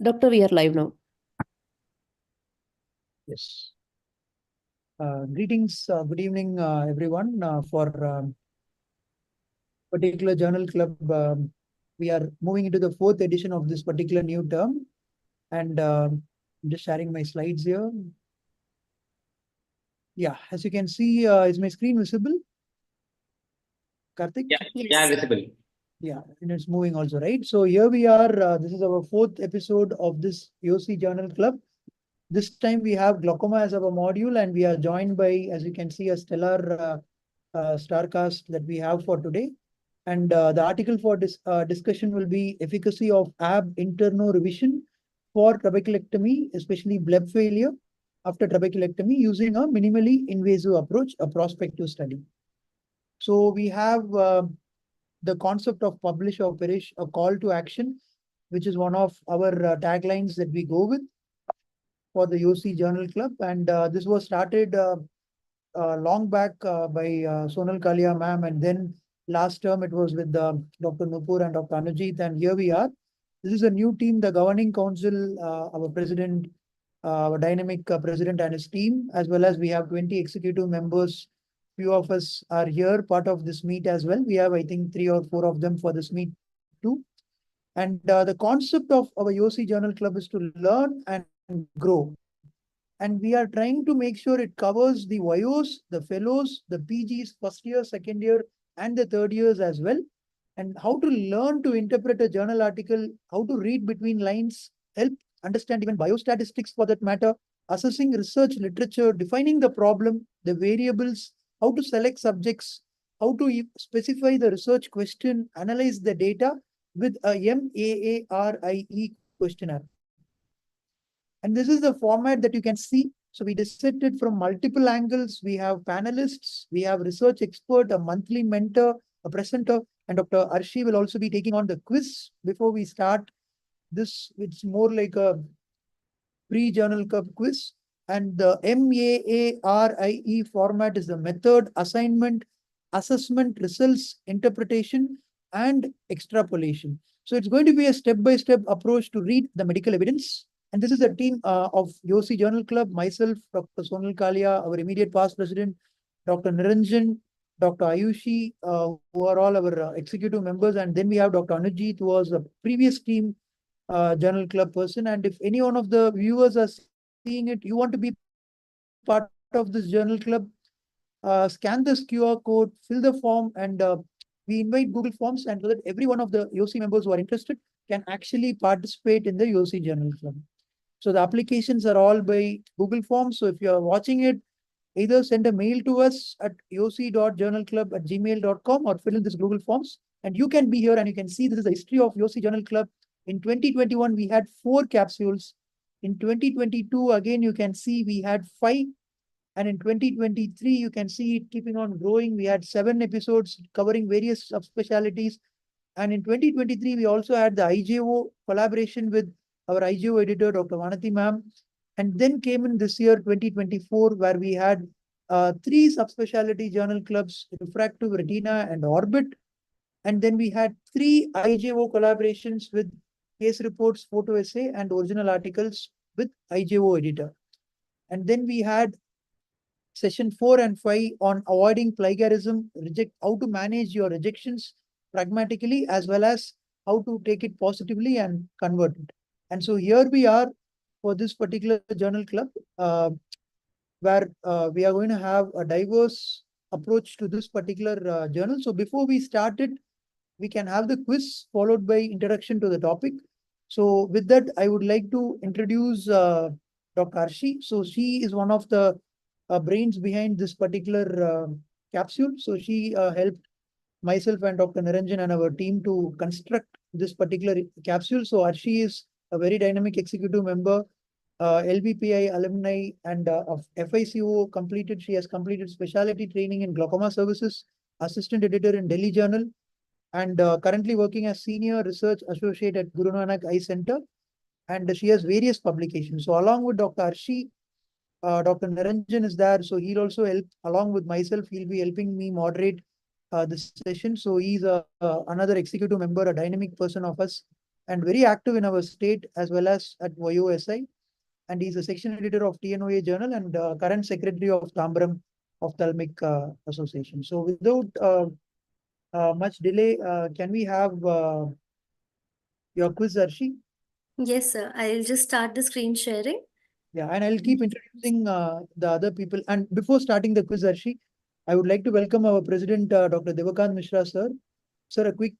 Doctor, we are live now. Yes. Greetings, good evening, everyone. For particular journal club, we are moving into the fourth edition of this particular new term, and I'm just sharing my slides here. Yeah, as you can see, is my screen visible, Karthik? Yeah, visible. Yeah, and it's moving also, right? So here we are. This is our fourth episode of this YOSI Journal Club. This time we have glaucoma as our module, and we are joined by, as you can see, a stellar star cast that we have for today. And the article for this discussion will be efficacy of ab interno revision for trabeculectomy, especially bleb failure after trabeculectomy, using a minimally invasive approach, a prospective study. So we have the concept of publish operation, a call to action, which is one of our taglines that we go with for the YOSI Journal Club. And this was started long back by Sonal Kalia ma'am, and then last term it was with Dr. Nupur and Dr. Anujit, and here we are. This is a new team, the governing council, our president, our dynamic president and his team, as well as we have 20 executive members. Few of us are here, part of this meet as well. We have, I think, 3 or 4 of them for this meet too. And the concept of our YOSI Journal Club is to learn and grow. And we are trying to make sure it covers the YOs, the fellows, the PGs, first year, second year, and the third years as well. And how to learn to interpret a journal article, how to read between lines, help understand even biostatistics for that matter, assessing research literature, defining the problem, the variables, how to select subjects, how to specify the research question, analyze the data with a MAARIE questionnaire. And this is the format that you can see. So we dissect it from multiple angles. We have panelists, we have research expert, a monthly mentor, a presenter, and Dr. Arshi will also be taking on the quiz before we start this. It's more like a pre-journal club quiz. And the MAARIE format is the method, assignment, assessment, results, interpretation, and extrapolation. So it's going to be a step-by-step approach to read the medical evidence. And this is a team of YOSI Journal Club, myself, Dr. Sonal Kalia, our immediate past president, Dr. Niranjan, Dr. Ayushi, who are all our executive members. And then we have Dr. Anujit, who was a previous team journal club person. And if any one of the viewers are seeing it, you want to be part of this journal club, scan this QR code, fill the form, and we invite Google Forms, and so that every one of the YOSI members who are interested can actually participate in the YOSI Journal Club. So the applications are all by Google Forms. So if you are watching it, either send a mail to us at yosi.journalclub@gmail.com or fill in this Google Forms. And you can be here and you can see this is the history of YOSI Journal Club. In 2021, we had 4 capsules. In 2022, again, you can see we had 5. And in 2023, you can see it keeping on growing. We had 7 episodes covering various subspecialties. And in 2023, we also had the IJO collaboration with our IJO editor, Dr. Vanati ma'am. And then came in this year, 2024, where we had 3 subspecialty journal clubs, Refractive, Retina, and Orbit. And then we had 3 IJO collaborations with case reports, photo essay, and original articles with IJO editor. And then we had session 4 and 5 on avoiding plagiarism, how to manage your rejections pragmatically, as well as how to take it positively and convert it. And so here we are for this particular journal club, where we are going to have a diverse approach to this particular journal. So before we start it, we can have the quiz followed by introduction to the topic. So with that, I would like to introduce Dr. Arshi. So she is one of the brains behind this particular capsule. So she helped myself and Dr. Niranjan and our team to construct this particular capsule. So Arshi is a very dynamic executive member, LBPI alumni, and of FICO completed. She has completed specialty training in glaucoma services, assistant editor in Delhi Journal, and currently working as senior research associate at Guru Nanak Eye Center. And she has various publications. So along with Dr. Arshi, Dr. Niranjan is there. So he'll also help, along with myself, he'll be helping me moderate this session. So he's another executive member, a dynamic person of us. and very active in our state as well as at YOSI. And he's a section editor of TNOA Journal and current secretary of Tambram Ophthalmic Association. So without much delay, can we have your quiz, Arshi? Yes, sir. I'll just start the screen sharing. Yeah, and I'll keep introducing the other people. And before starting the quiz, Arshi, I would like to welcome our president, Dr. Devakant Mishra, sir. Sir, a quick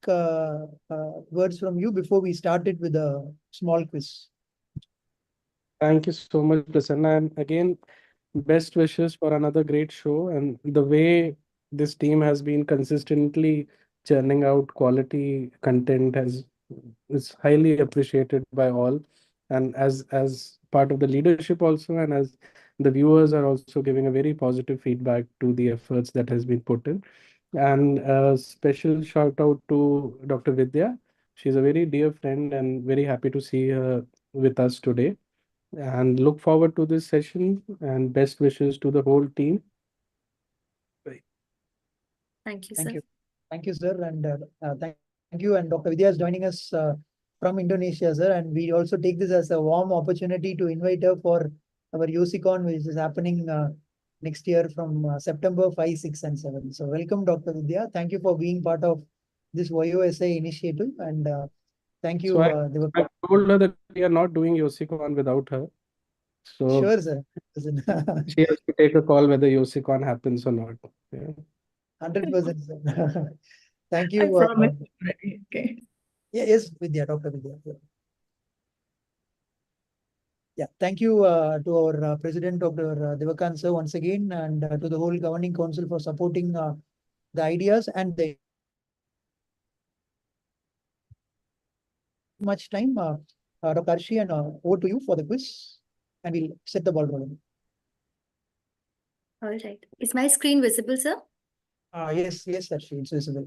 words from you before we start it with a small quiz. Thank you so much, Prasanna. And again, best wishes for another great show. And the way this team has been consistently churning out quality content has is highly appreciated by all. And as part of the leadership also, and as the viewers are also giving a very positive feedback to the efforts that has been put in. And a special shout out to Dr. Vidya. She's a very dear friend and very happy to see her with us today, and look forward to this session, and best wishes to the whole team. Bye. Thank you, Thank sir. you. Thank you, sir. And thank you. And Dr. Vidya is joining us from Indonesia, sir. And we also take this as a warm opportunity to invite her for our YOSICon, which is happening next year from September 5, 6, and 7. So welcome, Dr. Vidya. Thank you for being part of this YOSA initiative. And thank So you, I told her that we are not doing YOSICon without her. So Sure, sir. she has to take a call whether YOSICon happens or not. Yeah. 100%, sir. Thank I you. promise already. Okay. Yeah, yes, Vidya, Dr. Vidya. Yeah, thank you to our President, Dr. Devakant, sir, once again, and to the whole governing council for supporting the ideas and the much time. Dr. Arshi, and over to you for the quiz, and we'll set the ball rolling. All right. Is my screen visible, sir? Yes, Arshi, it's visible.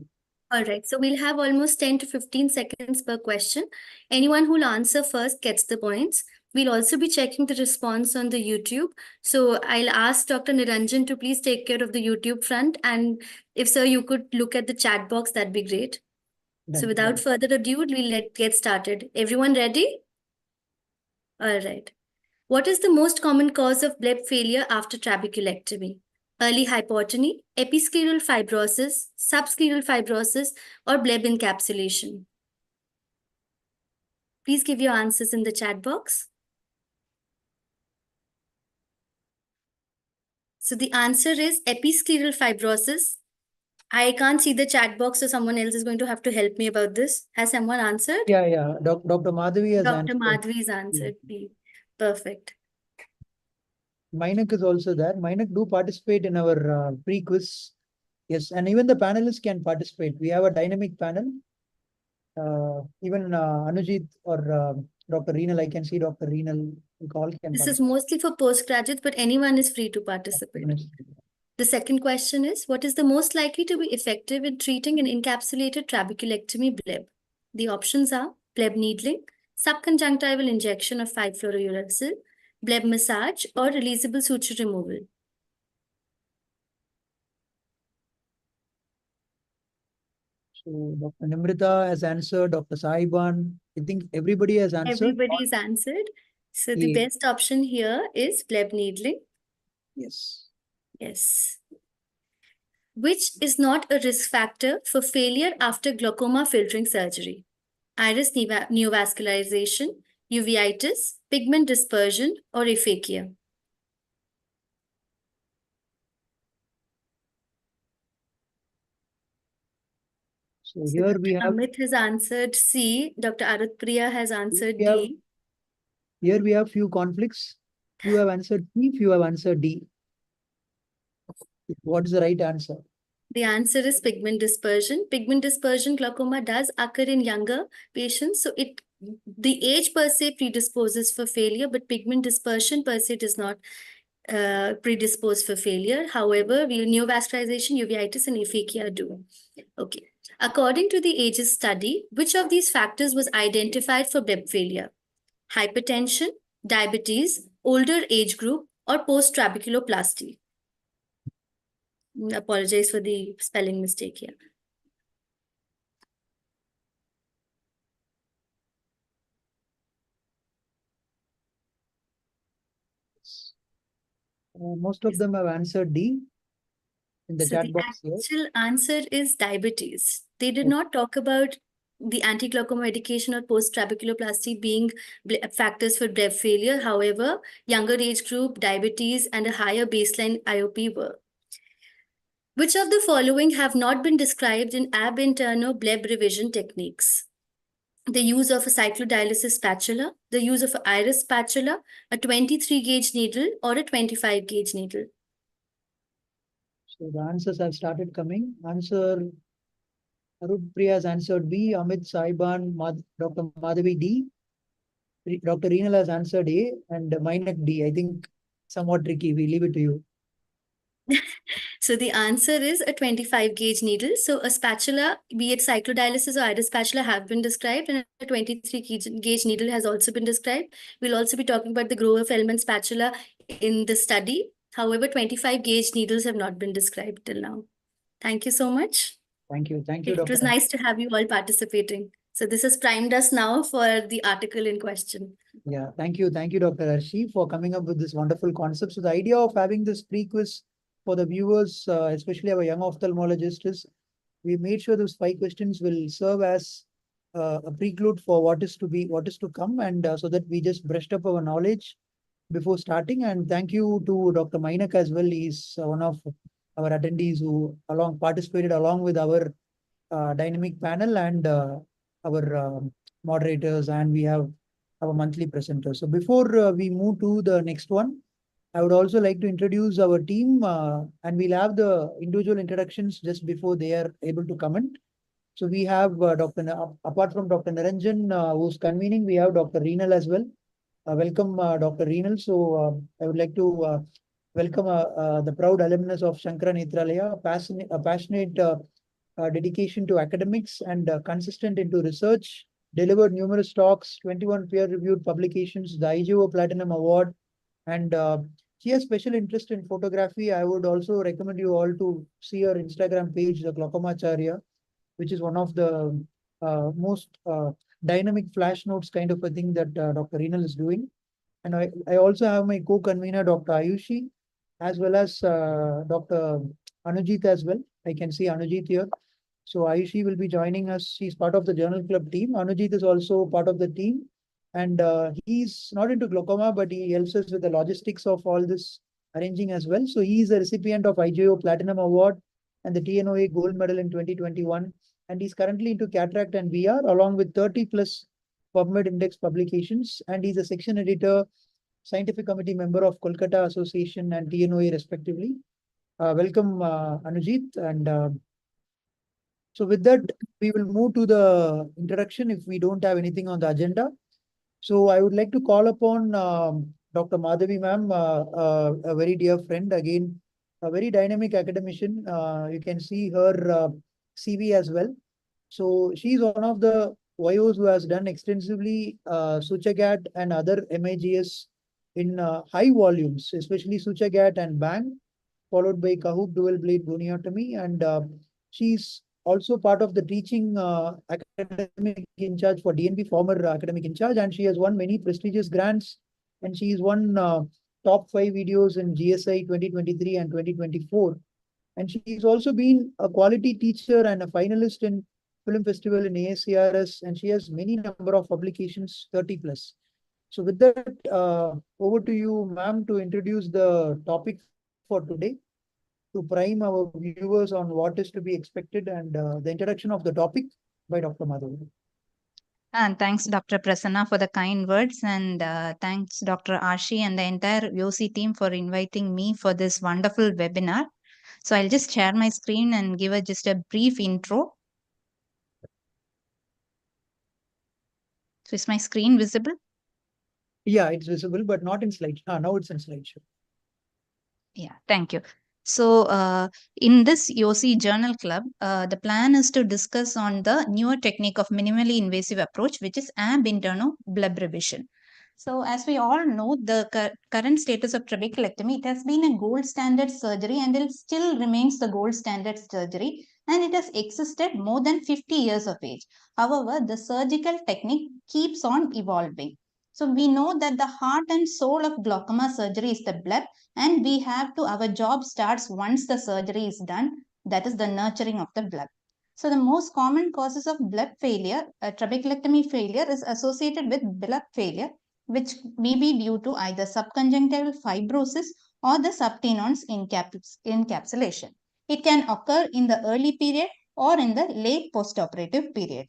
All right. So we'll have almost 10 to 15 seconds per question. Anyone who'll answer first gets the points. We'll also be checking the response on the YouTube. So I'll ask Dr. Niranjan to please take care of the YouTube front. And if, sir, you could look at the chat box, that'd be great. Done, So without done. further ado, we'll get started. Everyone ready? All right. What is the most common cause of bleb failure after trabeculectomy? Early hypotony, episcleral fibrosis, subscleral fibrosis, or bleb encapsulation? Please give your answers in the chat box. So the answer is episcleral fibrosis. I can't see the chat box, so someone else is going to have to help me about this. Has someone answered? Yeah. Dr. Madhavi has Dr. answered. Madhvi's answered. Perfect. Mainak is also there. Mainak, do participate in our pre-quiz. Yes, and even the panelists can participate. We have a dynamic panel. Even Anujit or Dr. Reenal, I can see Dr. Reenal call can This is participate. mostly for postgraduates, but anyone is free to participate. The second question is, what is the most likely to be effective in treating an encapsulated trabeculectomy bleb? The options are bleb needling, subconjunctival injection of 5-fluorouracil, bleb massage, or releasable suture removal. So Dr. Nimrita has answered, Dr. Saiban. I think everybody has answered. Everybody's answered. So the best option here is bleb needling. Yes. Yes. Which is not a risk factor for failure after glaucoma filtering surgery? Iris neovascularization, uveitis, pigment dispersion, or aphakia? So here we have. Amit has answered C. Dr. Arutpriya has answered D. Here we have few conflicts. Few have answered C, few have answered D. What is the right answer? The answer is pigment dispersion. Pigment dispersion glaucoma does occur in younger patients. So the age per se predisposes for failure, but pigment dispersion per se does not predispose for failure. However, neovascularization, uveitis, and aphakia do. Okay. According to the AGES study, which of these factors was identified for bleb failure? Hypertension, diabetes, older age group, or post-trabeculoplasty? Apologize for the spelling mistake here. Most of them have answered D in the So chat the box here. actual answer is diabetes. They did Okay. not talk about the anti-glaucoma medication or post-trabeculoplasty being factors for BLEB failure. However, younger age group, diabetes, and a higher baseline IOP were. Which of the following have not been described in ab interno BLEB revision techniques? The use of a cyclodialysis spatula, the use of an iris spatula, a 23 gauge needle, or a 25 gauge needle. So the answers have started coming. Answer Arun Priya has answered B, Amit Saiban, Dr. Madhavi D, Dr. Reenal has answered A, and Mainak D. I think somewhat tricky. We leave it to you. So the answer is a 25 gauge needle. So a spatula, be it cyclodialysis or iris spatula, have been described, and a 23 gauge needle has also been described. We'll also be talking about the Grover-Feldman spatula in the study. However, 25 gauge needles have not been described till now. Thank you so much. Thank you. Thank you, It was Dr. nice to have you all participating. So this has primed us now for the article in question. Yeah, thank you. Thank you, Dr. Arshi, for coming up with this wonderful concept. So the idea of having this pre-quiz for the viewers, especially our young ophthalmologists, is we made sure those 5 questions will serve as a prelude for what is to come, and so that we just brushed up our knowledge before starting. And thank you to Dr. Mainak as well. He's one of our attendees who participated along with our dynamic panel and our moderators, and we have our monthly presenters. So before we move to the next one, I would also like to introduce our team, and we'll have the individual introductions just before they are able to comment. So we have apart from Dr. Naranjan, who's convening, we have Dr. Reenal as well. Welcome, Dr. Reenal. So I would like to welcome the proud alumnus of Shankara Netralaya, a passionate dedication to academics and consistent into research, delivered numerous talks, 21 peer-reviewed publications, the IGO Platinum Award, and she has special interest in photography. I would also recommend you all to see her Instagram page, the Glaucoma Charya, which is one of the most dynamic flash notes kind of a thing that Dr. Reenal is doing. And I also have my co-convener, Dr. Ayushi, as well as Dr. Anujit as well. I can see Anujit here. So Ayushi will be joining us. She's part of the journal club team. Anujit is also part of the team. And he's not into glaucoma, but he helps us with the logistics of all this arranging as well. So he is a recipient of IGO Platinum Award and the TNOA Gold Medal in 2021. And he's currently into cataract and VR, along with 30 plus PubMed Index publications. And he's a section editor, scientific committee member of Kolkata Association and TNOA respectively. Welcome, Anujit. And so with that, we will move to the introduction if we don't have anything on the agenda. So I would like to call upon Dr. Madhavi ma'am, a very dear friend, again, a very dynamic academician. You can see her CV as well. So she's one of the YOs who has done extensively Suchagat and other MIGS in high volumes, especially Suchagat and Bang, followed by Kahoot dual blade goniotomy. And she's also part of the teaching academic in charge for DNB, former academic in charge, and she has won many prestigious grants, and she's won top 5 videos in GSI 2023 and 2024. And she's also been a quality teacher and a finalist in film festival in ASCRS, and she has many number of publications, 30 plus. So with that, over to you, ma'am, to introduce the topic for today, to prime our viewers on what is to be expected, and the introduction of the topic by Dr. Madhav. And thanks, Dr. Prasanna, for the kind words. And thanks, Dr. Ashi and the entire YOSI team for inviting me for this wonderful webinar. So I'll just share my screen and give just a brief intro. So is my screen visible? Yeah, it's visible, but not in slideshow. Now it's in slideshow. Yeah, thank you. So in this YOSI Journal Club, the plan is to discuss on the newer technique of minimally invasive approach, which is ab interno BLEB revision. So as we all know, the current status of trabeculectomy, it has been a gold standard surgery and it still remains the gold standard surgery, and it has existed more than 50 years of age. However, the surgical technique keeps on evolving. So we know that the heart and soul of glaucoma surgery is the blood, and our job starts once the surgery is done, that is the nurturing of the blood. So the most common causes of blood failure, trabeculectomy failure, is associated with blood failure, which may be due to either subconjunctival fibrosis or the subtenon's encapsulation. It can occur in the early period or in the late postoperative period.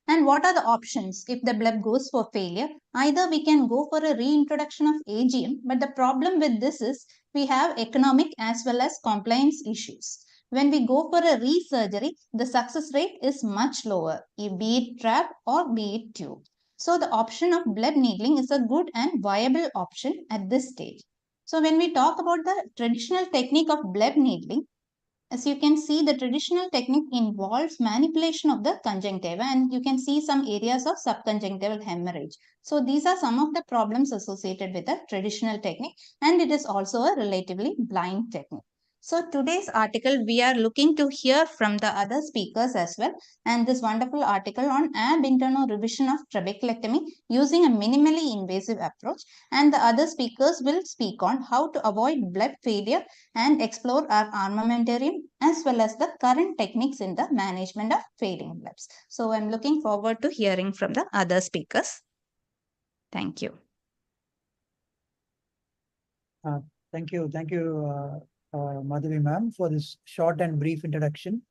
And what are the options if the blood goes for failure? Either we can go for a reintroduction of AGM, but the problem with this is we have economic as well as compliance issues. When we go for a resurgery, the success rate is much lower, be it trap or be it tube. So the option of blood needling is a good and viable option at this stage. So when we talk about the traditional technique of blood needling, as you can see, the traditional technique involves manipulation of the conjunctiva, and you can see some areas of subconjunctival hemorrhage. So these are some of the problems associated with the traditional technique, and it is also a relatively blind technique. So today's article, we are looking to hear from the other speakers as well. And this wonderful article on ab interno revision of trabeculectomy using a minimally invasive approach. And the other speakers will speak on how to avoid blood failure and explore our armamentarium as well as the current techniques in the management of failing bloods. So I'm looking forward to hearing from the other speakers. Thank you. Thank you, Madhavi ma'am, for this short and brief introduction.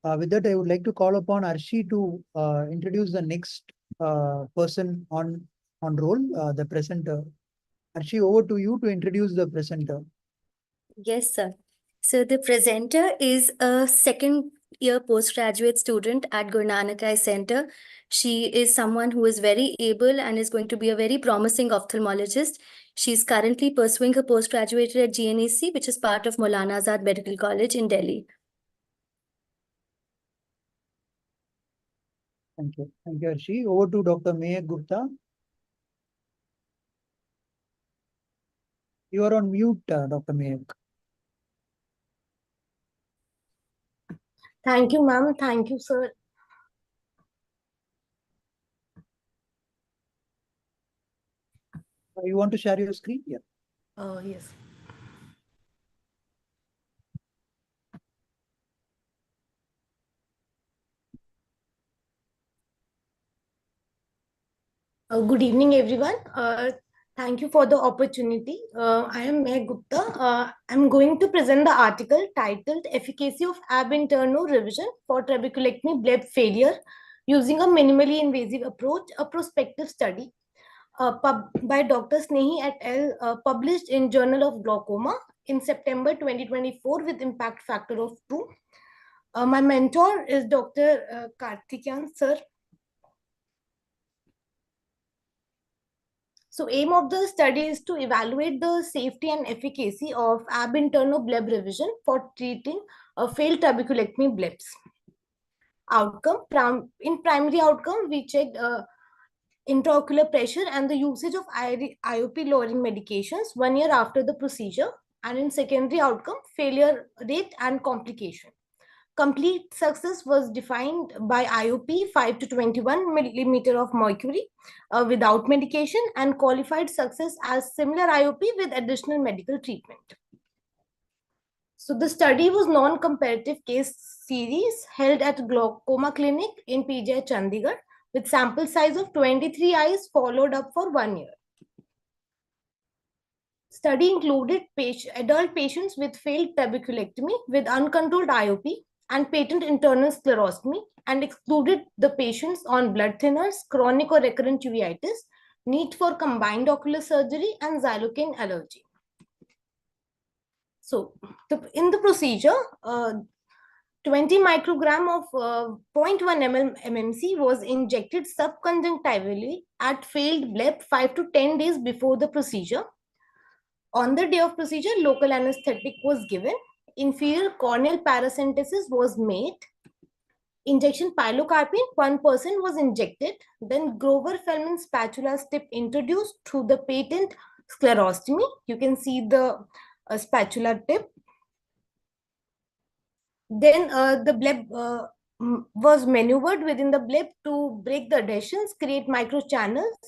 With that, I would like to call upon Arshi to introduce the next person on roll, the presenter. Arshi, over to you to introduce the presenter. Yes, sir. So the presenter is a second-year postgraduate student at Guru Nanak Eye Center. She is someone who is very able and is going to be a very promising ophthalmologist. She's currently pursuing her postgraduate at GNEC, which is part of Maulana Azad Medical College in Delhi. Thank you, Arshi. Over to Dr. Mehak Gupta. You are on mute, Dr. Mehak. Thank you, ma'am. Thank you, sir. You want to share your screen? Yeah. Yes. Good evening, everyone. Thank you for the opportunity. I am Mehak Gupta. I'm going to present the article titled Efficacy of Ab Interno Revision for Trabeculectomy Bleb Failure using a minimally invasive approach, a prospective study by Dr. Snehi et al. Published in Journal of Glaucoma in September 2024 with impact factor of 2. My mentor is Dr. Karthikeyan sir. So aim of the study is to evaluate the safety and efficacy of ab interno bleb revision for treating failed trabeculectomy blebs. Outcome, in primary outcome, we checked intraocular pressure and the usage of IOP lowering medications 1 year after the procedure. And in secondary outcome, failure rate and complication. Complete success was defined by IOP 5 to 21 millimeter of mercury without medication, and qualified success as similar IOP with additional medical treatment. So the study was non-comparative case series held at Glaucoma Clinic in PJ Chandigarh with sample size of 23 eyes followed up for 1 year. Study included adult patients with failed trabeculectomy with uncontrolled IOP and patent internal sclerostomy, and excluded the patients on blood thinners, chronic or recurrent uveitis, need for combined ocular surgery, and xylocaine allergy. So in the procedure, 20 microgram of 0.1 mmC was injected subconjunctivally at failed bleb 5 to 10 days before the procedure. On the day of procedure, local anesthetic was given. Inferior corneal paracentesis was made. Injection pilocarpine, 1% was injected. Then Grover-Feldman spatula tip introduced through the patent sclerostomy. You can see the spatula tip. Then the bleb was maneuvered within the bleb to break the adhesions, create microchannels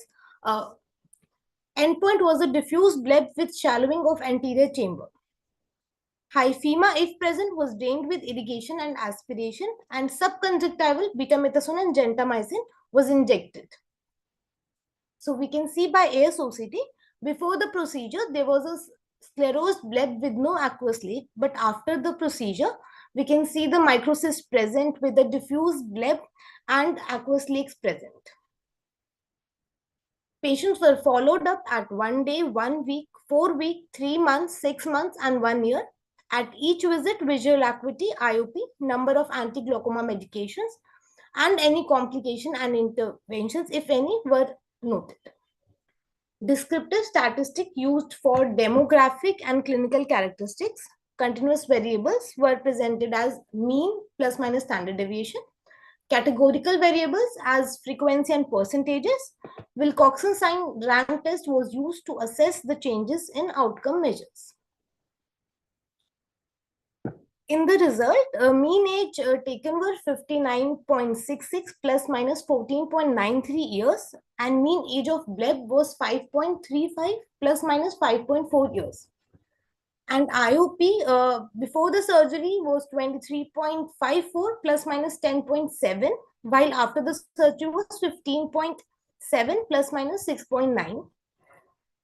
Endpoint was a diffuse bleb with shallowing of anterior chamber. Hyphema, if present, was drained with irrigation and aspiration, and subconjunctival betamethasone and gentamicin was injected. So we can see by ASOCT, before the procedure, there was a sclerosed bleb with no aqueous lake, but after the procedure, we can see the microcyst present with a diffuse bleb and aqueous lakes present. Patients were followed up at 1 day, 1 week, 4 weeks, 3 months, 6 months, and 1 year. At each visit, visual acuity, IOP, number of anti-glaucoma medications, and any complication and interventions, if any, were noted. Descriptive statistics used for demographic and clinical characteristics. Continuous variables were presented as mean plus minus standard deviation. Categorical variables as frequency and percentages. Wilcoxon sign rank test was used to assess the changes in outcome measures. In the result, mean age taken were 59.66 plus minus 14.93 years, and mean age of bleb was 5.35 plus minus 5.4 years. And IOP before the surgery was 23.54 plus minus 10.7, while after the surgery was 15.7 plus minus 6.9.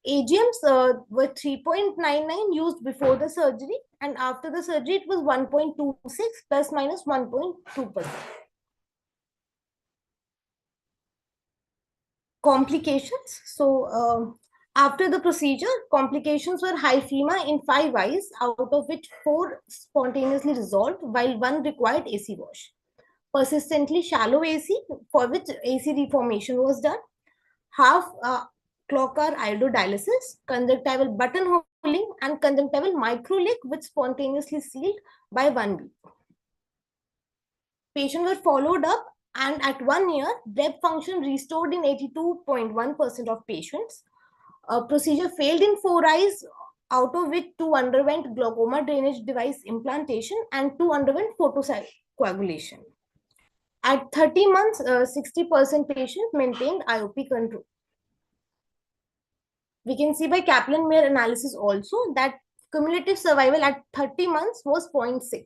AGMs were 3.99 used before the surgery, and after the surgery it was 1.26 plus minus 1.2%. Complications. So after the procedure, complications were hyphema in 5 eyes, out of which 4 spontaneously resolved, while 1 required AC wash. Persistently shallow AC, for which AC reformation was done. Half Klockar iododialysis, conjunctival buttonholing, and conjunctival microlake, which spontaneously sealed by 1 week. Patients were followed up, and at 1 year, bleb function restored in 82.1% of patients. Procedure failed in 4 eyes, out of which 2 underwent glaucoma drainage device implantation and 2 underwent photocoagulation. At 30 months, 60% patients maintained IOP control. We can see by Kaplan-Meier analysis also that cumulative survival at 30 months was 0.6.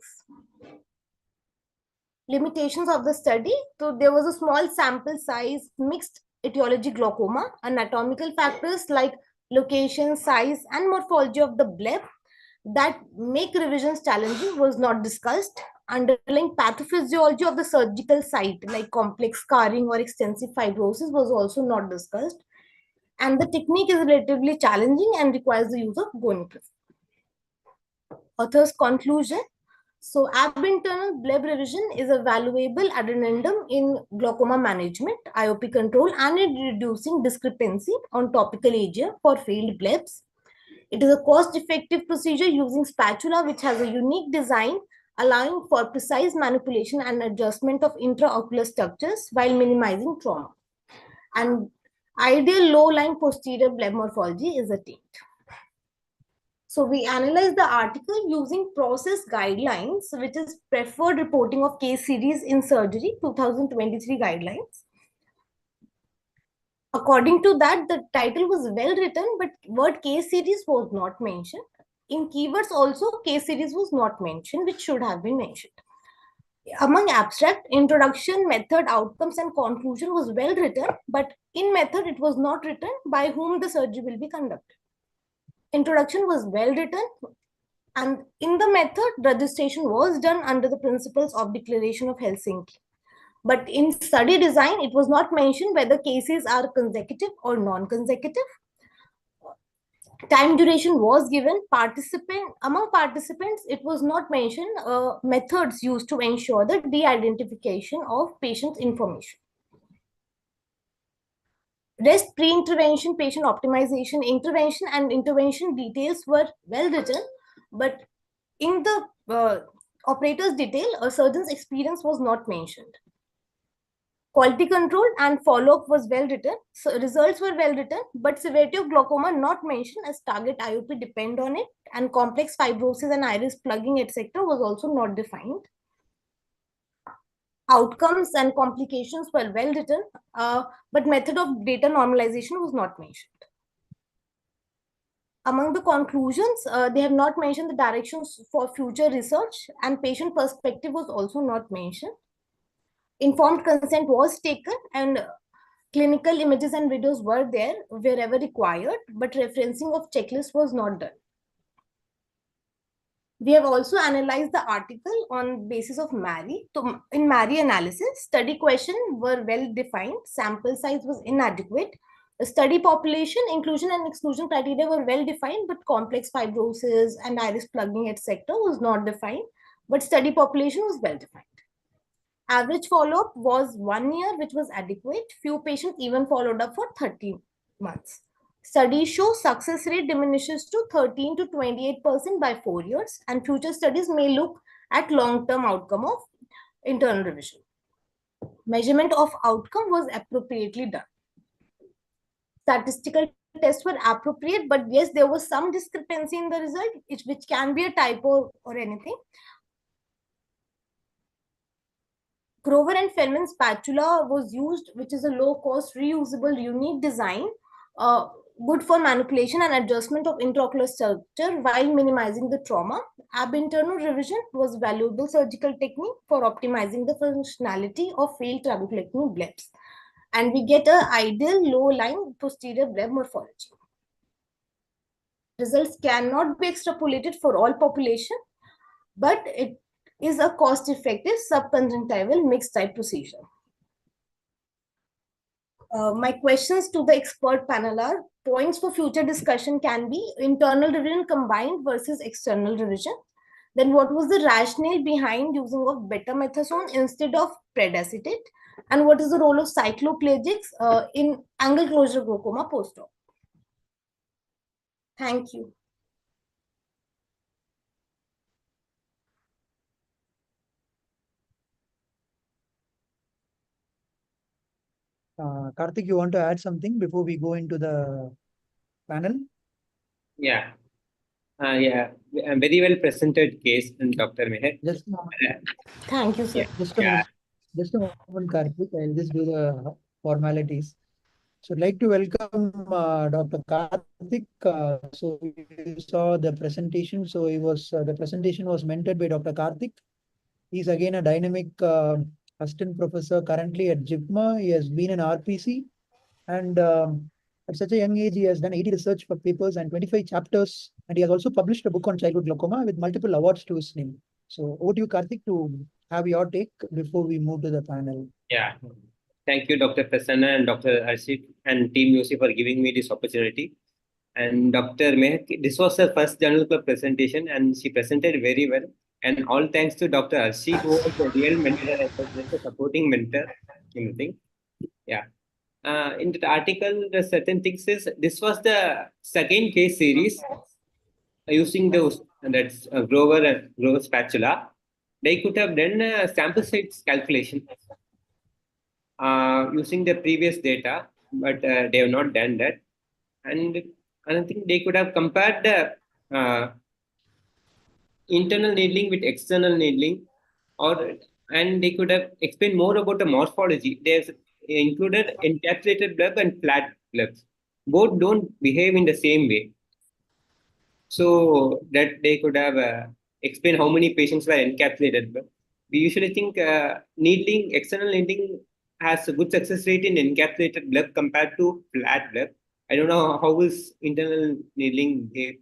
Limitations of the study. So there was a small sample size, mixed etiology glaucoma. Anatomical factors like location, size, and morphology of the bleb that make revisions challenging was not discussed. Underlying pathophysiology of the surgical site like complex scarring or extensive fibrosis was also not discussed. And the technique is relatively challenging and requires the use of goniplasty. Author's conclusion. So ab-internal bleb revision is a valuable addendum in glaucoma management, IOP control, and in reducing discrepancy on topical agent for failed blebs. It is a cost-effective procedure using spatula, which has a unique design, allowing for precise manipulation and adjustment of intraocular structures while minimizing trauma. And ideal low-lying posterior bleb morphology is attained. So we analyze the article using process guidelines, which is preferred reporting of case series in surgery 2023 guidelines. According to that, the title was well written, but word case series was not mentioned. In keywords also, case series was not mentioned, which should have been mentioned. Among abstract, introduction, method, outcomes, and conclusion was well written, but in method, it was not written by whom the surgery will be conducted. Introduction was well written, and in the method, registration was done under the principles of Declaration of Helsinki. But in study design, it was not mentioned whether cases are consecutive or non-consecutive. Time duration was given. Among participants, it was not mentioned methods used to ensure the de-identification of patient's information. Rest pre-intervention, patient optimization, intervention, and intervention details were well written, but in the operator's detail, a surgeon's experience was not mentioned. Quality control and follow-up was well written. So results were well written, but severity of glaucoma not mentioned as target IOP depend on it, and complex fibrosis and iris plugging, etc. was also not defined. Outcomes and complications were well written, but method of data normalization was not mentioned. Among the conclusions, they have not mentioned the directions for future research, and patient perspective was also not mentioned. Informed consent was taken, and clinical images and videos were there wherever required, but referencing of checklist was not done. We have also analyzed the article on basis of MARI. So in MARI analysis, study questions were well defined, sample size was inadequate. The study population, inclusion and exclusion criteria were well defined, but complex fibrosis and iris plugging, etc. was not defined, but study population was well defined. Average follow-up was 1 year, which was adequate. Few patients even followed up for 30 months. Studies show success rate diminishes to 13 to 28% by 4 years, and future studies may look at long-term outcome of internal revision. Measurement of outcome was appropriately done. Statistical tests were appropriate, but yes, there was some discrepancy in the result, which can be a typo or anything. Grover and Feldman spatula was used, which is a low-cost, reusable, unique design, good for manipulation and adjustment of intraocular structure while minimizing the trauma. Ab internal revision was valuable surgical technique for optimizing the functionality of failed trabeculectomy blebs. And we get an ideal low-lying posterior bleb morphology. Results cannot be extrapolated for all population, but it is a cost-effective subconjunctival mixed type procedure. My questions to the expert panel are: points for future discussion can be internal revision combined versus external revision. Then what was the rationale behind using of betamethasone instead of predacetate? And what is the role of cycloplegics in angle closure glaucoma post-op? Thank you. Karthik, you want to add something before we go into the panel? Yeah. Yeah, a very well presented case, Dr. Meher. Just a moment. Thank you, sir. Just a moment. Just a moment, Karthik. I'll just do the formalities. So I'd like to welcome Dr. Karthik. So you saw the presentation. So the presentation was mentored by Dr. Karthik. He's again a dynamic assistant professor currently at JIPMA. He has been an RPC, and at such a young age, he has done 80 research papers and 25 chapters. And he has also published a book on childhood glaucoma with multiple awards to his name. So over to you, Karthik, to have your take before we move to the panel. Yeah. Thank you, Dr. Prasanna and Dr. Arshit and Team YOSI for giving me this opportunity. And Dr. Mehak, this was her first journal club presentation, and she presented very well. And all thanks to Dr. Arshit, who was a real mentor and just a supporting mentor. Yeah. In the article, the certain things is this was the second case series using those, and that's Grover and Grover spatula. They could have done a sample size calculation using the previous data, but they have not done that. And I think they could have compared the internal needling with external needling, and they could have explained more about the morphology. They have included encapsulated bleb and flat blebs. Both don't behave in the same way. So that they could have explained how many patients were encapsulated. We usually think needling, external needling has a good success rate in encapsulated bleb compared to flat bleb. I don't know how is internal needling behave,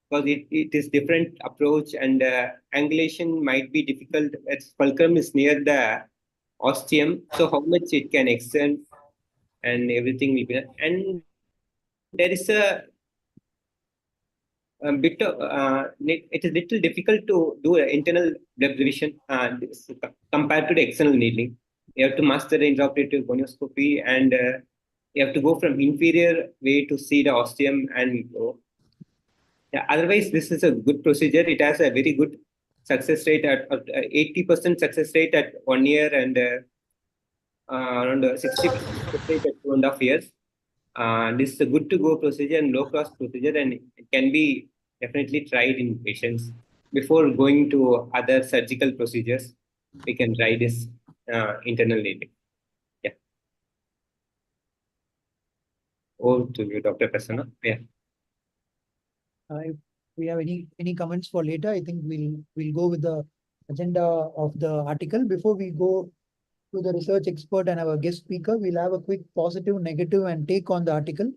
because it is different approach, and angulation might be difficult as fulcrum is near the ostium. So how much it can extend and everything will be, and there is a bit of it is little difficult to do internal bleb revision compared to the external needling. You have to master the intraoperative gonioscopy, and you have to go from inferior way to see the ostium and go. Yeah, otherwise, this is a good procedure. It has a very good success rate at 80% success rate at 1 year, and around 60% success rate at 2.5 years. This is a good to go procedure and low cost procedure, and it can be definitely tried in patients before going to other surgical procedures. We can try this. internal needling. Yeah. Over to you, Dr. Prasanna. Yeah. If we have any comments for later, I think we'll go with the agenda of the article. Before we go to the research expert and our guest speaker, we'll have a quick positive, negative, and take on the article.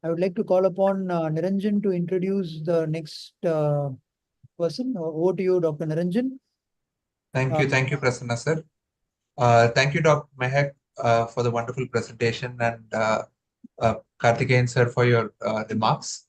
I would like to call upon Niranjan to introduce the next person. Over to you, Dr. Niranjan. Thank you, Prasanna sir. Thank you, Dr. Mehak, for the wonderful presentation, and Karthikeyan sir for your remarks.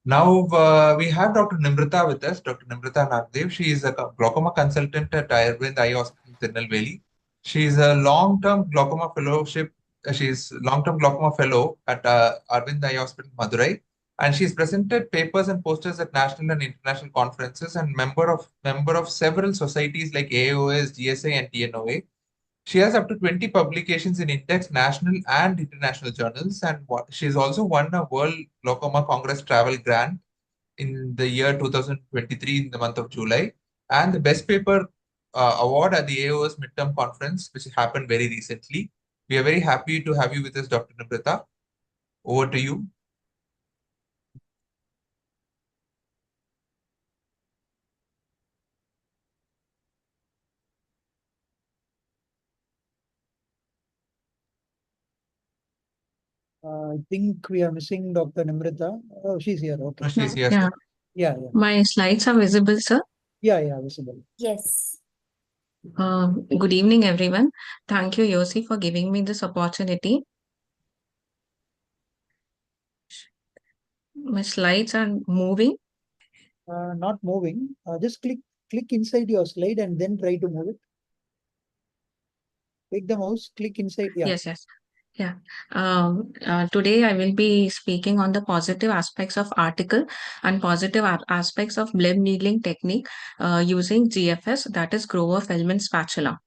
Now we have Dr. Nimrita with us, Dr. Nimrita Nagdev. She is a glaucoma consultant at Arvind Eye Hospital, Tirunelveli. She is a long-term glaucoma fellowship. She is long-term glaucoma fellow at Arvind Eye Hospital, Madurai, and she's presented papers and posters at national and international conferences, and member of several societies like AOS, GSA, and TNOA. She has up to 20 publications in index national and international journals, and she has also won a World Glaucoma Congress Travel Grant in the year 2023 in the month of July, and the Best Paper award at the AOS Midterm Conference, which happened very recently. We are very happy to have you with us, Dr. Nimrita. Over to you. I think we are missing Dr. Nimrita. Oh, she's here. Okay. No, she's here. Yeah. Yeah. My slides are visible, sir. Yeah, visible. Yes. Good evening, everyone. Thank you, YOSI, for giving me this opportunity. My slides are moving. Not moving. Just click inside your slide and then try to move it. Take the mouse, click inside. Yeah. Yes. Yeah. Today I will be speaking on the positive aspects of article and positive aspects of bleb needling technique using GFS, that is Grover-Feldman spatula.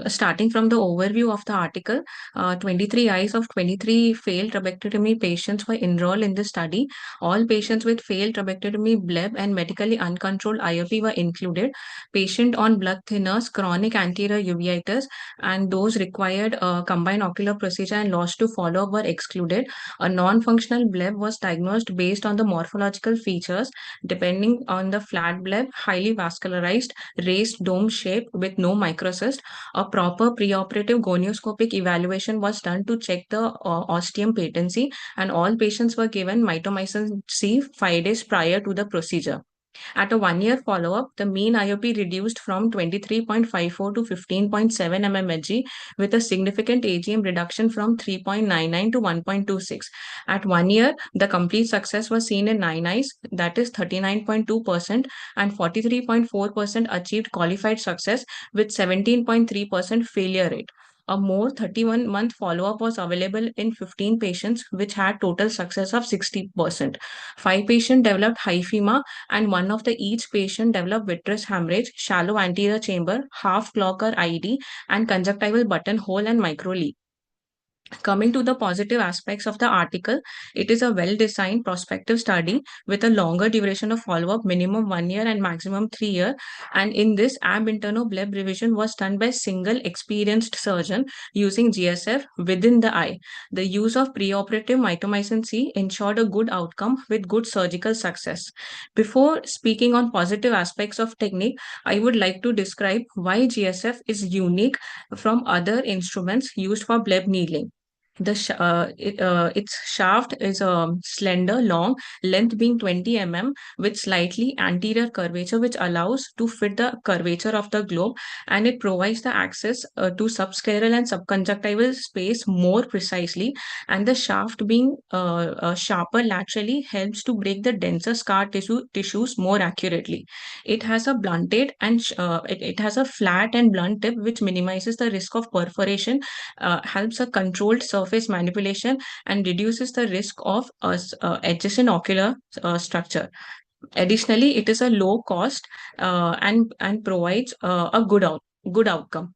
Starting from the overview of the article, 23 eyes of 23 failed trabeculotomy patients were enrolled in the study. All patients with failed trabeculotomy, bleb, and medically uncontrolled IOP were included. Patient on blood thinners, chronic anterior uveitis, and those required combined ocular procedure and lost to follow-up were excluded. A non-functional bleb was diagnosed based on the morphological features, depending on the flat bleb, highly vascularized, raised dome shape with no microcyst. A proper preoperative gonioscopic evaluation was done to check the ostium patency, and all patients were given mitomycin C 5 days prior to the procedure. At a 1-year follow-up, the mean IOP reduced from 23.54 to 15.7 mmHg with a significant AGM reduction from 3.99 to 1.26. At 1 year, the complete success was seen in 9 eyes, that is 39.2%, and 43.4% achieved qualified success with 17.3% failure rate. A more 31-month follow-up was available in 15 patients, which had total success of 60%. 5 patients developed hyphema, and one of the each patient developed vitreous hemorrhage, shallow anterior chamber, half cloaker ID, and conjunctival buttonhole and microleak. Coming to the positive aspects of the article, it is a well-designed prospective study with a longer duration of follow-up, minimum 1 year and maximum 3 years. And in this, ab interno bleb revision was done by single experienced surgeon using GSF within the eye. The use of preoperative mitomycin C ensured a good outcome with good surgical success. Before speaking on positive aspects of technique, I would like to describe why GSF is unique from other instruments used for bleb needling. Its shaft is slender, long, length being 20 mm with slightly anterior curvature, which allows to fit the curvature of the globe, and it provides the access to subscleral and subconjunctival space more precisely. And the shaft being sharper laterally helps to break the denser scar tissues more accurately. It has a blunted and it has a flat and blunt tip, which minimizes the risk of perforation, helps a controlled surface manipulation, and reduces the risk of adjacent ocular structure. Additionally, it is a low cost and provides a good outcome.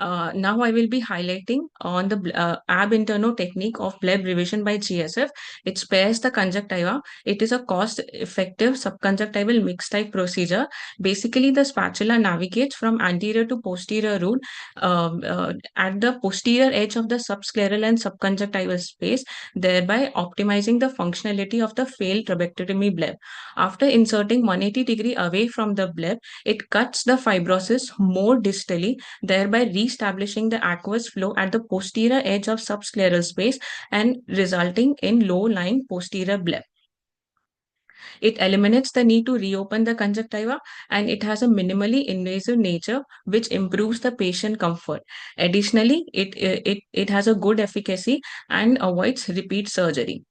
Now I will be highlighting on the ab interno technique of bleb revision by GSF. It spares the conjunctiva. It is a cost-effective subconjunctival mixed type procedure. Basically, the spatula navigates from anterior to posterior root at the posterior edge of the subscleral and subconjunctival space, thereby optimizing the functionality of the failed trabectotomy bleb. After inserting 180-degree away from the bleb, it cuts the fibrosis more distally, thereby re-establishing the aqueous flow at the posterior edge of subscleral space and resulting in low-lying posterior bleb. It eliminates the need to reopen the conjunctiva, and it has a minimally invasive nature which improves the patient comfort. Additionally, it has a good efficacy and avoids repeat surgery.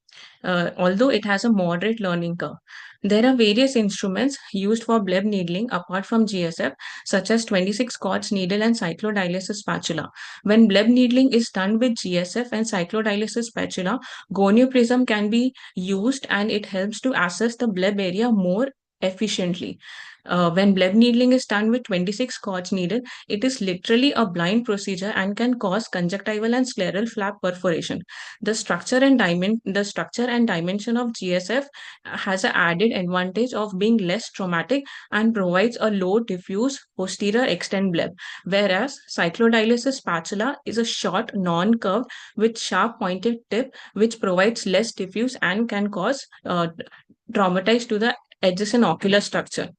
Although it has a moderate learning curve. There are various instruments used for bleb needling apart from GSF, such as 26 Scott's needle and cyclodialysis spatula. When bleb needling is done with GSF and cyclodialysis spatula, gonioprism can be used and it helps to assess the bleb area more efficiently. When bleb needling is done with 26 Scott's needle, it is literally a blind procedure and can cause conjunctival and scleral flap perforation. The structure and dimension of GSF has an added advantage of being less traumatic and provides a low diffuse posterior extend bleb, whereas cyclodialysis spatula is a short non-curved with sharp pointed tip which provides less diffuse and can cause traumatize to the adjacent ocular structure.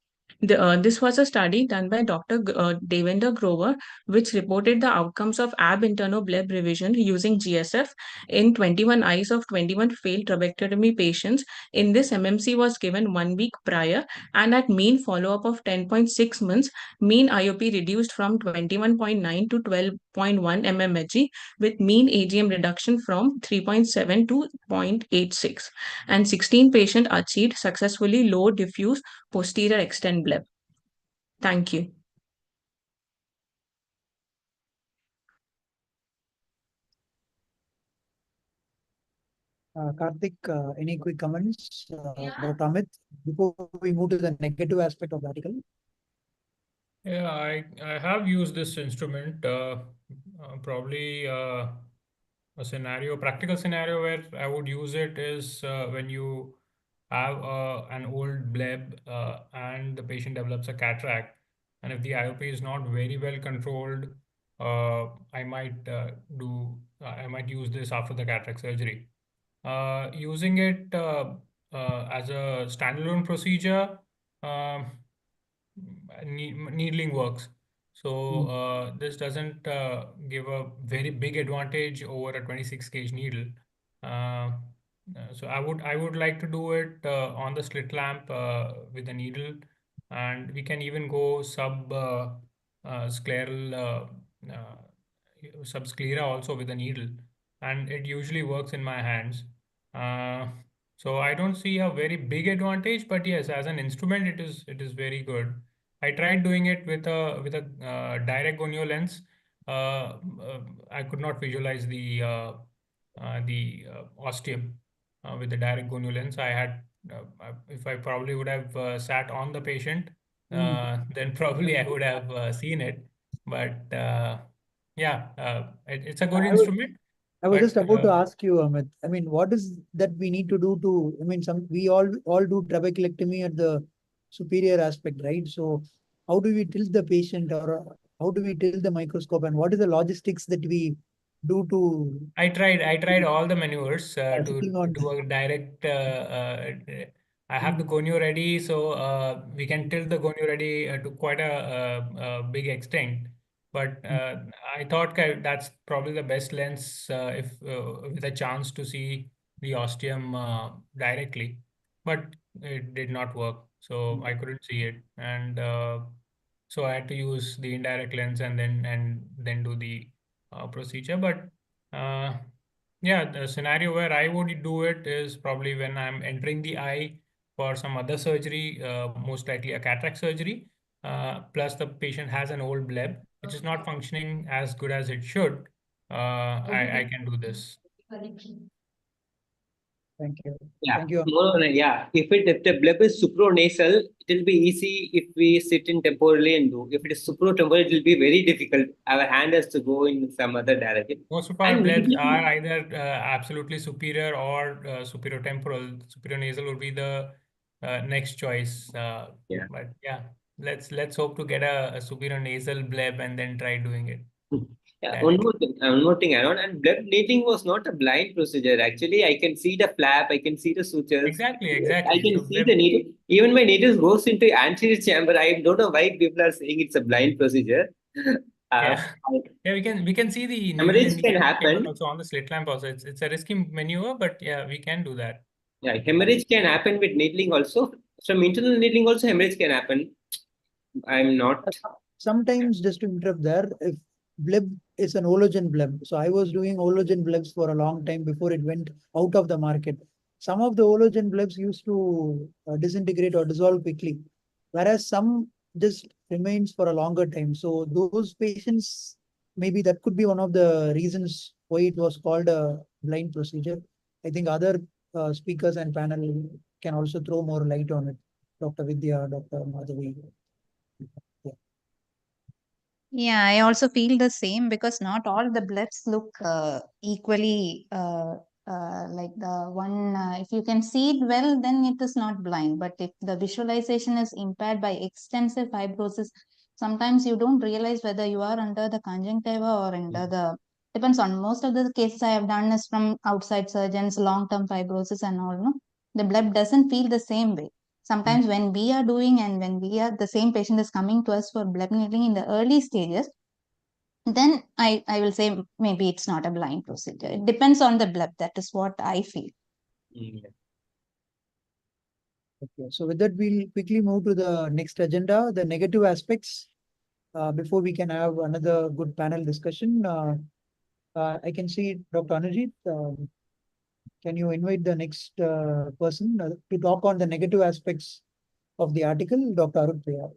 This was a study done by Dr. Devendra Grover, which reported the outcomes of ab interno bleb revision using GSF in 21 eyes of 21 failed trabectotomy patients. In this, MMC was given 1 week prior, and at mean follow-up of 10.6 months, mean IOP reduced from 21.9 to 12.1 mmHg, with mean AGM reduction from 3.7 to 0.86, and 16 patients achieved successfully low diffuse posterior extend bleb. Thank you. Karthik, any quick comments? Dr. Amit, before we move to the negative aspect of the article? Yeah, I have used this instrument, probably a practical scenario where I would use it is when you have an old bleb and the patient develops a cataract, and if the IOP is not very well controlled, I might I might use this after the cataract surgery. Using it as a standalone procedure, um, needling works. So this doesn't give a very big advantage over a 26 gauge needle. So I would like to do it on the slit lamp with a needle, and we can even go scleral subsclera also with a needle, and it usually works in my hands. Uh, so I don't see a very big advantage, but yes, as an instrument, it is very good. I tried doing it with a direct gonio lens. I could not visualize the ostium with the direct gonio lens. If I probably would have sat on the patient, then probably I would have seen it. But yeah, it's a good instrument. I was just But about to ask you, Amit. I mean, what is that we need to do to? I mean, we all do trabeculectomy at the superior aspect, right? So, how do we tilt the patient, or how do we tilt the microscope, and what is the logistics that we do to? I tried all the maneuvers to Sitting on do a direct. I have the gonio ready, so we can tilt the gonio ready to quite a big extent. But I thought that's probably the best lens if with a chance to see the ostium directly. But it did not work, so I couldn't see it, and so I had to use the indirect lens and then do the procedure. But uh, yeah, the scenario where I would do it is probably when I'm entering the eye for some other surgery, most likely a cataract surgery. Plus, the patient has an old bleb, which is not functioning as good as it should. I can do this. Thank you. Yeah, Thank you. yeah. If the bleb is supranasal, it will be easy if we sit in temporally and do. If it is supratemporal, it will be very difficult. Our hand has to go in some other direction. Most of our And blebs are either absolutely superior or superior temporal. Superior nasal would be the next choice. Yeah. But yeah, let's hope to get a superior nasal bleb and then try doing it. Yeah, directly. one more thing, Aaron. And bleb needling was not a blind procedure. Actually, I can see the flap, I can see the sutures. Exactly, I exactly. can So see the needle. Even my needle goes into anterior chamber. I don't know why people are saying it's a blind procedure. yeah, I- yeah, we can see the needle in hemorrhage the can anterior chamber happen. also on the slit lamp also. It's a risky maneuver, but yeah, we can do that. Yeah, hemorrhage can happen with needling also. From internal needling also hemorrhage can happen. I'm not. Sometimes, just to interrupt there, if bleb is an halogen bleb, so I was doing halogen blebs for a long time before it went out of the market. Some of the halogen blebs used to disintegrate or dissolve quickly, whereas some just remains for a longer time. So those patients, maybe that could be one of the reasons why it was called a blind procedure. I think other speakers and panel can also throw more light on it. Dr. Vidya, Dr. Madhavi. Yeah. Yeah, I also feel the same because not all the blebs look equally like the one. If you can see it well, then it is not blind. But if the visualization is impaired by extensive fibrosis, sometimes you don't realize whether you are under the conjunctiva or under the. Depends on most of the cases I have done is from outside surgeons, long-term fibrosis and all. No, the bleb doesn't feel the same way. Sometimes when we are doing and when we are the same patient is coming to us for bleb needling in the early stages, then I will say maybe it's not a blind procedure. It depends on the bleb. That is what I feel. Okay, so with that, we'll quickly move to the next agenda, the negative aspects. Before we can have another good panel discussion, I can see Dr. Anujit. Can you invite the next person to talk on the negative aspects of the article, Dr. Arun Priya?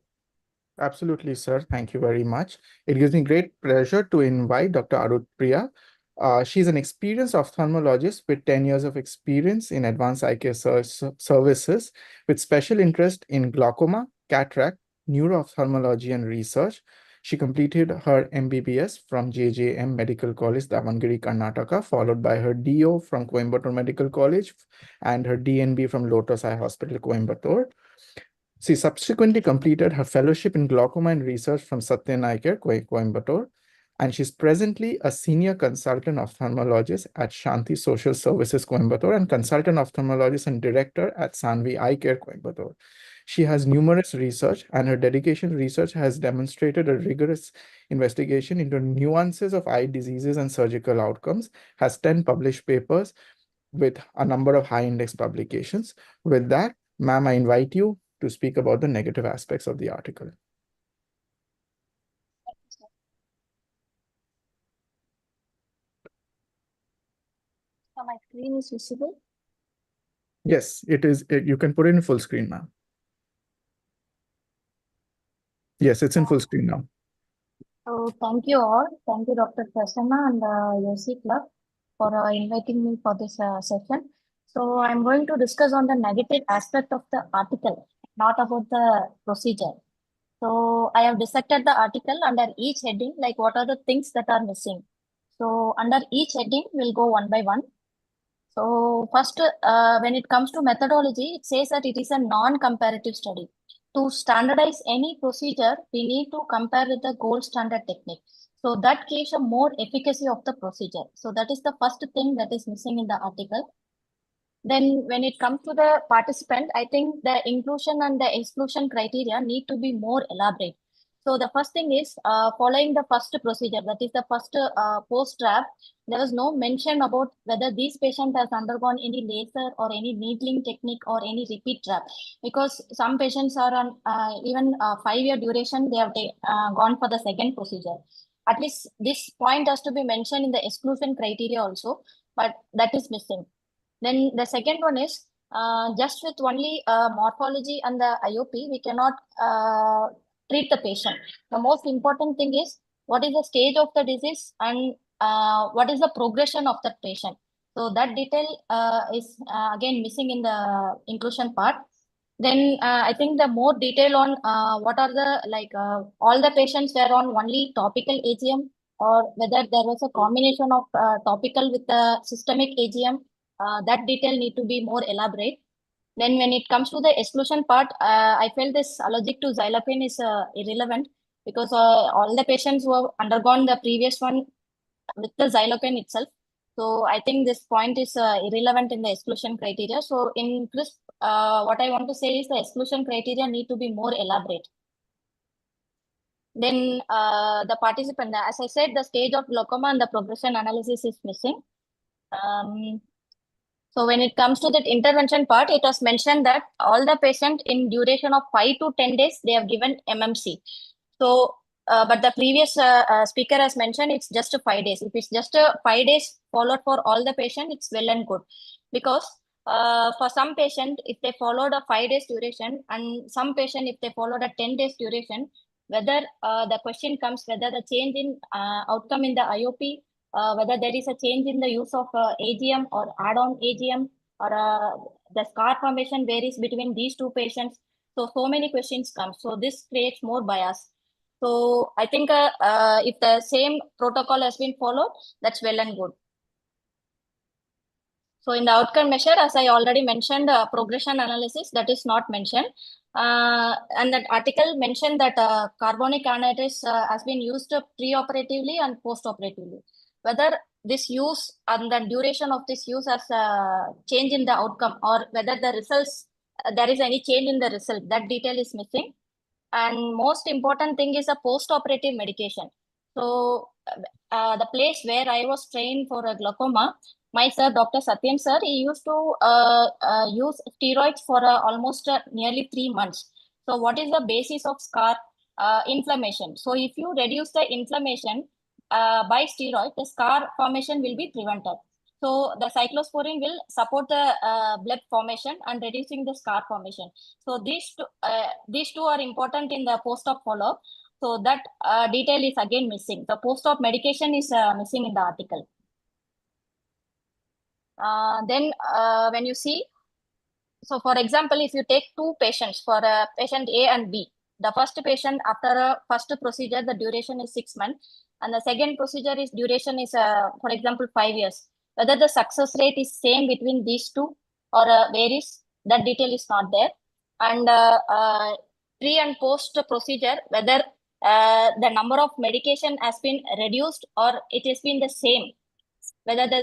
Absolutely, sir. Thank you very much. It gives me great pleasure to invite Dr. Arut Priya. She's an experienced ophthalmologist with 10 years of experience in advanced eye care services with special interest in glaucoma, cataract, neuro-ophthalmology, and research. She completed her MBBS from JJM Medical College, Davangere, Karnataka, followed by her DO from Coimbatore Medical College and her DNB from Lotus Eye Hospital, Coimbatore. She subsequently completed her fellowship in glaucoma and research from Satyan Eye Care, Coimbatore, and she's presently a senior consultant ophthalmologist at Shanti Social Services, Coimbatore, and consultant ophthalmologist and director at Sanvi Eye Care, Coimbatore. She has numerous research, and her dedication research has demonstrated a rigorous investigation into nuances of eye diseases and surgical outcomes, has 10 published papers with a number of high index publications. With that, ma'am, I invite you to speak about the negative aspects of the article. So my screen is visible? Yes, it is. You can put it in full screen, ma'am. Yes, it's in full screen now. So thank you all. Thank you, Dr. Prasanna and the YOSI Club for inviting me for this session. So I'm going to discuss on the negative aspect of the article, not about the procedure. So I have dissected the article under each heading, like what are the things that are missing. So under each heading, we'll go one by one. So first, when it comes to methodology, it says that it is a non-comparative study. To standardize any procedure, we need to compare with the gold standard technique. So that gives a more efficacy of the procedure. So that is the first thing that is missing in the article. Then when it comes to the participant, I think the inclusion and the exclusion criteria need to be more elaborate. So the first thing is following the first procedure, that is the first post-trap, there was no mention about whether this patient has undergone any laser or any needling technique or any repeat trap. Because some patients are on even 5-year duration, they have gone for the second procedure. At least this point has to be mentioned in the exclusion criteria also, but that is missing. Then the second one is just with only morphology and the IOP, we cannot treat the patient. The most important thing is what is the stage of the disease and what is the progression of that patient. So that detail is again missing in the inclusion part. Then I think the more detail on what are the all the patients were on only topical AGM or whether there was a combination of topical with the systemic AGM, that detail need to be more elaborate. Then when it comes to the exclusion part, I felt this allergic to xylopene is irrelevant because all the patients who have undergone the previous one with the xylopene itself. So I think this point is irrelevant in the exclusion criteria. So in crisp, what I want to say is the exclusion criteria need to be more elaborate. Then the participant, as I said, the stage of glaucoma and the progression analysis is missing. So when it comes to that intervention part, it was mentioned that all the patient in duration of 5 to 10 days, they have given MMC. So, but the previous speaker has mentioned it's just 5 days. If it's just 5 days followed for all the patient, it's well and good. Because for some patient, if they followed a 5 days duration and some patient, if they followed a 10 days duration, whether the question comes, whether the change in outcome in the IOP, whether there is a change in the use of AGM or add-on AGM or the scar formation varies between these two patients. So many questions come. So this creates more bias. So I think if the same protocol has been followed, that's well and good. So in the outcome measure, as I already mentioned, progression analysis, that is not mentioned. And that article mentioned that carbonic anhydrase has been used pre-operatively and post-operatively. Whether this use and the duration of this use has change in the outcome or whether the results, there is any change in the result, that detail is missing. And most important thing is a post-operative medication. So the place where I was trained for a glaucoma, my sir, Dr. Satyam sir, he used to use steroids for almost nearly 3 months. So what is the basis of scar? Inflammation. So if you reduce the inflammation by steroid, the scar formation will be prevented. So the cyclosporine will support the bleb formation and reducing the scar formation. So these two are important in the post-op follow-up. So that detail is again missing. The post-op medication is missing in the article. Then when you see, so for example, if you take two patients for patient A and B, the first patient after a first procedure, the duration is 6 months. And the second procedure is duration is, for example, 5 years. Whether the success rate is same between these two or varies, that detail is not there. And pre and post procedure, whether the number of medication has been reduced or it has been the same. Whether the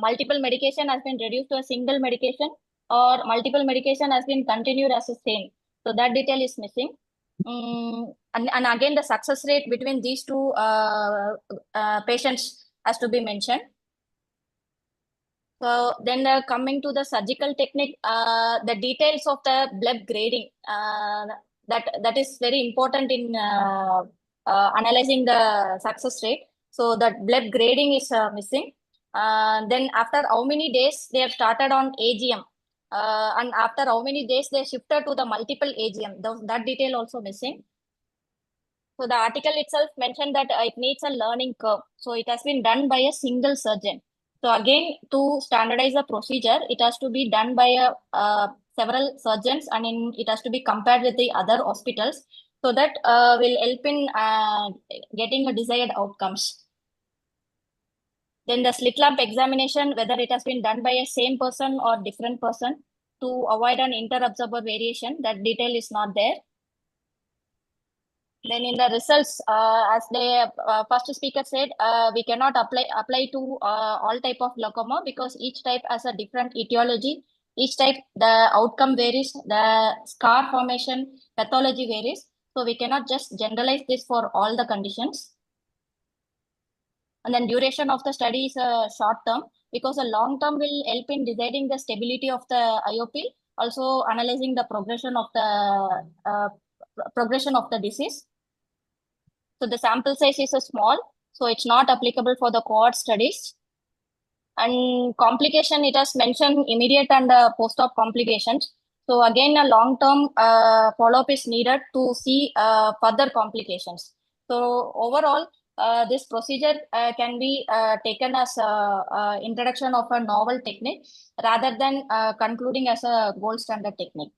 multiple medication has been reduced to a single medication or multiple medication has been continued as the same. So that detail is missing. And again, the success rate between these two patients has to be mentioned. So then coming to the surgical technique, the details of the bleb grading, that is very important in analyzing the success rate. So that bleb grading is missing. Then after how many days they have started on AGM, and after how many days they shifted to the multiple AGM, that detail also missing. So the article itself mentioned that it needs a learning curve. So it has been done by a single surgeon. So again, to standardize the procedure, it has to be done by several surgeons and it has to be compared with the other hospitals. So that will help in getting the desired outcomes. Then the slit lamp examination, whether it has been done by a same person or different person to avoid an inter-observer variation, that detail is not there. Then in the results, as the first speaker said, we cannot apply to all type of glaucoma because each type has a different etiology. Each type, the outcome varies, the scar formation, pathology varies. So we cannot just generalize this for all the conditions. And then duration of the study is short term because a long term will help in deciding the stability of the IOP, also analyzing the progression of the disease. So the sample size is small, so it's not applicable for the cohort studies. And complication, it has mentioned immediate and post-op complications. So again, a long-term follow-up is needed to see further complications. So overall, this procedure can be taken as a introduction of a novel technique rather than concluding as a gold standard technique.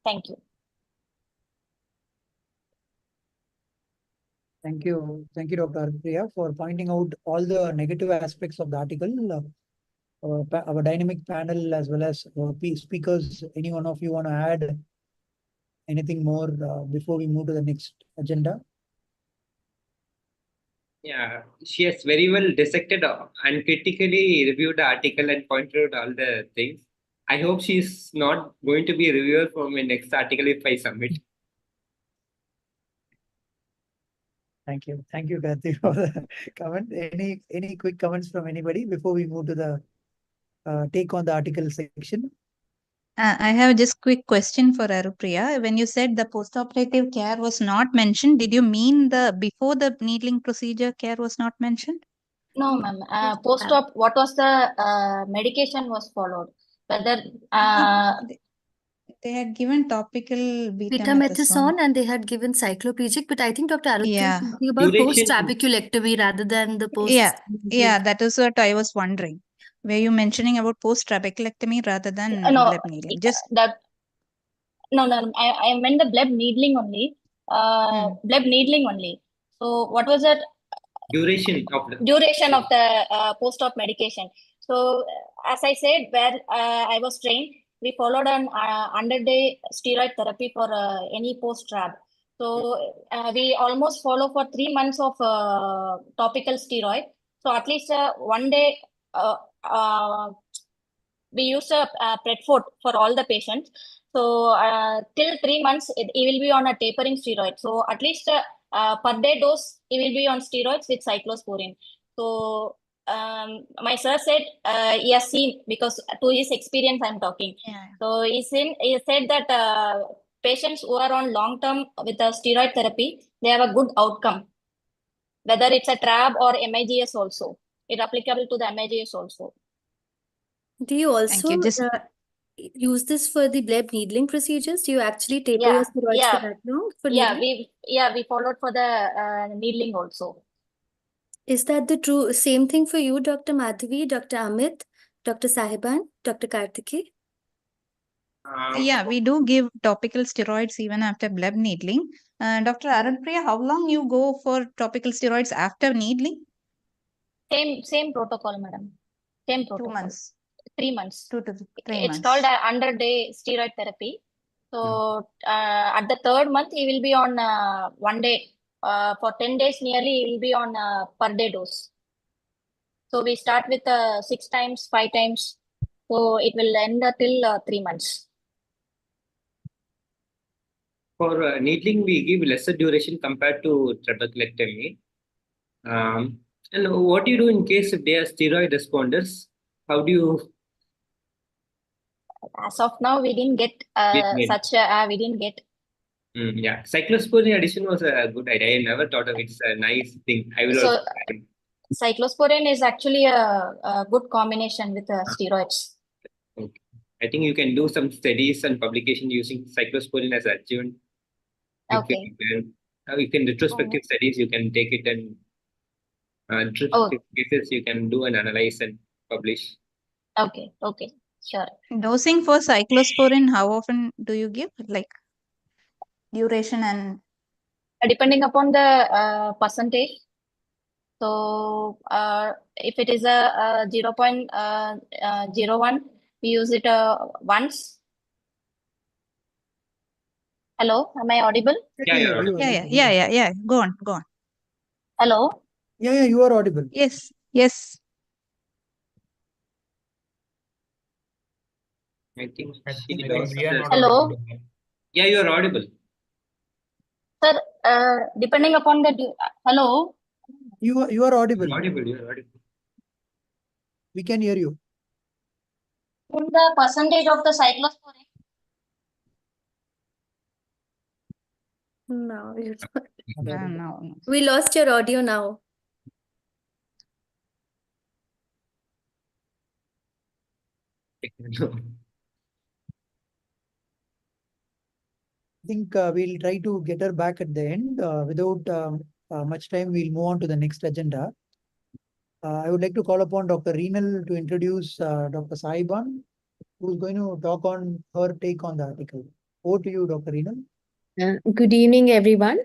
Thank you. Thank you. Thank you, Dr. Priya, for pointing out all the negative aspects of the article. Our dynamic panel as well as speakers, any one of you want to add anything more before we move to the next agenda? Yeah, she has very well dissected and critically reviewed the article and pointed out all the things. I hope she's not going to be a reviewer for my next article if I submit. Thank you. Thank you, Kathy, for the comment. Any quick comments from anybody before we move to the take on the article section? I have just quick question for Arupriya. When you said the postoperative care was not mentioned, did you mean the before the needling procedure care was not mentioned? No, ma'am. Post-op, what was the medication was followed? Whether They had given topical Betamethasone and they had given cycloplegic, but I think Dr. Arutri is Yeah. talking about Duration. post-trabeculectomy rather than the post. Yeah, that is what I was wondering. Were you mentioning about post-trabeculectomy rather than no, bleb needling? Just that no, I meant the bleb needling only. Bleb needling only. So what was that? Duration of the Duration of the post-op medication. So as I said, where I was trained, we followed an 100-day steroid therapy for any post-trab. So we almost follow for 3 months of topical steroid. So at least 1 day we use a Predfort for all the patients. So till 3 months, he will be on a tapering steroid. So at least per day dose, he will be on steroids with cyclosporine. So my sir said he has seen, because to his experience I'm talking. So he said that patients who are on long term with a steroid therapy, they have a good outcome. Whether it's a TRAB or MIGS also, it's applicable to the MIGS also. Do you also you. Just use this for the bleb needling procedures? Do you actually taper your steroids for that long? For needling? we followed for the needling also. Is that the true same thing for you, Dr. Madhavi, Dr. Amit, Dr. Sahiban, Dr. Kartiki? Yeah, we do give topical steroids even after bleb needling. Dr. Arunpriya, how long you go for topical steroids after needling? Same protocol, madam. Same protocol. 2 months. 3 months. 2 to 3 It's months. called a 100-day steroid therapy. So at the 3rd month, he will be on 1 day. For 10 days nearly, he will be on per day dose. So we start with 6 times, 5 times. So it will end till 3 months. For needling, we give lesser duration compared to trabeculectomy. And what do you do in case if they are steroid responders? How do you? As of now, we didn't get we didn't get. Yeah, cyclosporine addition was a good idea. I never thought of it. It's a nice thing. I will So also. cyclosporine is actually a good combination with steroids. Okay. I think you can do some studies and publication using cyclosporine as adjuvant. Okay. You can retrospective studies. You can take it and retrospective cases. You can do and analyze and publish. Okay. Sure. Dosing for cyclosporine, how often do you give? Like duration and depending upon the percentage. So if it is a 0.01, we use it once. Hello, am I audible? Yeah. Go on. Hello. Yeah, you are audible. Yes. I think we are not Hello. audible. Yeah, you are audible. Sir, depending upon the hello. You are audible. You are audible. We can hear you. In the percentage of the cyclosporine. No, you're not. No. We lost your audio now. I think we'll try to get her back at the end without much time, we'll move on to the next agenda. I would like to call upon Dr. Reenal to introduce Dr. Sahiban, who's going to talk on her take on the article. Over to you, Dr. Reenal. Good evening, everyone.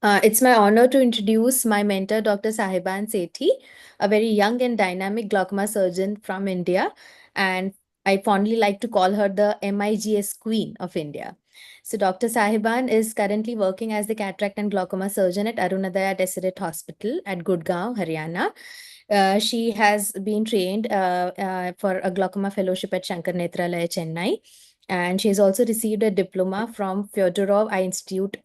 It's my honor to introduce my mentor, Dr. Sahiban Sethi, a very young and dynamic glaucoma surgeon from India. And I fondly like to call her the MIGS Queen of India. So Dr. Sahiban is currently working as the cataract and glaucoma surgeon at Arunadaya Deseret Hospital at Gurgaon, Haryana. She has been trained for a glaucoma fellowship at Shankar Netralaya, Chennai. And she has also received a diploma from Fyodorov Eye Institute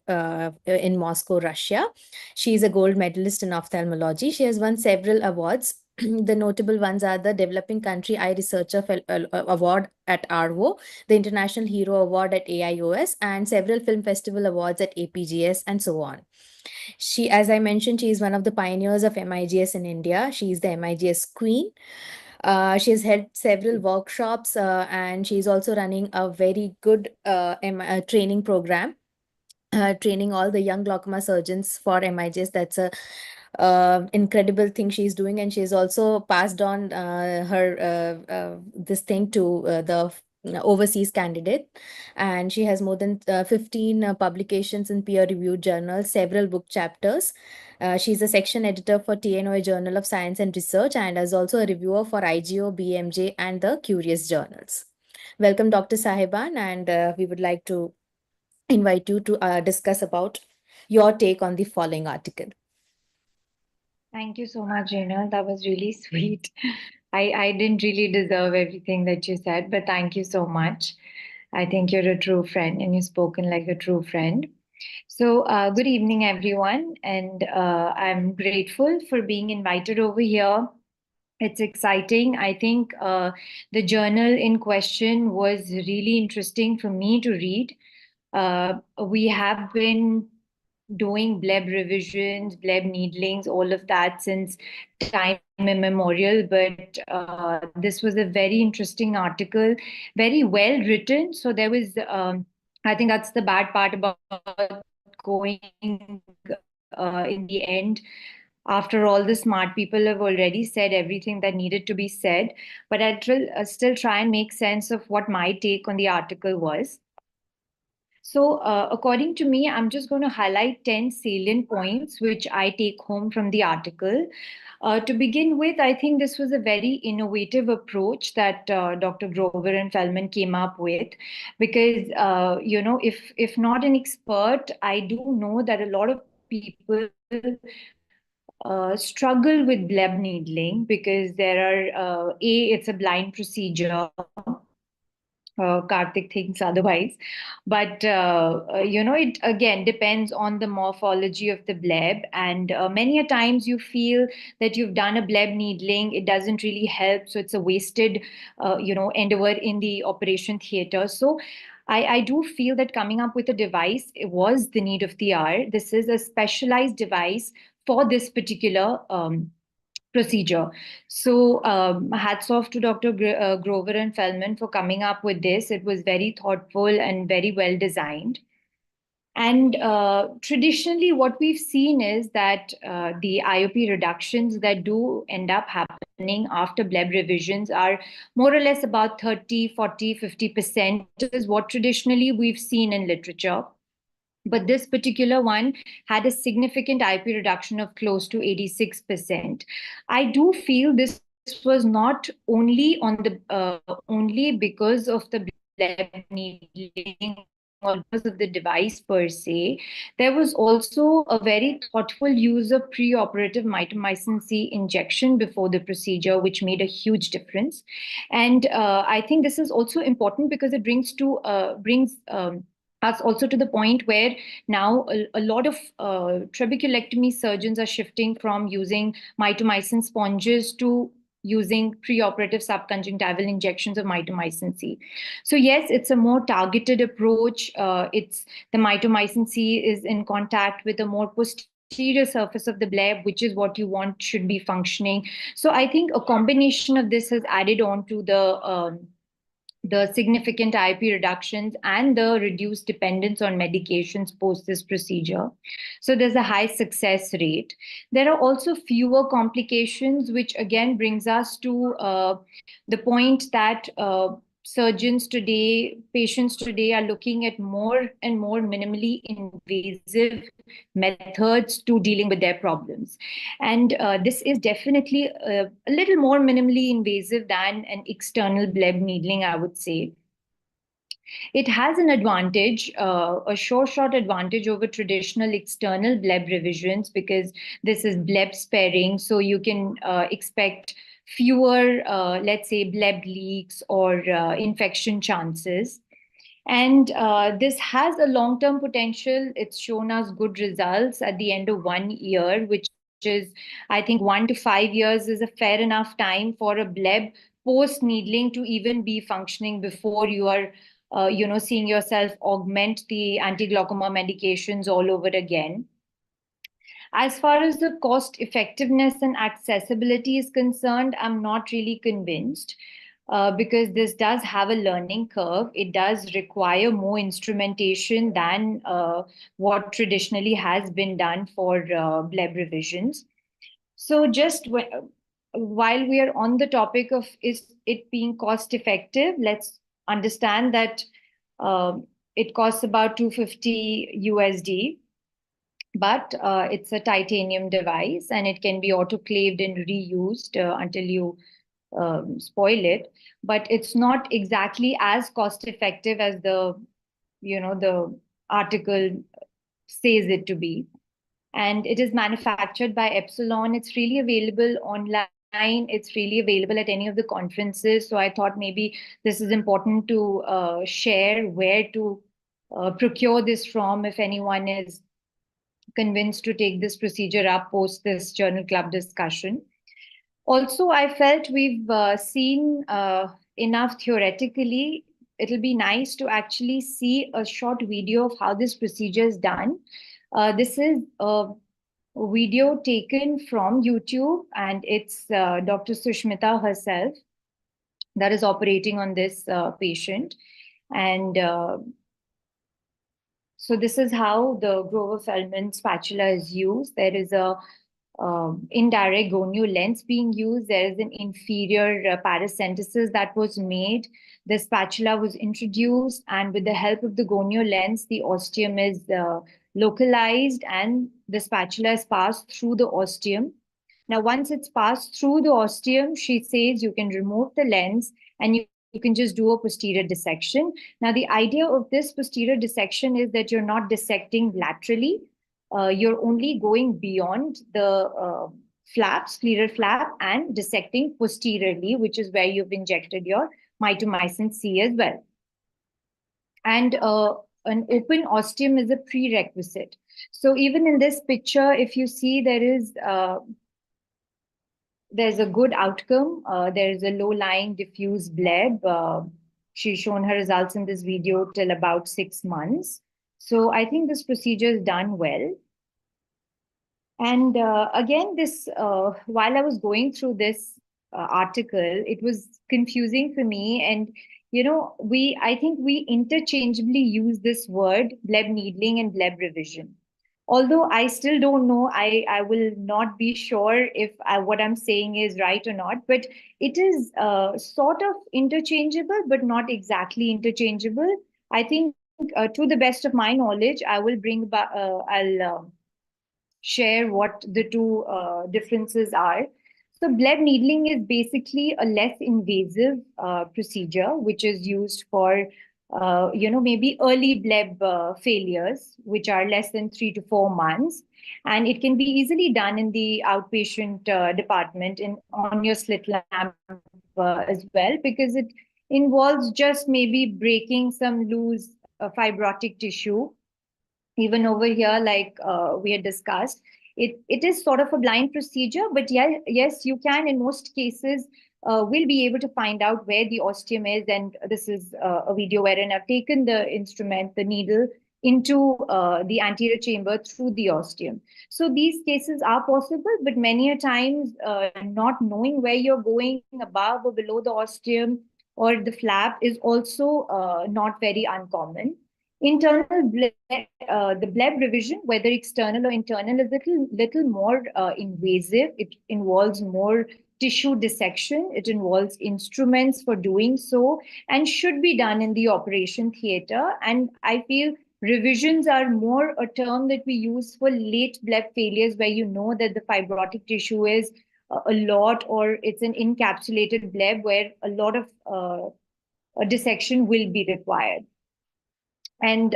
in Moscow, Russia. She is a gold medalist in ophthalmology. She has won several awards. The notable ones are the Developing Country Eye Researcher Award at ARVO, the International Hero Award at AIOS, and several film festival awards at APGS, and so on. She, as I mentioned, she is one of the pioneers of MIGS in India. She is the MIGS Queen. She has held several workshops and she's also running a very good training program, training all the young glaucoma surgeons for MIGS. That's a incredible thing she's doing, and she's also passed on her this thing to the overseas candidate, and she has more than 15 publications in peer-reviewed journals, several book chapters. She's a section editor for TNOA Journal of Science and Research, and is also a reviewer for IGO, BMJ, and the Curious journals. Welcome, Dr. Sahiban, and we would like to invite you to discuss about your take on the following article. Thank you so much, Reena. That was really sweet. I didn't really deserve everything that you said, but thank you so much. I think you're a true friend and you've spoken like a true friend. So, good evening, everyone. And I'm grateful for being invited over here. It's exciting. I think the journal in question was really interesting for me to read. We have been doing bleb revisions, bleb needlings, all of that since time immemorial. But this was a very interesting article, very well written. So there was, I think that's the bad part about going in the end. After all, the smart people have already said everything that needed to be said. But I'll still try and make sense of what my take on the article was. So according to me, I'm just going to highlight 10 salient points which I take home from the article. To begin with, I think this was a very innovative approach that Dr. Grover and Feldman came up with, because, if not an expert, I do know that a lot of people struggle with bleb needling because there are, it's a blind procedure. Karthik thinks otherwise. But, it again depends on the morphology of the bleb. And many a times you feel that you've done a bleb needling, it doesn't really help. So it's a wasted, endeavor in the operation theater. So I do feel that coming up with a device, it was the need of the hour. This is a specialized device for this particular procedure. So hats off to Dr. Grover and Feldman for coming up with this. It was very thoughtful and very well designed. And traditionally, what we've seen is that the IOP reductions that do end up happening after bleb revisions are more or less about 30, 40, 50% is what traditionally we've seen in literature. But this particular one had a significant IP reduction of close to 86%. I do feel this was not only on the only because of the bleb needling or because of the device per se. There was also a very thoughtful use of preoperative mitomycin C injection before the procedure, which made a huge difference. And I think this is also important because it brings us also to the point where now a lot of trabeculectomy surgeons are shifting from using mitomycin sponges to using preoperative subconjunctival injections of mitomycin C. So yes, it's a more targeted approach. The mitomycin C is in contact with a more posterior surface of the bleb, which is what you want should be functioning. So I think a combination of this has added on to the significant IOP reductions and the reduced dependence on medications post this procedure. So there's a high success rate. There are also fewer complications, which again brings us to the point that surgeons today, patients today are looking at more and more minimally invasive methods to dealing with their problems. And this is definitely a little more minimally invasive than an external bleb needling, I would say. It has an advantage, a short advantage over traditional external bleb revisions, because this is bleb sparing. So you can expect fewer, let's say, bleb leaks or infection chances. And this has a long-term potential. It's shown us good results at the end of 1 year, which is, I think, 1 to 5 years is a fair enough time for a bleb post-needling to even be functioning before you are seeing yourself augment the anti-glaucoma medications all over again. As far as the cost effectiveness and accessibility is concerned, I'm not really convinced. Because this does have a learning curve. It does require more instrumentation than what traditionally has been done for bleb revisions. So just while we are on the topic of is it being cost effective, let's understand that it costs about $250 USD. But it's a titanium device and it can be autoclaved and reused until you spoil it. But it's not exactly as cost effective as the article says it to be. And it is manufactured by Epsilon. It's really available online. It's really available at any of the conferences. So I thought maybe this is important to share where to procure this from if anyone is convinced to take this procedure up post this journal club discussion. Also, I felt we've seen enough theoretically. It'll be nice to actually see a short video of how this procedure is done. This is a video taken from YouTube, and it's Dr. Sushmita herself that is operating on this patient. And so this is how the Grover-Feldman spatula is used. There is a indirect gonio lens being used. There is an inferior paracentesis that was made. The spatula was introduced, and with the help of the gonio lens, the ostium is localized and the spatula is passed through the ostium. Now, once it's passed through the ostium, she says you can remove the lens and you can just do a posterior dissection. Now, the idea of this posterior dissection is that you're not dissecting laterally. You're only going beyond the flaps, scleral flap, and dissecting posteriorly, which is where you've injected your mitomycin C as well. And an open ostium is a prerequisite. So even in this picture, if you see, there's a good outcome. There's a low-lying diffuse bleb. She's shown her results in this video till about 6 months. So I think this procedure is done well. And again, this while I was going through this article, it was confusing for me. And I think we interchangeably use this word bleb needling and bleb revision. Although I still don't know, I will not be sure if what I'm saying is right or not, but it is sort of interchangeable, but not exactly interchangeable. I think to the best of my knowledge, I will I'll share what the two differences are. So bleb needling is basically a less invasive procedure, which is used for maybe early bleb failures, which are less than 3 to 4 months. And it can be easily done in the outpatient department on your slit lamp as well, because it involves just maybe breaking some loose fibrotic tissue. Even over here, like we had discussed, it is sort of a blind procedure, but yes, you can in most cases will be able to find out where the ostium is. And this is a video wherein I've taken the instrument, the needle, into the anterior chamber through the ostium. So these cases are possible, but many a times not knowing where you're going above or below the ostium, or the flap is also not very uncommon. Internal the bleb revision, whether external or internal, is little more invasive. It involves more tissue dissection. It involves instruments for doing so, and should be done in the operation theater. And I feel revisions are more a term that we use for late bleb failures, where you know that the fibrotic tissue is a lot, or it's an encapsulated bleb where a lot of a dissection will be required. And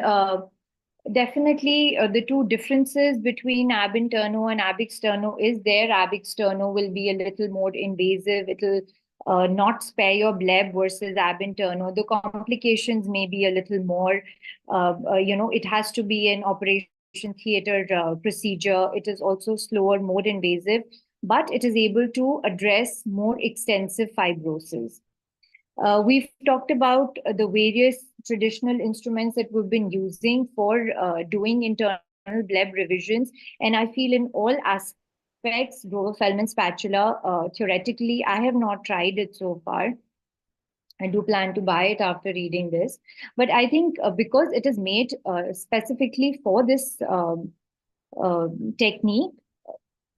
definitely the two differences between ab interno and ab externo is there. Ab externo will be a little more invasive. It'll not spare your bleb versus ab interno. The complications may be a little more, it has to be an operation theater procedure. It is also slower, more invasive, but it is able to address more extensive fibrosis. We've talked about the various traditional instruments that we've been using for doing internal bleb revisions. And I feel in all aspects, Grover-Feldman spatula, theoretically, I have not tried it so far. I do plan to buy it after reading this. But I think because it is made specifically for this technique,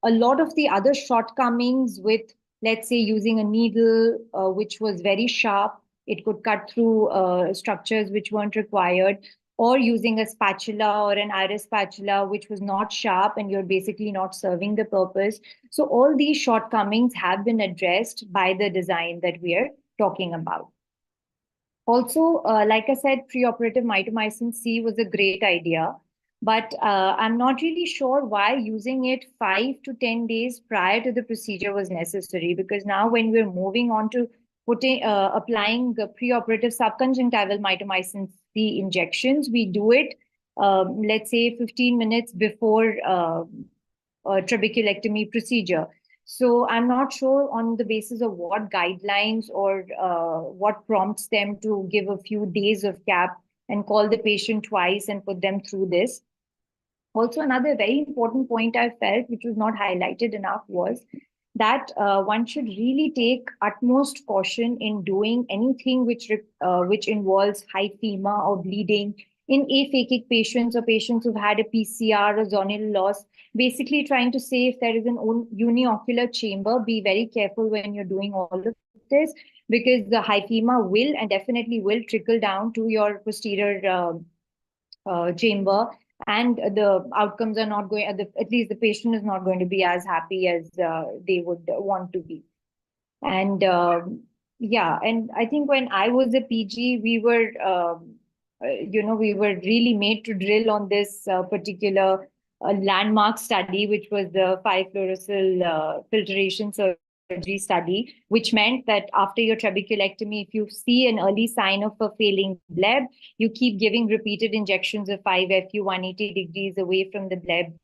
a lot of the other shortcomings with, let's say, using a needle which was very sharp, it could cut through structures which weren't required, or using a spatula or an iris spatula which was not sharp and you're basically not serving the purpose. So all these shortcomings have been addressed by the design that we are talking about. Also, like I said, preoperative mitomycin C was a great idea, but I'm not really sure why using it 5 to 10 days prior to the procedure was necessary, because now when we're moving on to applying the preoperative subconjunctival mitomycin C injections, we do it, let's say 15 minutes before trabeculectomy procedure. So I'm not sure on the basis of what guidelines or what prompts them to give a few days of gap and call the patient twice and put them through this. Also, another very important point I felt, which was not highlighted enough, was that one should really take utmost caution in doing anything which involves hyphema or bleeding in aphakic patients or patients who've had a PCR or zonal loss. Basically trying to say, if there is an uniocular chamber, be very careful when you're doing all of this, because the hyphema will and definitely will trickle down to your posterior chamber, and the outcomes are not going, at least the patient is not going to be as happy as they would want to be. And yeah, and I think when I was a PG, we were, we were really made to drill on this particular landmark study, which was the 5-fluorosyl filtration surgery study, which meant that after your trabeculectomy, if you see an early sign of a failing bleb, you keep giving repeated injections of 5-FU 180 degrees away from the bleb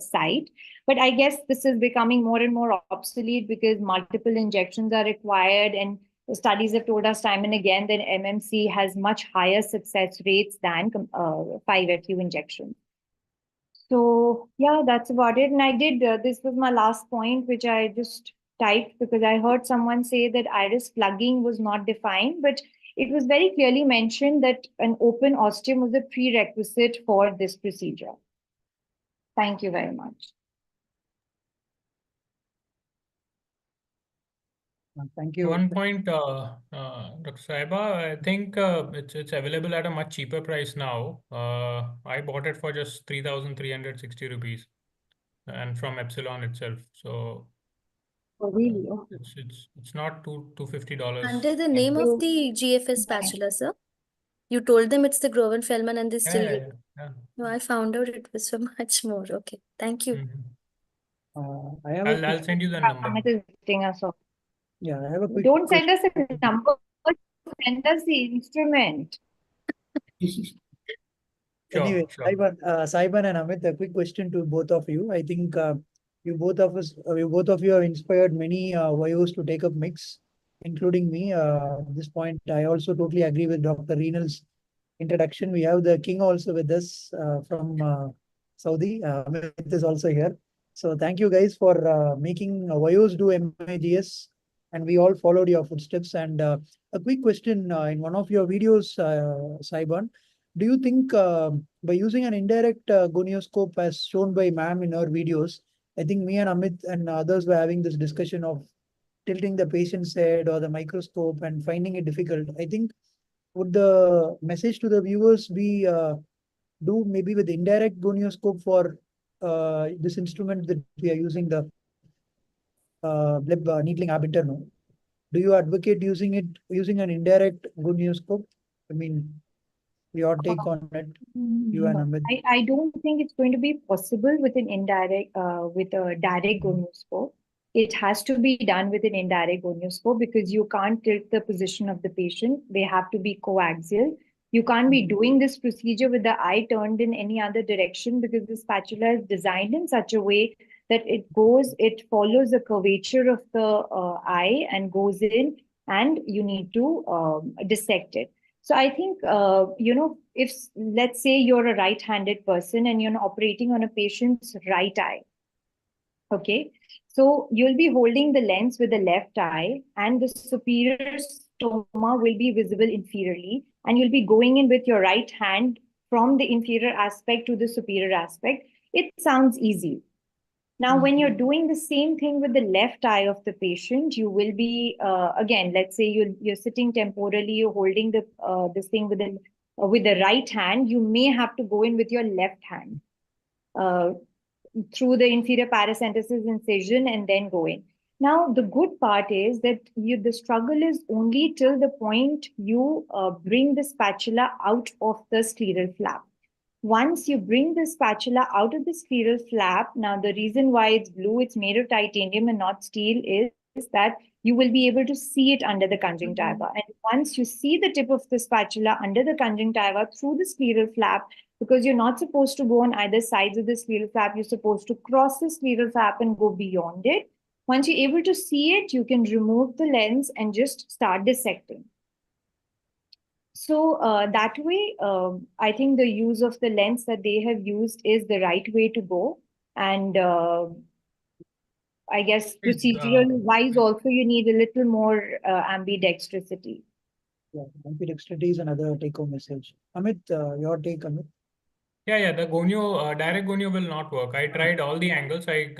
site. But I guess this is becoming more and more obsolete because multiple injections are required, and the studies have told us time and again that MMC has much higher success rates than 5-FU injections. So yeah, that's about it. And I did, this was my last point, which I just typed because I heard someone say that iris plugging was not defined, but it was very clearly mentioned that an open ostium was a prerequisite for this procedure. Thank you very much. Thank you. One point, Dr. Saiba, I think it's available at a much cheaper price now. I bought it for just 3,360 rupees, and from Epsilon itself. So oh, really? it's not $250. Under the name of the GFS spatula, sir. You told them it's the Groven-Feldman and they still get. Yeah. No, I found out it was for much more. Okay, thank you. I have I'll send you the number. Amit is visiting us. Yeah, I have a quick Don't send us question. a number, send us the instrument. Anyway, Sure. Saiban and Amit, a quick question to both of you. I think you both of you have inspired many YOs to take up mix, including me. At this point, I also totally agree with Dr. Reenal's introduction. We have the king also with us from Saudi. Amit is also here. So thank you guys for making YOs do MIGS and we all followed your footsteps. And a quick question, in one of your videos, Saiban, do you think by using an indirect gonioscope as shown by ma'am in her videos, I think me and Amit and others were having this discussion of tilting the patient's head or the microscope and finding it difficult. I think would the message to the viewers be do maybe with indirect gonioscope for this instrument that we are using, the bleb needling ab interno? Do you advocate using it using an indirect gonioscope? I mean, your take on it, you and No, Amit. I don't think it's going to be possible with an indirect, with a direct gonioscope. It has to be done with an indirect gonioscope because you can't tilt the position of the patient. They have to be coaxial. You can't be doing this procedure with the eye turned in any other direction because the spatula is designed in such a way that it follows the curvature of the eye and goes in, and you need to dissect it. So I think, if let's say you're a right-handed person and you're operating on a patient's right eye, okay, so you'll be holding the lens with the left eye and the superior stoma will be visible inferiorly, and you'll be going in with your right hand from the inferior aspect to the superior aspect. It sounds easy. Now, when you're doing the same thing with the left eye of the patient, you will be, again, let's say you're sitting temporally, you're holding this thing with the right hand, you may have to go in with your left hand through the inferior paracentesis incision and then go in. Now, the good part is that the struggle is only till the point you bring the spatula out of the scleral flap. Once you bring the spatula out of the scleral flap, now the reason why it's blue, it's made of titanium and not steel, is that you will be able to see it under the conjunctiva. And once you see the tip of the spatula under the conjunctiva through the scleral flap, because you're not supposed to go on either sides of the scleral flap, you're supposed to cross the scleral flap and go beyond it. Once you're able to see it, you can remove the lens and just start dissecting. So that way, I think the use of the lens that they have used is the right way to go. And I guess procedural wise also, you need a little more ambidextrosity. Yeah, ambidextrosity is another take-home message. Amit, your take, Amit? Yeah, the gonio, direct gonio will not work. I tried all the angles. I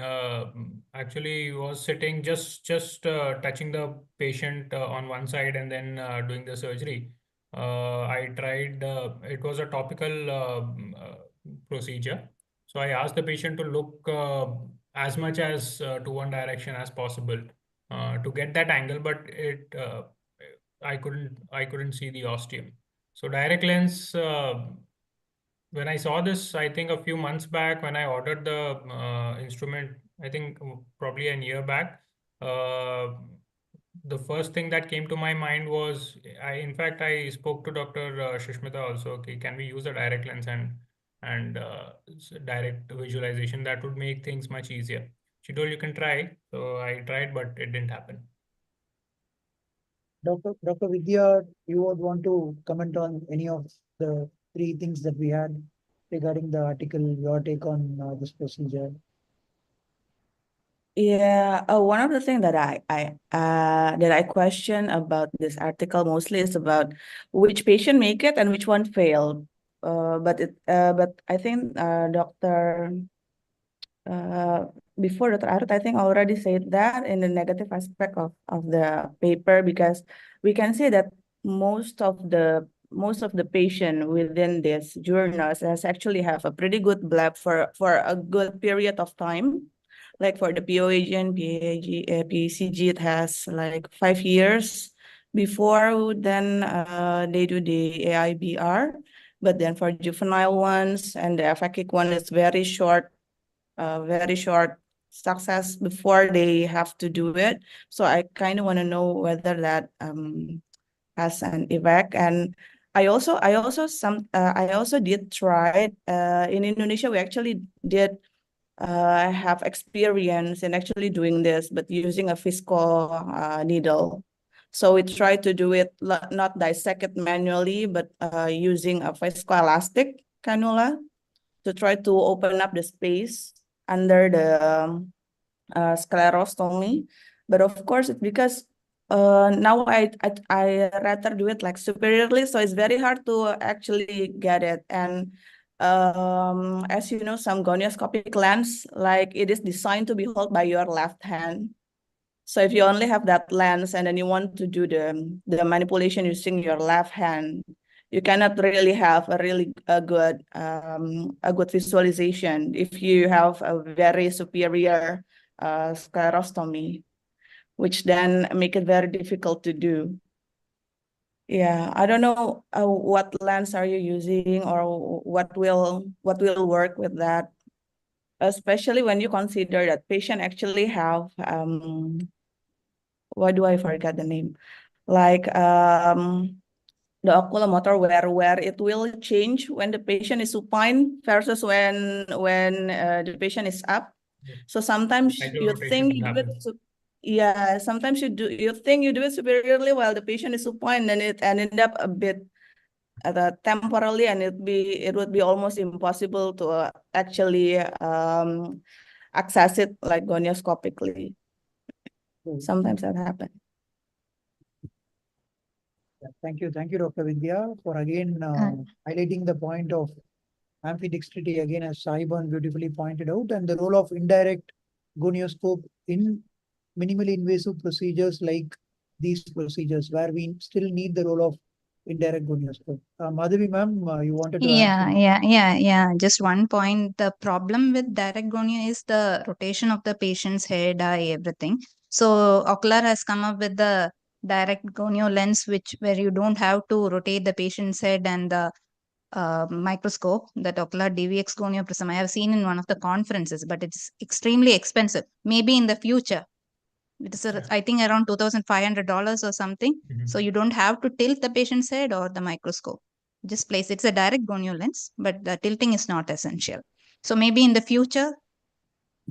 actually was sitting just touching the patient on one side and then doing the surgery. I tried, it was a topical procedure. So I asked the patient to look as much as to one direction as possible to get that angle, but I couldn't see the ostium. So direct lens, when I saw this, I think a few months back when I ordered the instrument, I think probably a year back, the first thing that came to my mind was, in fact, I spoke to Dr. Shishmita also, okay, can we use a direct lens and direct visualization? That would make things much easier. She told you can try. So I tried, but it didn't happen. Dr. Vidya, you would want to comment on any of the three things that we had regarding the article, your take on this procedure? Yeah, one of the things that I question about this article mostly is about which patient make it and which one failed. But I think before Dr. Arut, I think already said that in the negative aspect of the paper, because we can see that most of the patient within this journals has actually have a pretty good bleb for a good period of time. Like for the POAG and PCG, it has like 5 years before then they do the AIBR. But then for juvenile ones and the aphakic one, it's very short success before they have to do it. So I kind of want to know whether that has an effect. And I also did try in Indonesia. We actually did have experience in actually doing this, but using a visco needle. So we tried to do it not dissect it manually, but using a viscoelastic cannula to try to open up the space under the sclerostomy. But of course, it's because now I rather do it like superiorly, so it's very hard to actually get it. And as you know, some gonioscopic lens, like it is designed to be held by your left hand. So if you only have that lens and then you want to do the manipulation using your left hand, you cannot really have a good visualization if you have a very superior sclerostomy, which then make it very difficult to do. Yeah, I don't know what lens are you using or what will work with that, especially when you consider that patient actually have why do I forget the name? Like the oculomotor where it will change when the patient is supine versus when the patient is up. So sometimes you think you do it, yeah, sometimes you think you do it superiorly while the patient is supine, and it ended up a bit temporarily, and it would be almost impossible to actually access it like gonioscopically. Sometimes that happens. Thank you, Dr. Vidya, for again highlighting the point of ambidextrity again, as Sahiban beautifully pointed out, and the role of indirect gonioscope in minimally invasive procedures like these procedures, where we still need the role of indirect gonioscope. Madhavi ma'am, you wanted to add Yeah. Just one point. The problem with direct gonio is the rotation of the patient's head, eye, everything. So Ocular has come up with the direct gonio lens, where you don't have to rotate the patient's head and the microscope, that Ocular DVX gonio prism. I have seen in one of the conferences, but it's extremely expensive. Maybe in the future. It is, I think, around $2,500 or something. So you don't have to tilt the patient's head or the microscope. Just place it's a direct gonio lens, but the tilting is not essential. So maybe in the future.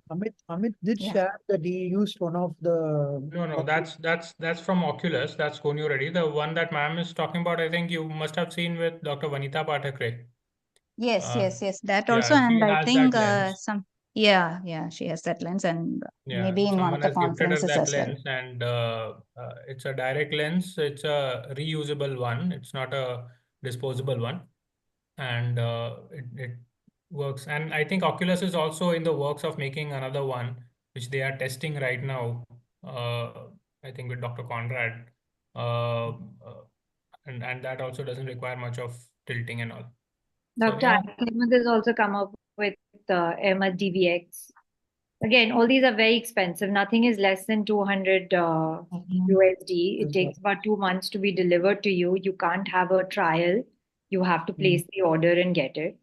Amit did share that he used one of the. No, that's from Oculus. That's gonio ready. The one that ma'am is talking about, I think you must have seen with Dr. Vanita Pathakre. Yes. That Yeah, also, she and I has think that lens. she has that lens, and Yeah, maybe in one of someone the has gifted her conferences that as well. lens, and it's a direct lens. It's a reusable one. It's not a disposable one, and it works. And I think Oculus is also in the works of making another one, which they are testing right now. I think with Dr. Conrad, and that also doesn't require much of tilting and all. Dr. Ahmed has also come up with MS DVX. Again, all these are very expensive. Nothing is less than 200 USD. It takes about 2 months to be delivered to you. You can't have a trial. You have to place the order and get it.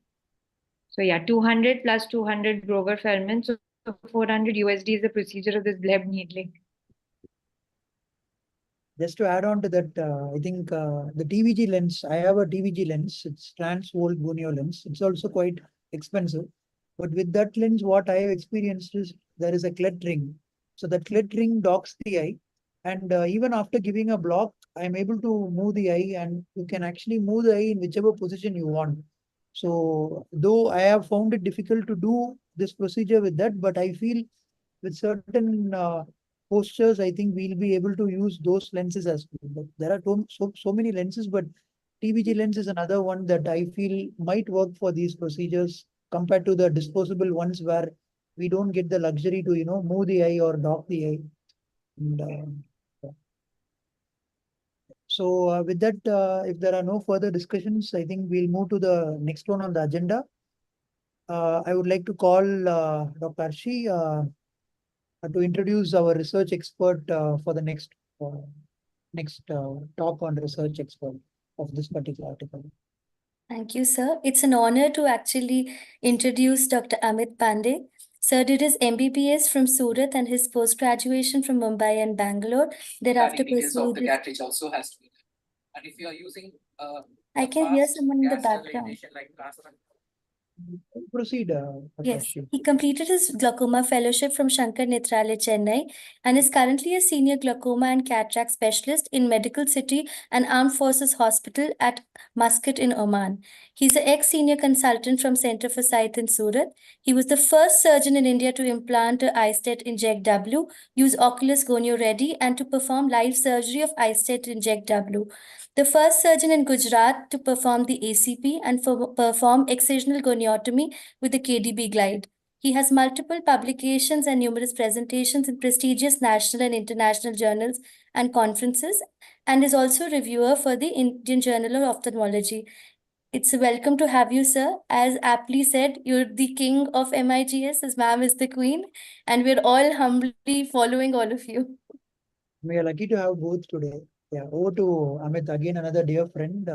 So yeah, 200 plus 200 Grover Feldman. So 400 USD is the procedure of this bleb needling. Just to add on to that, I think the TVG lens, I have a TVG lens. It's trans-volt gonio lens. It's also quite expensive. But with that lens, what I have experienced is there is a clet ring. So that clet ring docks the eye. And even after giving a block, I'm able to move the eye, and you can actually move the eye in whichever position you want. So though I have found it difficult to do this procedure with that, but I feel with certain postures, I think we'll be able to use those lenses as well. But there are so many lenses, but TVG lens is another one that I feel might work for these procedures compared to the disposable ones where we don't get the luxury to, move the eye or dock the eye. And, so with that, if there are no further discussions, I think we'll move to the next one on the agenda. I would like to call Dr. Arshi to introduce our research expert for the next talk on research expert of this particular article. Thank you, sir. It's an honor to actually introduce Dr. Amit Pandey. Sir did his MBBS from Surat and his post-graduation from Mumbai and Bangalore. Thereafter pursued the cartridge also has to be there. And if you are using I can hear someone in the background. like Proceed, Yes, Akash. he completed his glaucoma fellowship from Shankar Nethralaya, Chennai, and is currently a senior glaucoma and cataract specialist in Medical City and Armed Forces Hospital at Muscat in Oman. He's an ex-senior consultant from Center for Sight in Surat. He was the first surgeon in India to implant a iStent Inject W, use Oculus Gonio Ready, and to perform live surgery of iStent Inject W. The first surgeon in Gujarat to perform the ACP and perform excisional goniotomy with the KDB glide. He has multiple publications and numerous presentations in prestigious national and international journals and conferences, and is also a reviewer for the Indian Journal of Ophthalmology. It's a welcome to have you, sir. As aptly said, you're the king of MIGS, as ma'am is the queen, and we're all humbly following all of you. We are lucky to have both today. Yeah, over to Amit, again another dear friend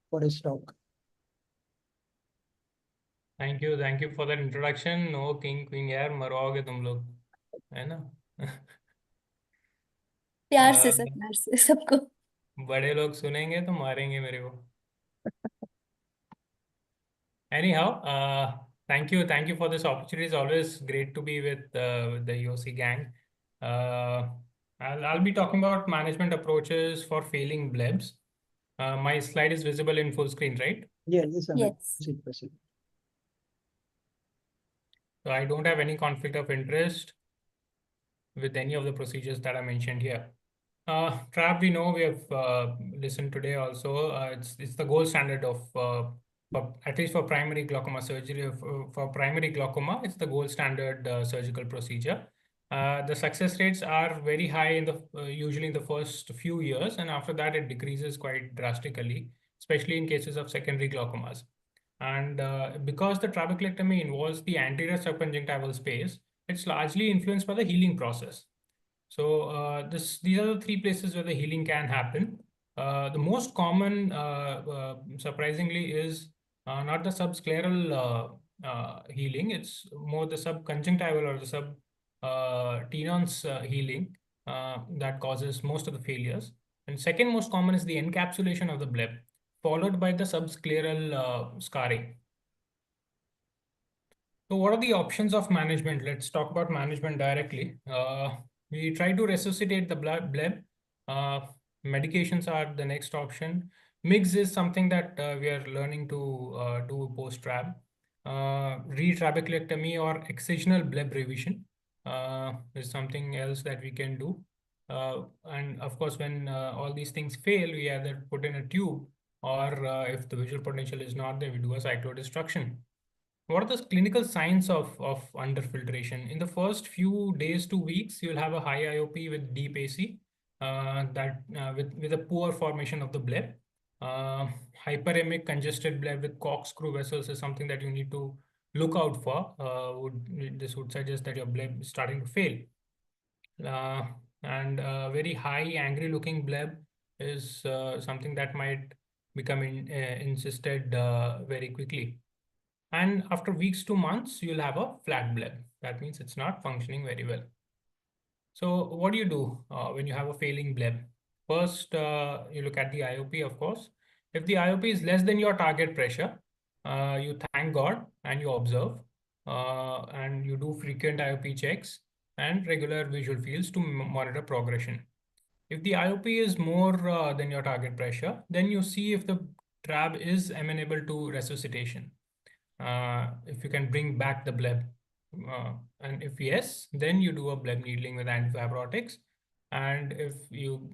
for his talk. Thank you for that introduction. No king queen यार मरवाओगे तुम लोग, है ना? प्यार से sir, प्यार से सबको. बड़े लोग सुनेंगे तो मारेंगे मेरे को. Anyhow, thank you for this opportunity. It's always great to be with the YOSI gang. I'll be talking about management approaches for failing blebs. My slide is visible in full screen, right? Yes, Amit. Yes. Proceed. So I don't have any conflict of interest with any of the procedures that I mentioned here. TRAP, we know, we have listened today also. It's the gold standard of at least for primary glaucoma surgery. For primary glaucoma, it's the gold standard surgical procedure. The success rates are very high in the usually in the first few years, and after that it decreases quite drastically, especially in cases of secondary glaucomas. And because the trabeculectomy involves the anterior subconjunctival space, it's largely influenced by the healing process. So these are the three places where the healing can happen. The most common, surprisingly, is not the subscleral healing. It's more the subconjunctival or the subtenons healing that causes most of the failures. And second most common is the encapsulation of the bleb, followed by the subscleral scarring. So what are the options of management? Let's talk about management directly. We try to resuscitate the bleb. Medications are the next option. MIGS is something that we are learning to do post-trab. Retrabeculectomy or excisional bleb revision is something else that we can do. And of course, when all these things fail, we either put in a tube or if the visual potential is not there, we do a cyclodestruction. What are the clinical signs of underfiltration? In the first few days to weeks, you'll have a high IOP with deep AC, with a poor formation of the bleb. Hyperemic congested bleb with corkscrew vessels is something that you need to look out for. This would suggest that your bleb is starting to fail. And very high angry looking bleb is something that might become insisted very quickly. And after weeks to months, you'll have a flat bleb. That means it's not functioning very well. So what do you do when you have a failing bleb? First, you look at the IOP, of course. If the IOP is less than your target pressure, you thank God and you observe. And you do frequent IOP checks and regular visual fields to monitor progression. If the IOP is more than your target pressure, then you see if the trab is amenable to resuscitation. If you can bring back the bleb. And if yes, then you do a bleb needling with antifibrotics. And if you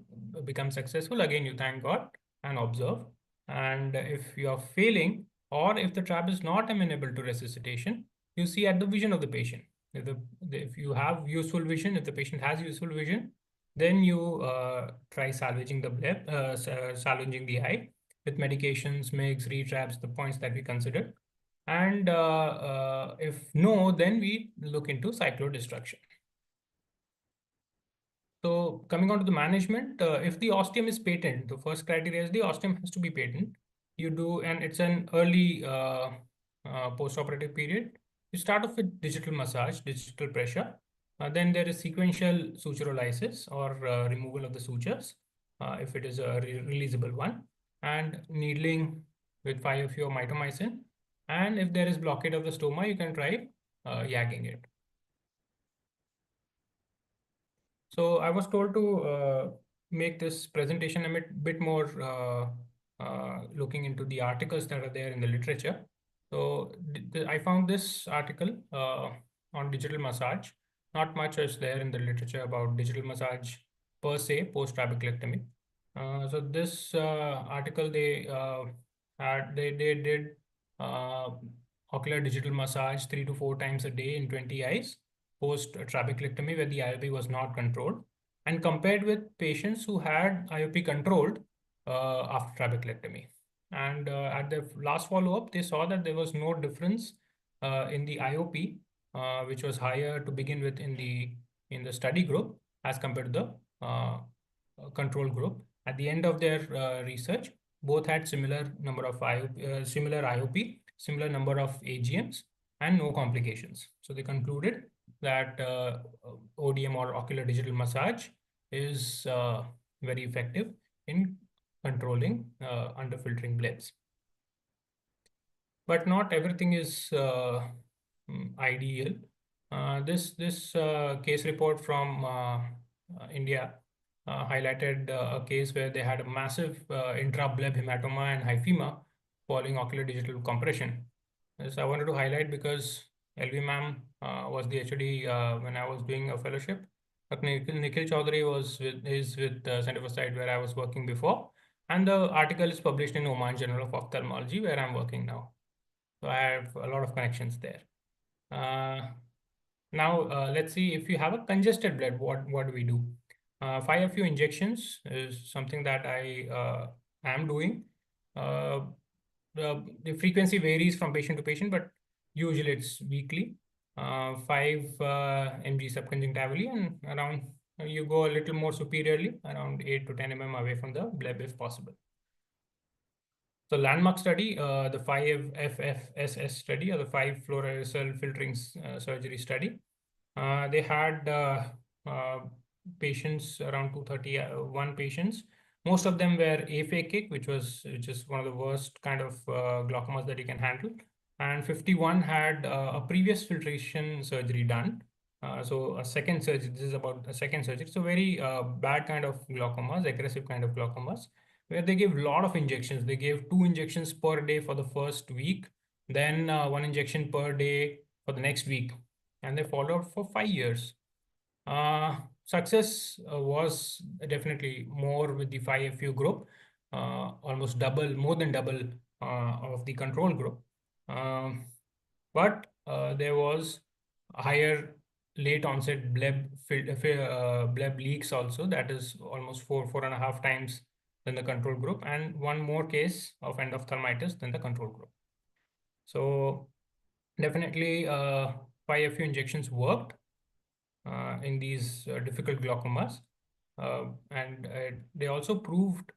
become successful, again, you thank God and observe. And if you are failing, or if the trap is not amenable to resuscitation, you see at the vision of the patient. If you have useful vision, if the patient has useful vision, then you try salvaging the bleb, salvaging the eye with medications, MIGS, retraps, the points that we considered. And if no, then we look into cyclodestruction. So coming on to the management, if the ostium is patent, the first criteria is the ostium has to be patent. You do, and it's an early post-operative period. You start off with digital massage, digital pressure. Then there is sequential suturolysis or removal of the sutures, if it is a releasable one, and needling with 5-FU or mitomycin. And if there is blockade of the stoma, you can try yagging it. So I was told to make this presentation a bit more looking into the articles that are there in the literature. So I found this article on digital massage. Not much is there in the literature about digital massage per se post-trabeculectomy. So this article they did uh, ocular digital massage 3 to 4 times a day in 20 eyes post trabeculectomy where the IOP was not controlled, and compared with patients who had IOP controlled after trabeculectomy. And at the last follow-up, they saw that there was no difference in the IOP, which was higher to begin with in the study group as compared to the control group. At the end of their research, both had similar number of similar IOP, similar number of AGMs, and no complications. So they concluded that ODM or ocular digital massage is very effective in controlling underfiltering blebs. But not everything is ideal. This case report from India highlighted a case where they had a massive intra-bleb hematoma and hyphema following ocular digital compression. This I wanted to highlight because LV ma'am was the HOD when I was doing a fellowship. Dr. Nikhil Chaudhary is with Center for Sight where I was working before, and the article is published in Oman Journal of Ophthalmology where I'm working now. So I have a lot of connections there. Now let's see, if you have a congested blood, what do we do? 5FU injections is something that I am doing. The frequency varies from patient to patient, but usually it's weekly. 5 mg subconjunctivally, and around you go a little more superiorly, around 8 to 10 mm away from the bleb if possible. So landmark study, the 5FFSS study, or the 5 fluoroaerosol filtering surgery study. They had patients, around 231 patients. Most of them were aphakic, which is one of the worst kind of glaucomas that you can handle. And 51 had a previous filtration surgery done. So a second surgery, this is about a second surgery. So very bad kind of glaucomas, aggressive kind of glaucomas, where they give a lot of injections. They gave 2 injections per day for the first week, then 1 injection per day for the next week, and they followed for 5 years. Success was definitely more with the 5FU group, almost double, more than double of the control group. But there was higher late onset bleb leaks also, that is almost 4.5 times than the control group, and 1 more case of endophthalmitis than the control group. So definitely 5FU injections worked in these difficult glaucomas, and they also proved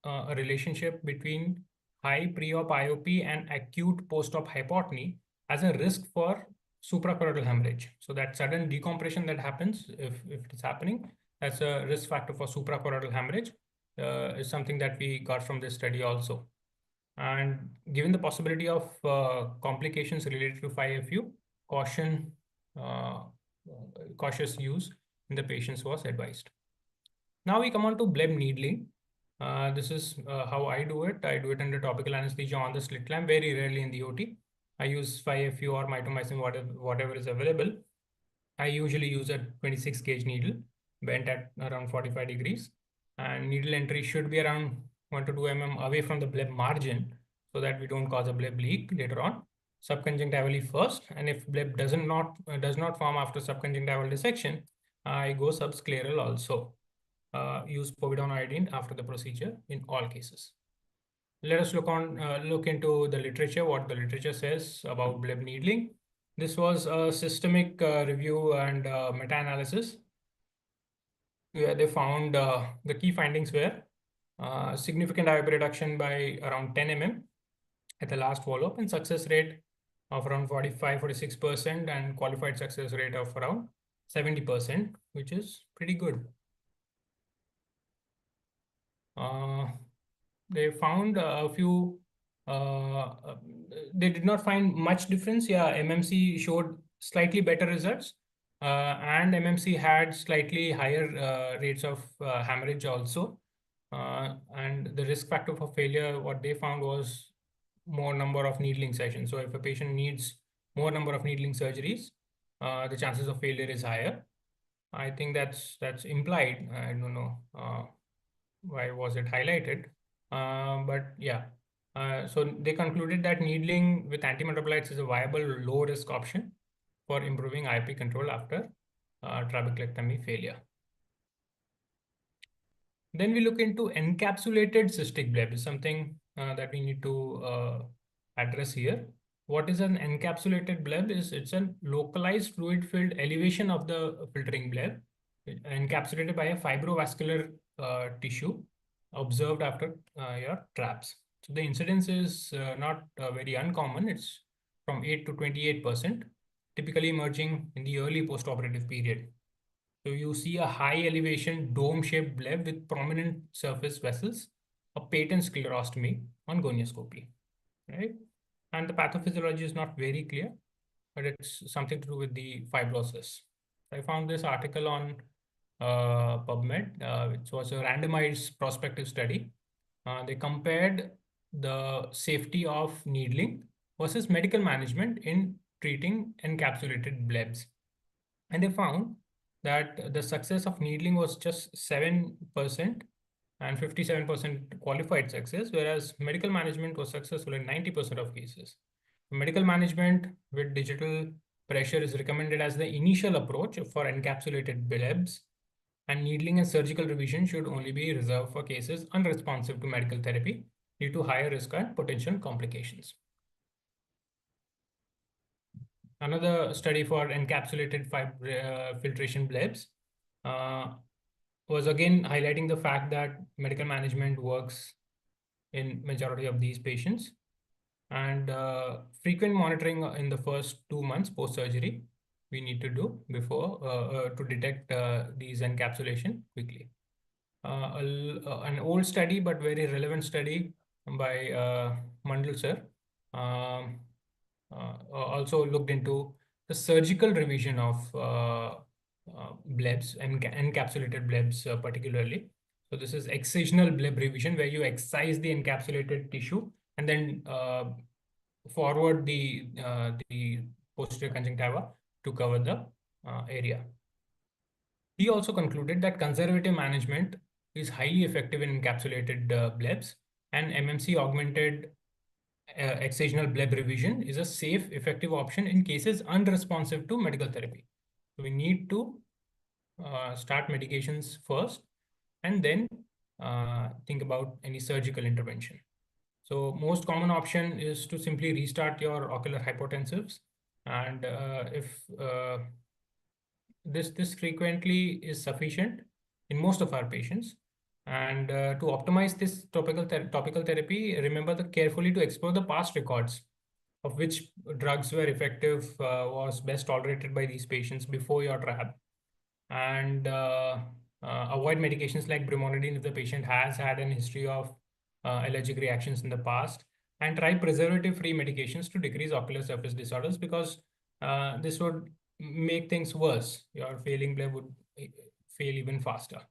a relationship between high pre-op IOP and acute post-op hypotony as a risk for suprachoroidal hemorrhage. So that sudden decompression that happens, if it's happening, that's a risk factor for suprachoroidal hemorrhage, is something that we got from this study also. And given the possibility of complications related to 5FU, cautious use in the patients was advised. Now we come on to bleb needling. This is how I do it. I do it under topical anesthesia on the slit lamp, very rarely in the OT. I use 5FU or mitomycin, whatever is available. I usually use a 26 gauge needle bent at around 45 degrees, and needle entry should be around 1 to 2 mm away from the bleb margin so that we don't cause a bleb leak later on. Subconjunctivally first, and if bleb does not form after subconjunctival dissection, I go subscleral also. Use povidone iodine after the procedure in all cases. Let us look into the literature, what the literature says about bleb needling. This was a systemic review and meta-analysis where they found the key findings were significant IOP reduction by around 10 mm at the last follow-up, and success rate of around 45-46%, and qualified success rate of around 70%, which is pretty good. They found a few they did not find much difference. Yeah, MMC showed slightly better results, and MMC had slightly higher rates of hemorrhage also. And the risk factor for failure, what they found was more number of needling sessions. So if a patient needs more number of needling surgeries, the chances of failure is higher. I think that's implied. I don't know why was it highlighted, but yeah. So they concluded that needling with antimetabolites is a viable low risk option for improving IOP control after trabeculectomy failure. Then we look into encapsulated cystic bleb, is something that we need to address here. What is an encapsulated bleb? It's a localized fluid-filled elevation of the filtering bleb, encapsulated by a fibrovascular tissue observed after your traps. So the incidence is not very uncommon. It's from 8 to 28%, typically emerging in the early postoperative period. So you see a high elevation dome-shaped bleb with prominent surface vessels, a patent sclerostomy on gonioscopy, right? And the pathophysiology is not very clear, but it's something to do with the fibrosis. I found this article on PubMed, which was a randomized prospective study. They compared the safety of needling versus medical management in treating encapsulated blebs. And they found that the success of needling was just 7% and 57% qualified success, whereas medical management was successful in 90% of cases. Medical management with digital pressure is recommended as the initial approach for encapsulated blebs, and needling and surgical revision should only be reserved for cases unresponsive to medical therapy due to higher risk and potential complications. Another study for encapsulated filtration blebs was again highlighting the fact that medical management works in majority of these patients, and frequent monitoring in the first 2 months post-surgery we need to do before to detect these encapsulation quickly. An old study but very relevant study by Mandal sir also looked into the surgical revision of blebs and encapsulated blebs particularly. So this is excisional bleb revision, where you excise the encapsulated tissue and then forward the posterior conjunctiva to cover the area. He also concluded that conservative management is highly effective in encapsulated blebs, and MMC augmented excisional bleb revision is a safe, effective option in cases unresponsive to medical therapy. So we need to start medications first and then think about any surgical intervention. So most common option is to simply restart your ocular hypotensives, and if this frequently is sufficient in most of our patients. And to optimize this topical therapy, remember to carefully to explore the past records of which drugs were effective, was best tolerated by these patients before your trab, and avoid medications like brimonidine if the patient has had an history of allergic reactions in the past, and try preservative-free medications to decrease ocular surface disorders, because this would make things worse. Your failing bleb would fail even faster.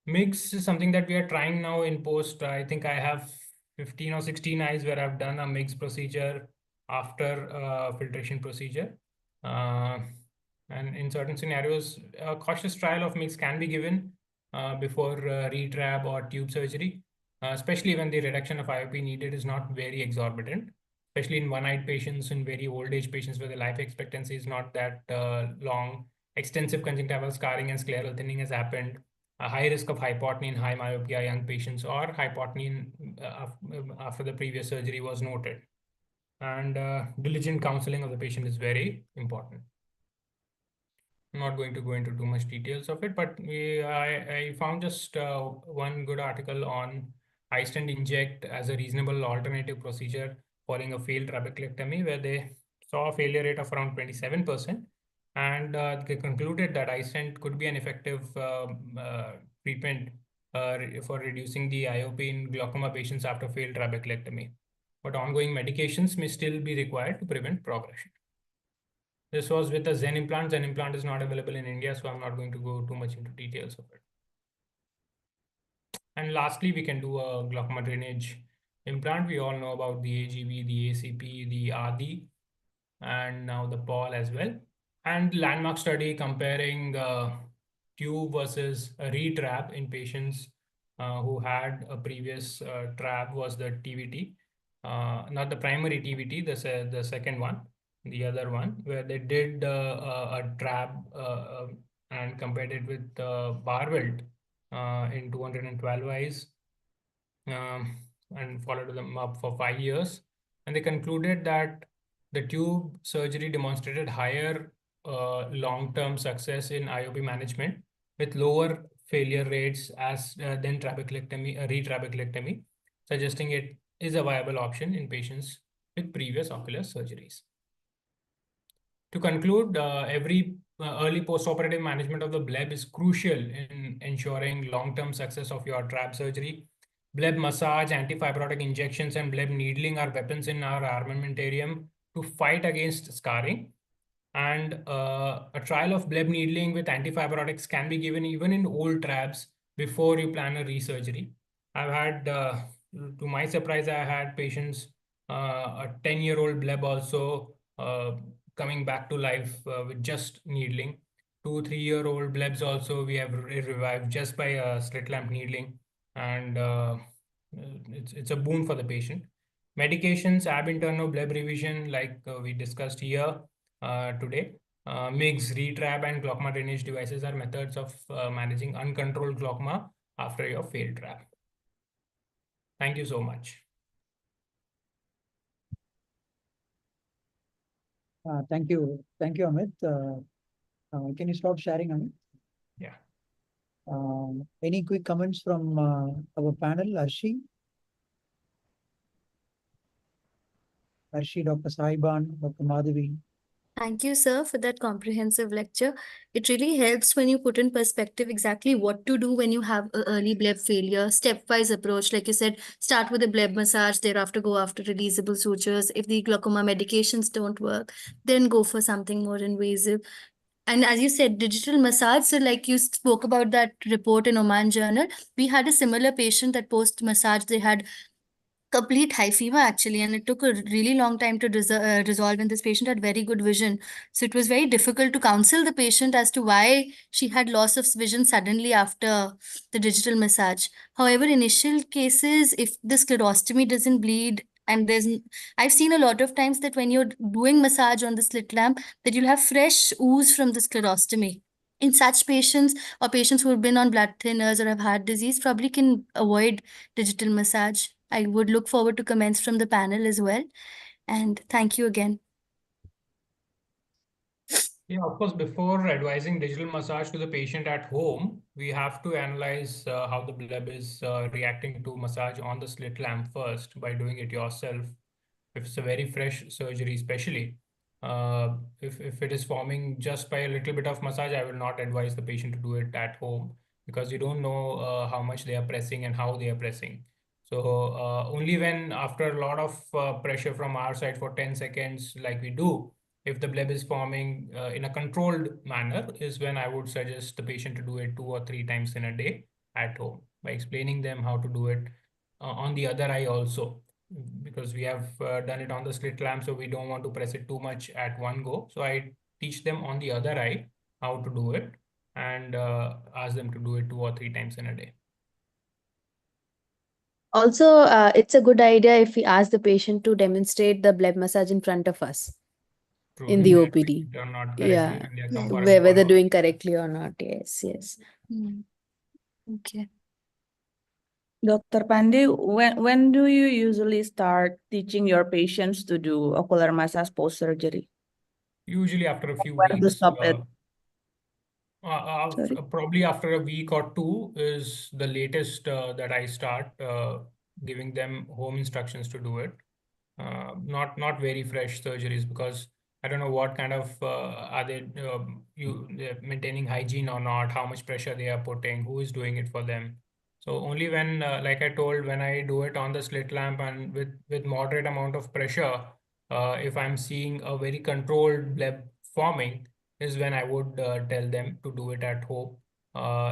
MIGS is something that we are trying now in post. I think I have 15 or 16 eyes where I've done a MIGS procedure after filtration procedure. And in certain scenarios, a cautious trial of MIGS can be given before retrab or tube surgery, especially when the reduction of IOP needed is not very exorbitant, especially in one-eyed patients, in very old age patients where the life expectancy is not that long. Extensive conjunctival scarring and scleral thinning has happened. A high risk of hypotony in high myopia young patients, or hypotony after the previous surgery was noted. And diligent counseling of the patient is very important. I'm not going to go into too much details of it, but I found just one good article on iStent inject as a reasonable alternative procedure following a failed trabeculectomy, where they saw a failure rate of around 27%. And they concluded that iStent could be an effective treatment for reducing the IOP in glaucoma patients after failed trabeculectomy. but ongoing medications may still be required to prevent progression. This was with a Zen implant. Zen implant is not available in India, so I'm not going to go too much into details of it. And lastly, we can do a glaucoma drainage implant. We all know about the AGB, the ACP, the ADI, and now the PAL as well. And landmark study comparing tube versus a retrap in patients who had a previous trap was the TVT, not the primary TVT, the second one, the other one, where they did a trap and compared it with Barwelt in 212 eyes and followed them up for 5 years. And they concluded that the tube surgery demonstrated higher long-term success in IOP management with lower failure rates as than retrabeculectomy, suggesting it is a viable option in patients with previous ocular surgeries. To conclude, every early post-operative management of the bleb is crucial in ensuring long-term success of your trap surgery. Bleb massage, antifibrotic injections, and bleb needling are weapons in our armamentarium to fight against scarring. And a trial of bleb needling with antifibrotics can be given even in old traps before you plan a resurgery. I've had, to my surprise, I had patients, a 10-year-old bleb also coming back to life with just needling. 2-3-year-old blebs also we have revived just by slit lamp needling, and it's a boon for the patient. Medications, ab interno bleb revision, like we discussed here today. MIGS, retrap, and glaucoma drainage devices are methods of managing uncontrolled glaucoma after your failed trap. Thank you so much. Thank you, Amit. Can you stop sharing, Amit? Yeah. Any quick comments from our panel, Arshi? Arshi, Dr. Saiban, Dr. Madhavi. Thank you, sir, for that comprehensive lecture. It really helps when you put in perspective exactly what to do when you have an early bleb failure, stepwise approach. Like you said, start with a bleb massage, thereafter go after releasable sutures. If the glaucoma medications don't work, then go for something more invasive. And as you said, digital massage, so like you spoke about that report in Oman Journal, we had a similar patient that post-massage, they had complete high fever actually, and it took a really long time to resolve, and this patient had very good vision. So it was very difficult to counsel the patient as to why she had loss of vision suddenly after the digital massage. However, initial cases, if the sclerostomy doesn't bleed, and I've seen a lot of times that when you're doing massage on the slit lamp, that you'll have fresh ooze from the sclerostomy. In such patients or patients who have been on blood thinners or have heart disease, probably can avoid digital massage. I would look forward to comments from the panel as well. And thank you again. Yeah, of course, before advising digital massage to the patient at home, we have to analyze how the bleb is reacting to massage on the slit lamp first by doing it yourself. If it's a very fresh surgery, especially if it is forming just by a little bit of massage, I will not advise the patient to do it at home because you don't know how much they are pressing and how they are pressing. So only when after a lot of pressure from our side for 10 seconds, like we do, if the bleb is forming in a controlled manner, is when I would suggest the patient to do it 2 or 3 times in a day at home by explaining them how to do it on the other eye also, because we have done it on the slit lamp, so we don't want to press it too much at one go. So I teach them on the other eye how to do it and ask them to do it 2 or 3 times in a day. Also, it's a good idea if we ask the patient to demonstrate the bleb massage in front of us True, in if the they are OPD. doing it or not correctly Yeah, when they come for a whether follow-up. doing correctly or not. Yes, yes. Okay. Dr. Pandey, when do you usually start teaching your patients to do ocular massage post-surgery? Usually after a few Where to weeks. stop it? Sorry? Probably after a week or two is the latest that I start giving them home instructions to do it. Not very fresh surgeries, because I don't know what kind of are they they're maintaining hygiene or not, how much pressure they are putting, who is doing it for them. So only when, like I told, when I do it on the slit lamp and with moderate amount of pressure, if I'm seeing a very controlled bleb forming, is when I would tell them to do it at home,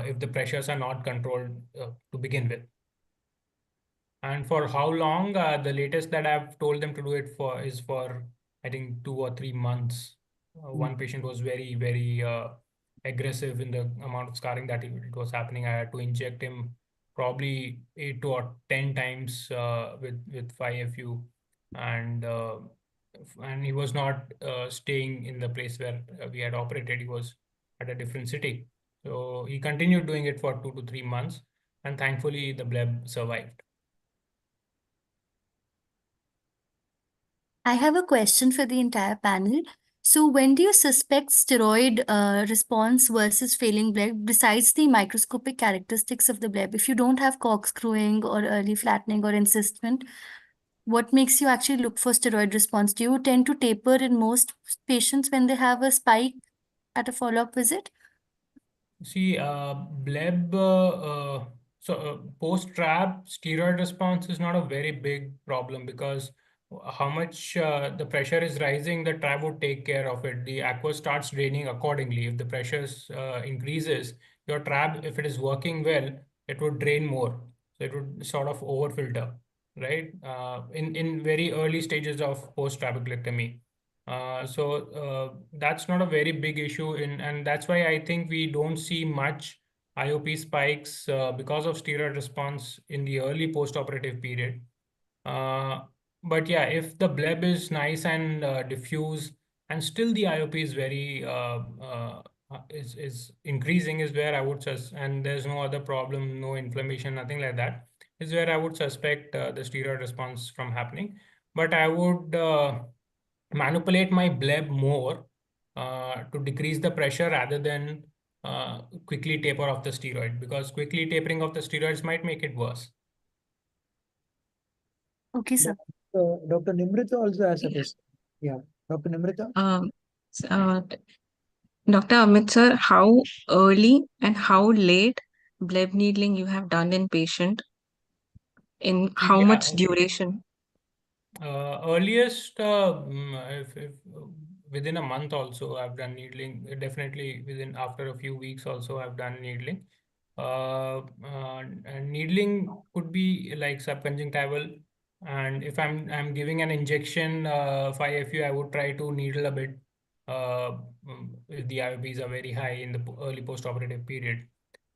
if the pressures are not controlled to begin with. And for how long? The latest that I've told them to do it for is for, I think, 2 or 3 months. One patient was very, very aggressive in the amount of scarring that it was happening. I had to inject him probably 8 or 10 times with 5FU, and he was not staying in the place where we had operated. He was at a different city. So he continued doing it for 2 to 3 months, and thankfully the bleb survived. I have a question for the entire panel. So when do you suspect steroid response versus failing bleb besides the microscopic characteristics of the bleb? If you don't have corkscrewing or early flattening or encystment, what makes you actually look for steroid response? Do you tend to taper in most patients when they have a spike at a follow-up visit? See, bleb, post-trap steroid response is not a very big problem, because how much the pressure is rising, the trap would take care of it. The aqua starts draining accordingly. If the pressure increases, your trap, if it is working well, it would drain more. So it would sort of overfilter, right? In very early stages of post-trabeclectomy. That's not a very big issue and that's why I think we don't see much IOP spikes because of steroid response in the early post-operative period. But yeah, if the bleb is nice and diffuse and still the IOP is very is increasing, is where I would and there's no other problem, no inflammation, nothing like that, is where I would suspect the steroid response from happening. But I would manipulate my bleb more to decrease the pressure rather than quickly taper off the steroid, because quickly tapering off the steroids might make it worse. Okay, sir. Dr. Nimrita also has a question. Yeah, Dr. Nimrita. Dr. Amit sir, how early and how late bleb needling you have done in patient? In how much duration? Earliest, if within a month also I've done needling. Definitely within after a few weeks also I've done needling. And needling could be like subconjunctival, and if I'm giving an injection 5FU, I would try to needle a bit if the IOPs are very high in the early post-operative period.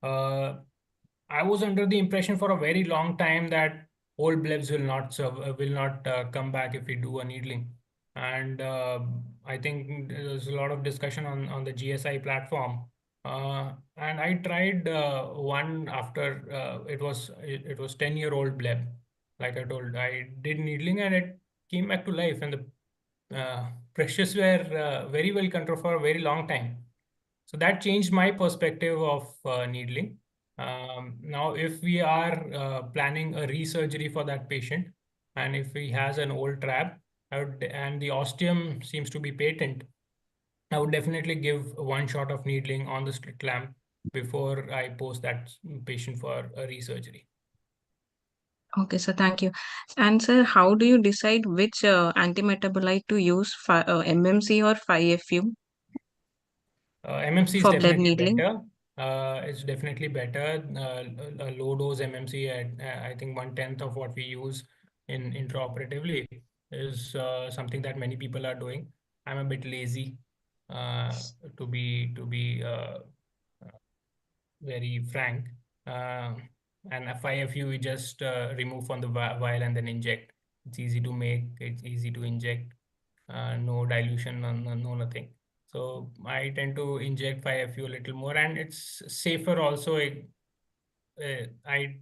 I was under the impression for a very long time that old blebs will not come back if we do a needling, and I think there's a lot of discussion on the GSI platform, and I tried one after it was 10-year-old bleb. Like I told, I did needling and it came back to life, and the pressures were very well controlled for a very long time. So that changed my perspective of needling. Now, if we are planning a resurgery for that patient, and if he has an old trap and the ostium seems to be patent, I would definitely give one shot of needling on the slit lamp before I post that patient for a resurgery. Okay, sir, thank you. And sir, how do you decide which antimetabolite to use, MMC or 5FU? MMC is for bleb definitely needling? better. It's definitely better. A low dose MMC at I think 1/10 of what we use in intraoperatively is something that many people are doing. I'm a bit lazy to be very frank. And a 5FU we just remove from the vial and then inject. It's easy to make. It's easy to inject. No dilution, no nothing. So I tend to inject 5FU a little more, and it's safer also. I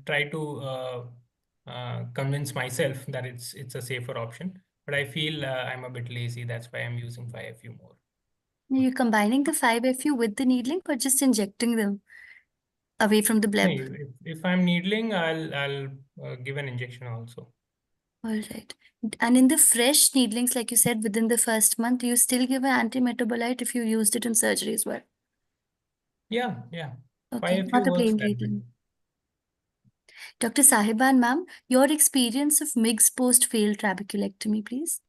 try to convince myself that it's a safer option, but I feel I'm a bit lazy. That's why I'm using 5FU more. Are you combining the 5FU with the needling or just injecting them away from the bleb? If I'm needling, I'll give an injection also. All right. And in the fresh needlings, like you said, within the first month, you still give an antimetabolite if you used it in surgery as well? Yeah. Okay, 5FU not the works plain that way. needling. Dr. Sahiban, ma'am, your experience of MIGS post failed trabeculectomy, please.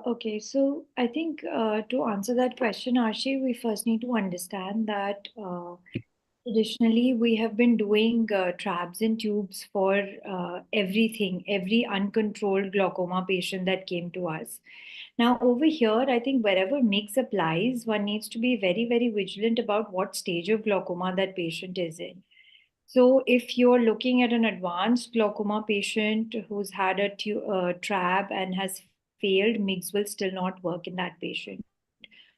Okay, so I think to answer that question, Arshi, we first need to understand that traditionally we have been doing trabs and tubes for everything, every uncontrolled glaucoma patient that came to us. Now, over here, I think wherever MIGS applies, one needs to be very, very vigilant about what stage of glaucoma that patient is in. So, if you're looking at an advanced glaucoma patient who's had a trab and has failed, MIGS will still not work in that patient.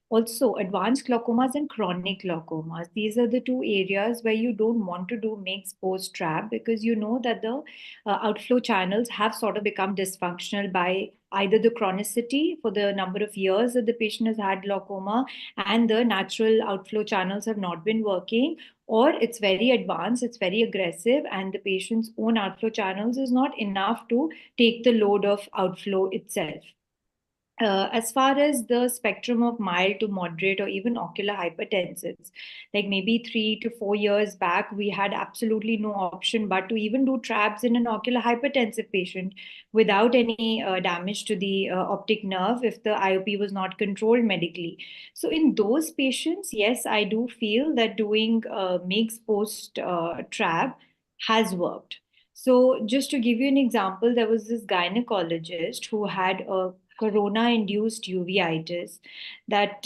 Also, advanced glaucomas and chronic glaucomas. These are the two areas where you don't want to do MIGS post trab because you know that the outflow channels have sort of become dysfunctional by either the chronicity for the number of years that the patient has had glaucoma and the natural outflow channels have not been working, or it's very advanced, it's very aggressive, and the patient's own outflow channels is not enough to take the load of outflow itself. As far as the spectrum of mild to moderate or even ocular hypertensives, like maybe 3 to 4 years back, we had absolutely no option but to even do trabs in an ocular hypertensive patient without any damage to the optic nerve if the IOP was not controlled medically. So, in those patients, yes, I do feel that doing MIGS post trab has worked. So, just to give you an example, there was this gynecologist who had a corona-induced uveitis that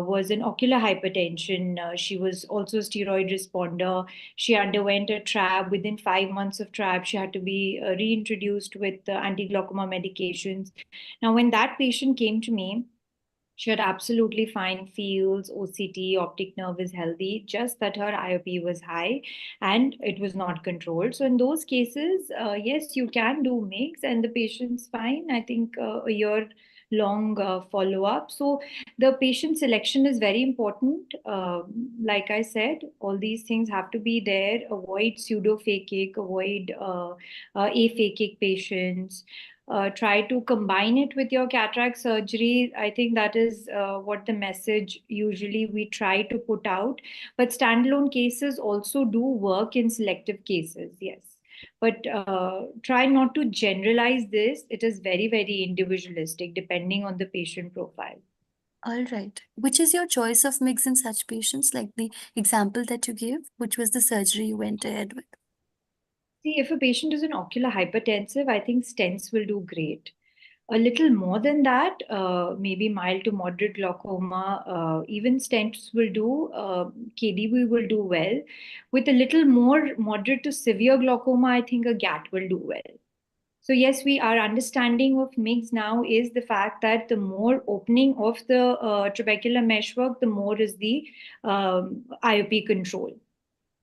was an ocular hypertension. She was also a steroid responder. She underwent a trab. Within 5 months of trab, she had to be reintroduced with anti-glaucoma medications. Now, when that patient came to me, she had absolutely fine fields, OCT, optic nerve is healthy, just that her IOP was high and it was not controlled. So, in those cases, yes, you can do MIGS and the patient's fine. I think a year long follow up. So, the patient selection is very important. Like I said, all these things have to be there. Avoid pseudo phakic, avoid aphakic patients. Try to combine it with your cataract surgery. I think that is what the message usually we try to put out. But standalone cases also do work in selective cases, yes. But try not to generalize this. It is very, very individualistic depending on the patient profile. All right. Which is your choice of MIGS in such patients, like the example that you gave? Which was the surgery you went ahead with? See, if a patient is an ocular hypertensive, I think stents will do great. A little more than that, maybe mild to moderate glaucoma, even stents will do, KDB will do well. With a little more moderate to severe glaucoma, I think a GAT will do well. So yes, our understanding of MIGS now is the fact that the more opening of the trabecular meshwork, the more is the IOP control.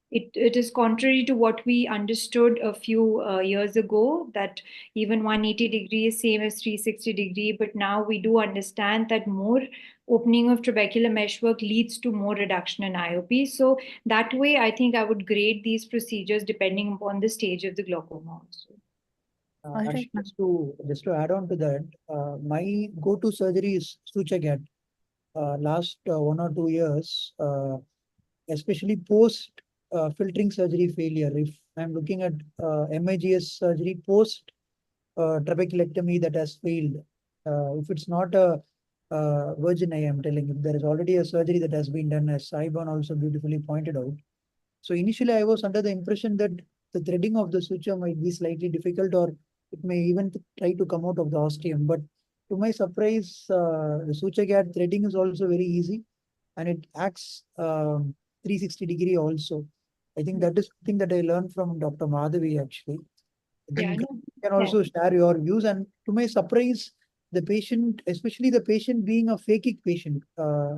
It is contrary to what we understood a few years ago, that even 180 degree is same as 360 degree. But now we do understand that more opening of trabecular meshwork leads to more reduction in IOP. So that way, I think I would grade these procedures depending upon the stage of the glaucoma also. Right, Just to add on to that, my go-to surgery is suture gap. Last 1 or 2 years, especially post filtering surgery failure. If I'm looking at MIGS surgery post trabeculectomy that has failed, if it's not a virgin eye, I'm telling you, there is already a surgery that has been done, as Saiban also beautifully pointed out. So initially, I was under the impression that the threading of the suture might be slightly difficult, or it may even try to come out of the ostium. But to my surprise, the suture gap threading is also very easy, and it acts 360 degree also. I think that is something that I learned from Dr. Madhavi actually. I think you can also share your views. And to my surprise, the patient, especially the patient being a phakic patient,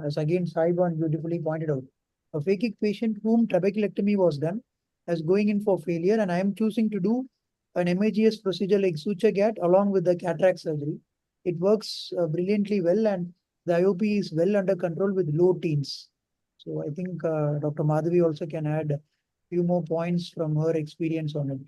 as again Saiban beautifully pointed out, a phakic patient whom trabeculectomy was done as going in for failure, and I am choosing to do an MIGS procedure like suture gap along with the cataract surgery. It works brilliantly well, and the IOP is well under control with low teens. So I think Dr. Madhavi also can add a few more points from her experience on it.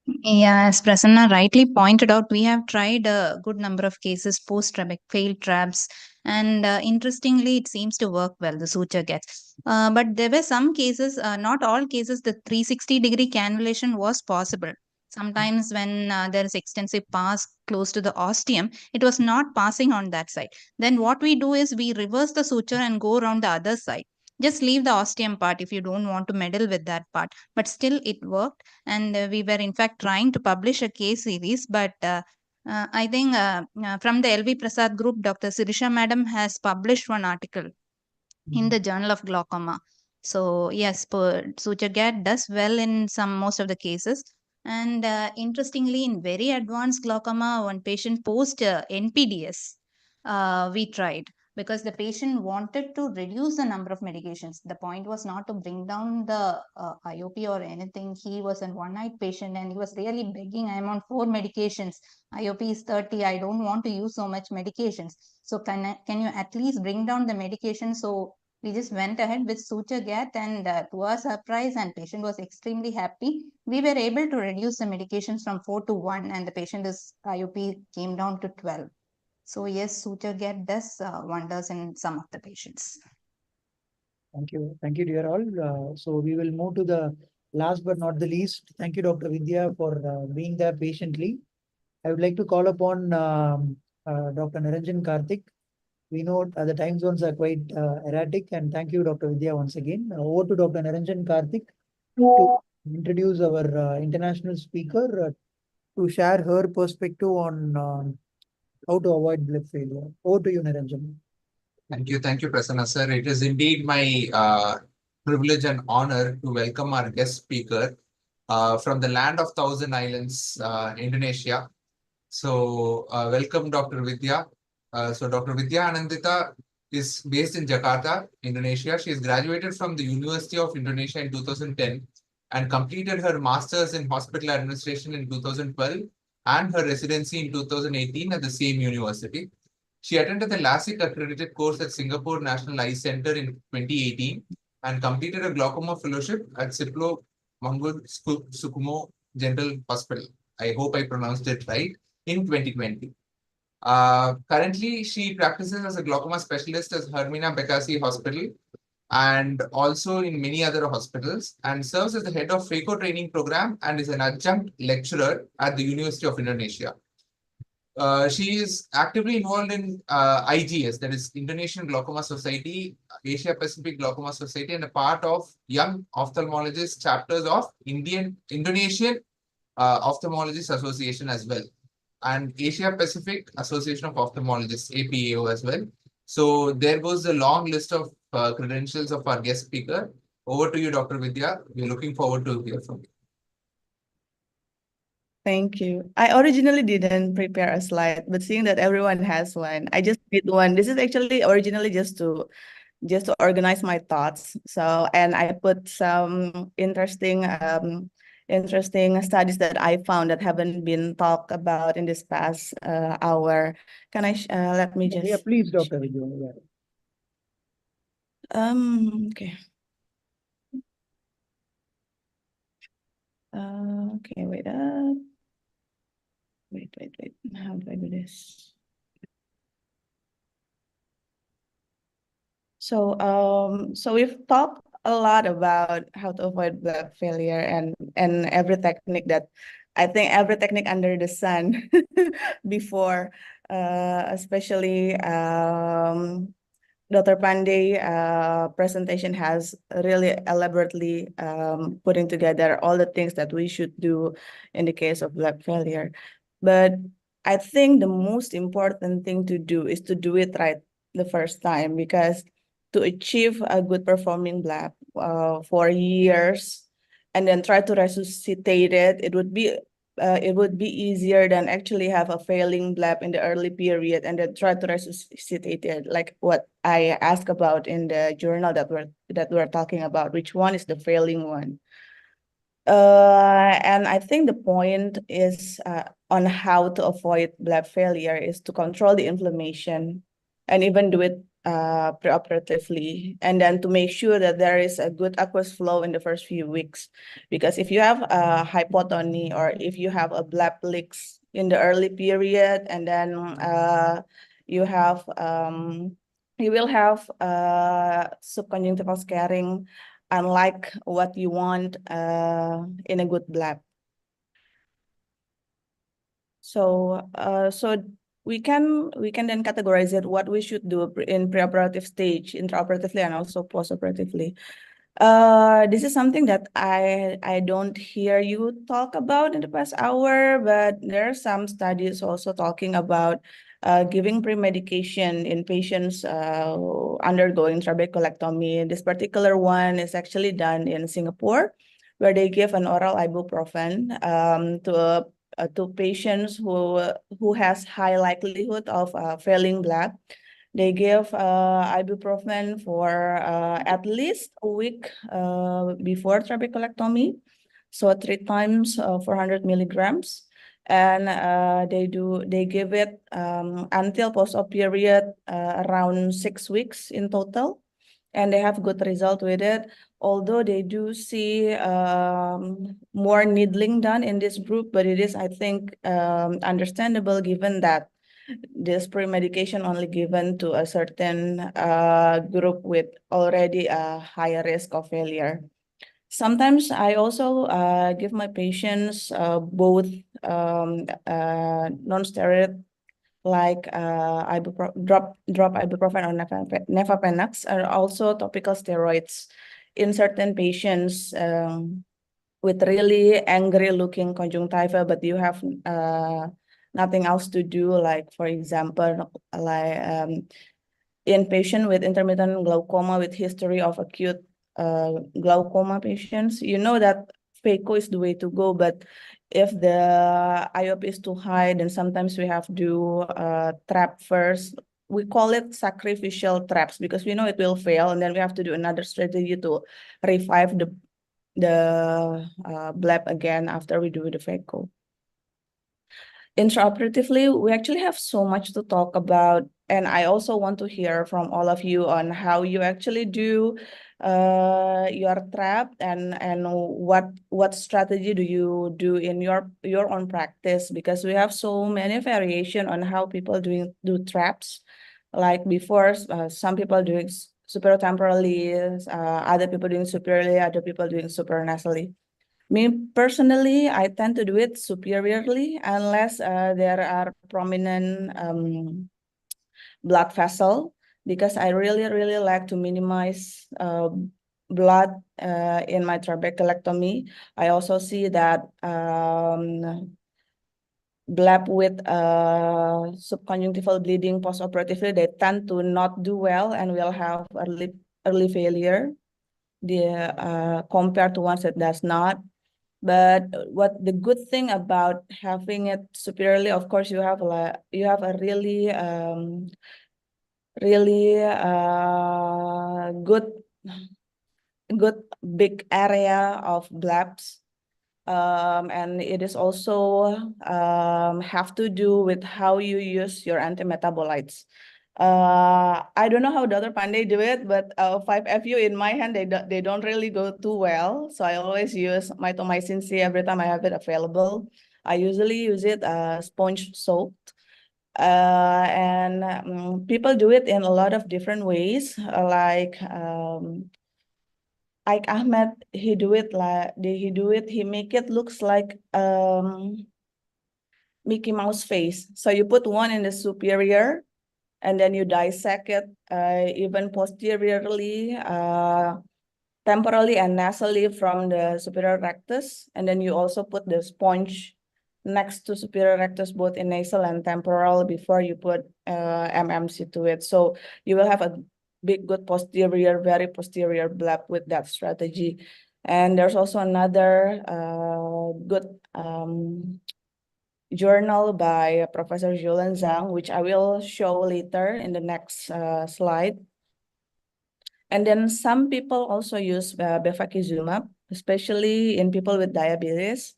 Yeah, as Prasanna rightly pointed out, we have tried a good number of cases post-trabec failed traps, and interestingly, it seems to work well. The suture gets, but there were some cases, not all cases, the 360-degree cannulation was possible. Sometimes when there is extensive pass close to the ostium, it was not passing on that side. Then what we do is we reverse the suture and go around the other side. Just leave the ostium part if you don't want to meddle with that part. But still, it worked, and we were in fact trying to publish a case series, but I think from the LV Prasad group, Dr. Sirisha madam has published one article in the Journal of Glaucoma. So yes, suture gad does well in most of the cases. And interestingly, in very advanced glaucoma, one patient post NPDS, we tried because the patient wanted to reduce the number of medications. The point was not to bring down the IOP or anything. He was a one-night patient and he was really begging, I'm on 4 medications. IOP is 30. I don't want to use so much medications. So can you at least bring down the medication? So we just went ahead with suture gad, and to our surprise, and patient was extremely happy. We were able to reduce the medications from 4 to 1, and the patient's IOP came down to 12. So yes, suture gad does wonders in some of the patients. Thank you, dear all. So we will move to the last but not the least. Thank you, Dr. Vidya, for being there patiently. I would like to call upon Dr. Niranjan Karthik. We know the time zones are quite erratic, and thank you, Dr. Vidya, once again. Over to Dr. Niranjan Karthik to introduce our international speaker to share her perspective on how to avoid blood failure. Over to you, Niranjan. Thank you, Prasanna sir. It is indeed my privilege and honor to welcome our guest speaker from the land of thousand islands, Indonesia. So welcome, Dr. Vidya. So Dr. Vidya Anandita is based in Jakarta, Indonesia. She has graduated from the University of Indonesia in 2010 and completed her master's in hospital administration in 2012 and her residency in 2018 at the same university. She attended the LASIK accredited course at Singapore National Eye Center in 2018 and completed a glaucoma fellowship at Siplo Mangun Sukumo General Hospital. I hope I pronounced it right, in 2020. Currently, she practices as a glaucoma specialist at Hermina Bekasi Hospital and also in many other hospitals, and serves as the head of FACO training program and is an adjunct lecturer at the University of Indonesia. She is actively involved in IGS, that is Indonesian Glaucoma Society, Asia Pacific Glaucoma Society, and a part of Young Ophthalmologist chapters of Indonesian Ophthalmologists Association as well, and Asia Pacific Association of Ophthalmologists, APAO as well. So there goes the long list of credentials of our guest speaker. Over to you, Dr. Vidya. We're looking forward to hear from you. Thank you. I originally didn't prepare a slide, but seeing that everyone has one, I just did one. This is actually originally just to organize my thoughts. So, and I put some interesting studies that I found that haven't been talked about in this past hour. Can I let me just? Yeah, please, Dr. Vidya. Okay. Okay, wait up. Wait. How do I do this? So, so we've talked a lot about how to avoid blood failure and every technique that I think every technique under the sun before, especially Dr. Pandey presentation has really elaborately putting together all the things that we should do in the case of blood failure. But I think the most important thing to do is to do it right the first time, because to achieve a good performing blab for years and then try to resuscitate it, it would be easier than actually have a failing blab in the early period and then try to resuscitate it, like what I asked about in the journal that we're talking about. Which one is the failing one? And I think the point is on how to avoid blab failure is to control the inflammation and even do it preoperatively, and then to make sure that there is a good aqueous flow in the first few weeks. Because if you have a hypotony or if you have a bleb leaks in the early period, and then you have you will have subconjunctival scarring, unlike what you want in a good bleb. So we can then categorize it what we should do in preoperative stage, intraoperatively, and also postoperatively. This is something that I don't hear you talk about in the past hour, but there are some studies also talking about giving pre-medication in patients undergoing trabeculectomy. This particular one is actually done in Singapore, where they give an oral ibuprofen to patients who has high likelihood of failing bleb. They give ibuprofen for at least a week before trabeculectomy, so 3 times 400 milligrams, and they give it until post-op period around 6 weeks in total, and they have good result with it. Although they do see more needling done in this group, but it is, I think, understandable given that this pre-medication only given to a certain group with already a higher risk of failure. Sometimes I also give my patients both non-steroid like drop ibuprofen or nefapanax, are also topical steroids in certain patients with really angry looking conjunctiva, but you have nothing else to do, like for example, like in patient with intermittent glaucoma with history of acute glaucoma patients, you know that phaco is the way to go, but if the IOP is too high, then sometimes we have to trap first. We call it sacrificial traps because we know it will fail, and then we have to do another strategy to revive the bleb again after we do the phaco. Intraoperatively, we actually have so much to talk about, and I also want to hear from all of you on how you actually do your trap, and what strategy do you do in your own practice, because we have so many variation on how people do traps. Like before, some people doing supertemporally, other people doing superiorly, other people doing supranasally. Me personally, I tend to do it superiorly unless there are prominent blood vessel, because I really like to minimize blood in my trabeculectomy. I also see that bleb with subconjunctival bleeding postoperatively, they tend to not do well and will have early failure compared to ones that does not. But what the good thing about having it superiorly, of course, you have a really good big area of blebs, and it is also have to do with how you use your antimetabolites. I don't know how Dr. Pandey do it, but 5-FU in my hand, they don't really go too well. So I always use mitomycin C every time I have it available. I usually use it sponge soaked. And people do it in a lot of different ways, like Ike Ahmed, he make it looks like Mickey Mouse face. So you put one in the superior, and then you dissect it even posteriorly, temporally and nasally from the superior rectus. And then you also put the sponge next to superior rectus, both in nasal and temporal, before you put MMC to it. So you will have a big, good posterior, very posterior bleb with that strategy. And there's also another good journal by Professor Julian Zhang, which I will show later in the next slide. And then some people also use bevacizumab, especially in people with diabetes.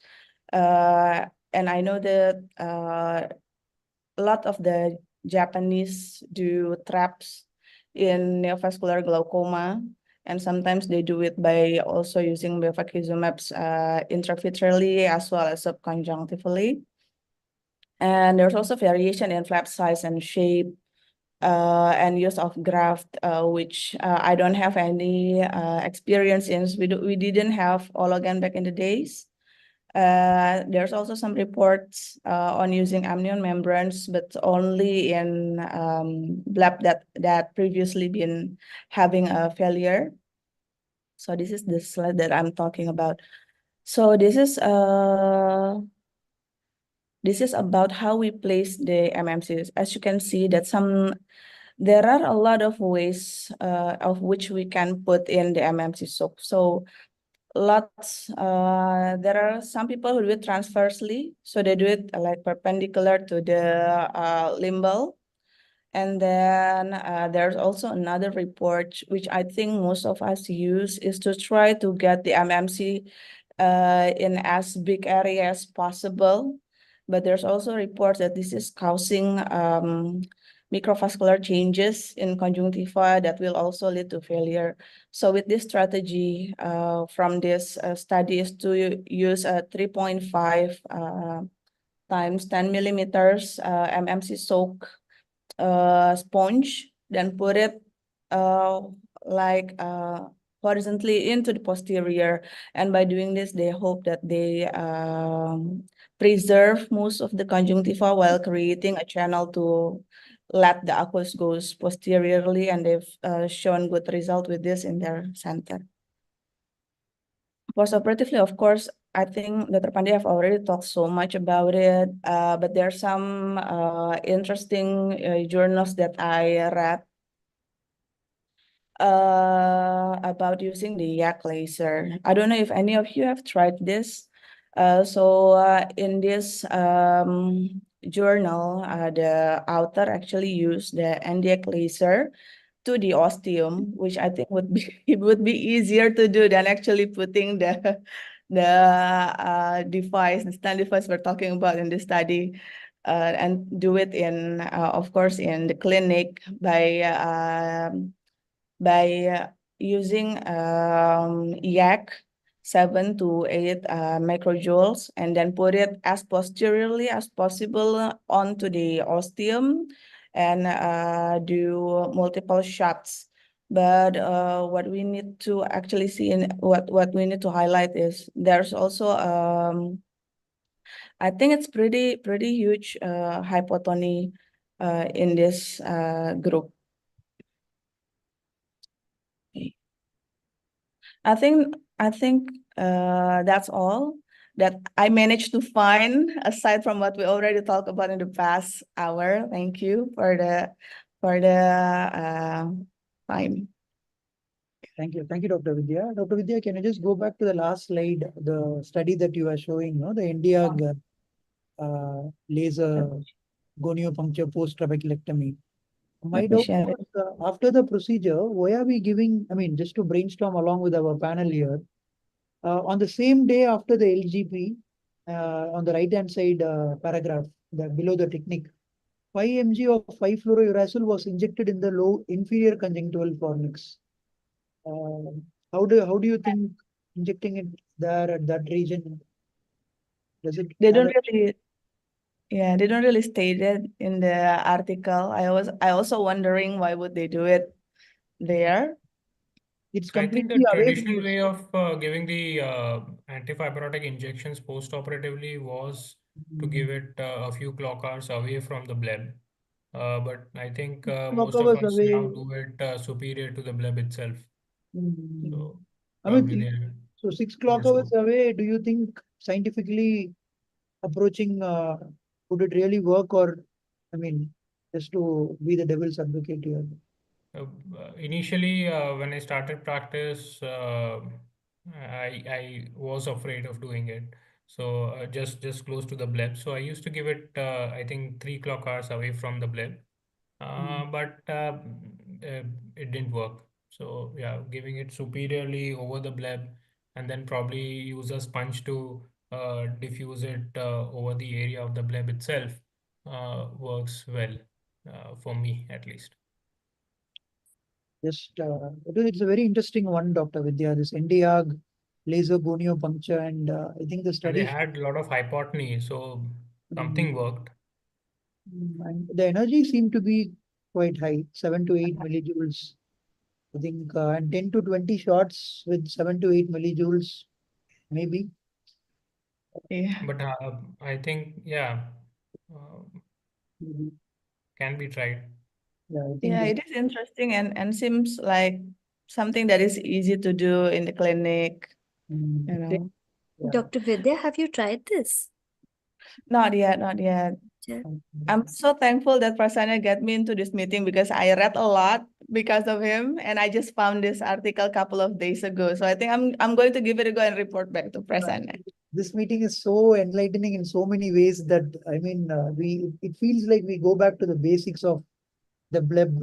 And I know that a lot of the Japanese do traps in neovascular glaucoma. And sometimes they do it by also using bevacizumab intravitreally as well as subconjunctivally. And there's also variation in flap size and shape and use of graft, which I don't have any experience in. We didn't have all again back in the days. There's also some reports on using amnion membranes, but only in lab that previously been having a failure. So this is the slide that I'm talking about. So this is about how we place the MMCs. As you can see, that there are a lot of ways of which we can put in the MMC soap. So there are some people who do it transversely, so they do it like perpendicular to the limbal. And then there's also another report which I think most of us use, is to try to get the MMC in as big area as possible. But there's also reports that this is causing microvascular changes in conjunctiva that will also lead to failure. So with this strategy from this study is to use a 3.5 times 10 millimeters MMC soak sponge, then put it like horizontally into the posterior. And by doing this, they hope that they preserve most of the conjunctiva while creating a channel to let the aqueous goes posteriorly. And they've shown good result with this in their center. Postoperatively, of course, I think Dr. Pandey have already talked so much about it, but there are some interesting journals that I read about using the yak laser. I don't know if any of you have tried this. In this journal, the author actually used the NDX laser to the ostium, which I think would be it would be easier to do than actually putting the device, the stand device we're talking about in this study, and do it in of course in the clinic by using yak 7 to 8 microjoules, and then put it as posteriorly as possible onto the ostium and do multiple shots. But what we need to actually see and what we need to highlight is there's also I think it's pretty huge hypotony in this group. Okay. I think that's all that I managed to find aside from what we already talked about in the past hour. Thank you for the time. Thank you, Dr. Vidya. Dr. Vidya, can you just go back to the last slide, the study that you were showing, no, the India laser goniopuncture post-trabeculectomy. My doubt was, after the procedure, why are we giving, I mean, just to brainstorm along with our panel here, on the same day after the LGP, on the right-hand side paragraph, below the technique, 5 mg of 5-fluorouracil was injected in the low inferior conjunctival fornix. How do you think injecting it there at that region, does it? They don't really, yeah, they don't really state it in the article. I also wondering why would they do it there. It's I think the completely away from traditional this. way of giving the antifibrotic injections post-operatively was to give it a few clock hours away from the bleb. But I think most Clock of hours us now away. do it superior to the bleb itself. So I probably mean, so 6 clock more hours away, do you think scientifically approaching, would it really work, or, I mean, just to be the devil's advocate here? Initially, when I started practice, I was afraid of doing it. So just close to the bleb. So I used to give it, I think 3 clock hours away from the bleb. But it didn't work. So yeah, giving it superiorly over the bleb, and then probably use a sponge to diffuse it over the area of the bleb itself works well for me at least. It's a very interesting one, Dr. Vidya, this NDAG laser gonio puncture, and I think the And study they had a lot of hypotony, so something worked. and the energy seemed to be quite high, 7 to 8 millijoules. I think, and 10 to 20 shots with 7 to 8 millijoules, maybe. Yeah. But I think, yeah, uh, can be tried. Yeah, I think Yeah, it is interesting and seems like something that is easy to do in the clinic, you know. Dr. Vidya, have you tried this? Not yet, not yet. I'm so thankful that Prasanna got me into this meeting because I read a lot because of him, and I just found this article a couple of days ago. So I think I'm going to give it a go and report back to Prasanna. This meeting is so enlightening in so many ways that I mean, it feels like we go back to the basics of the bleb,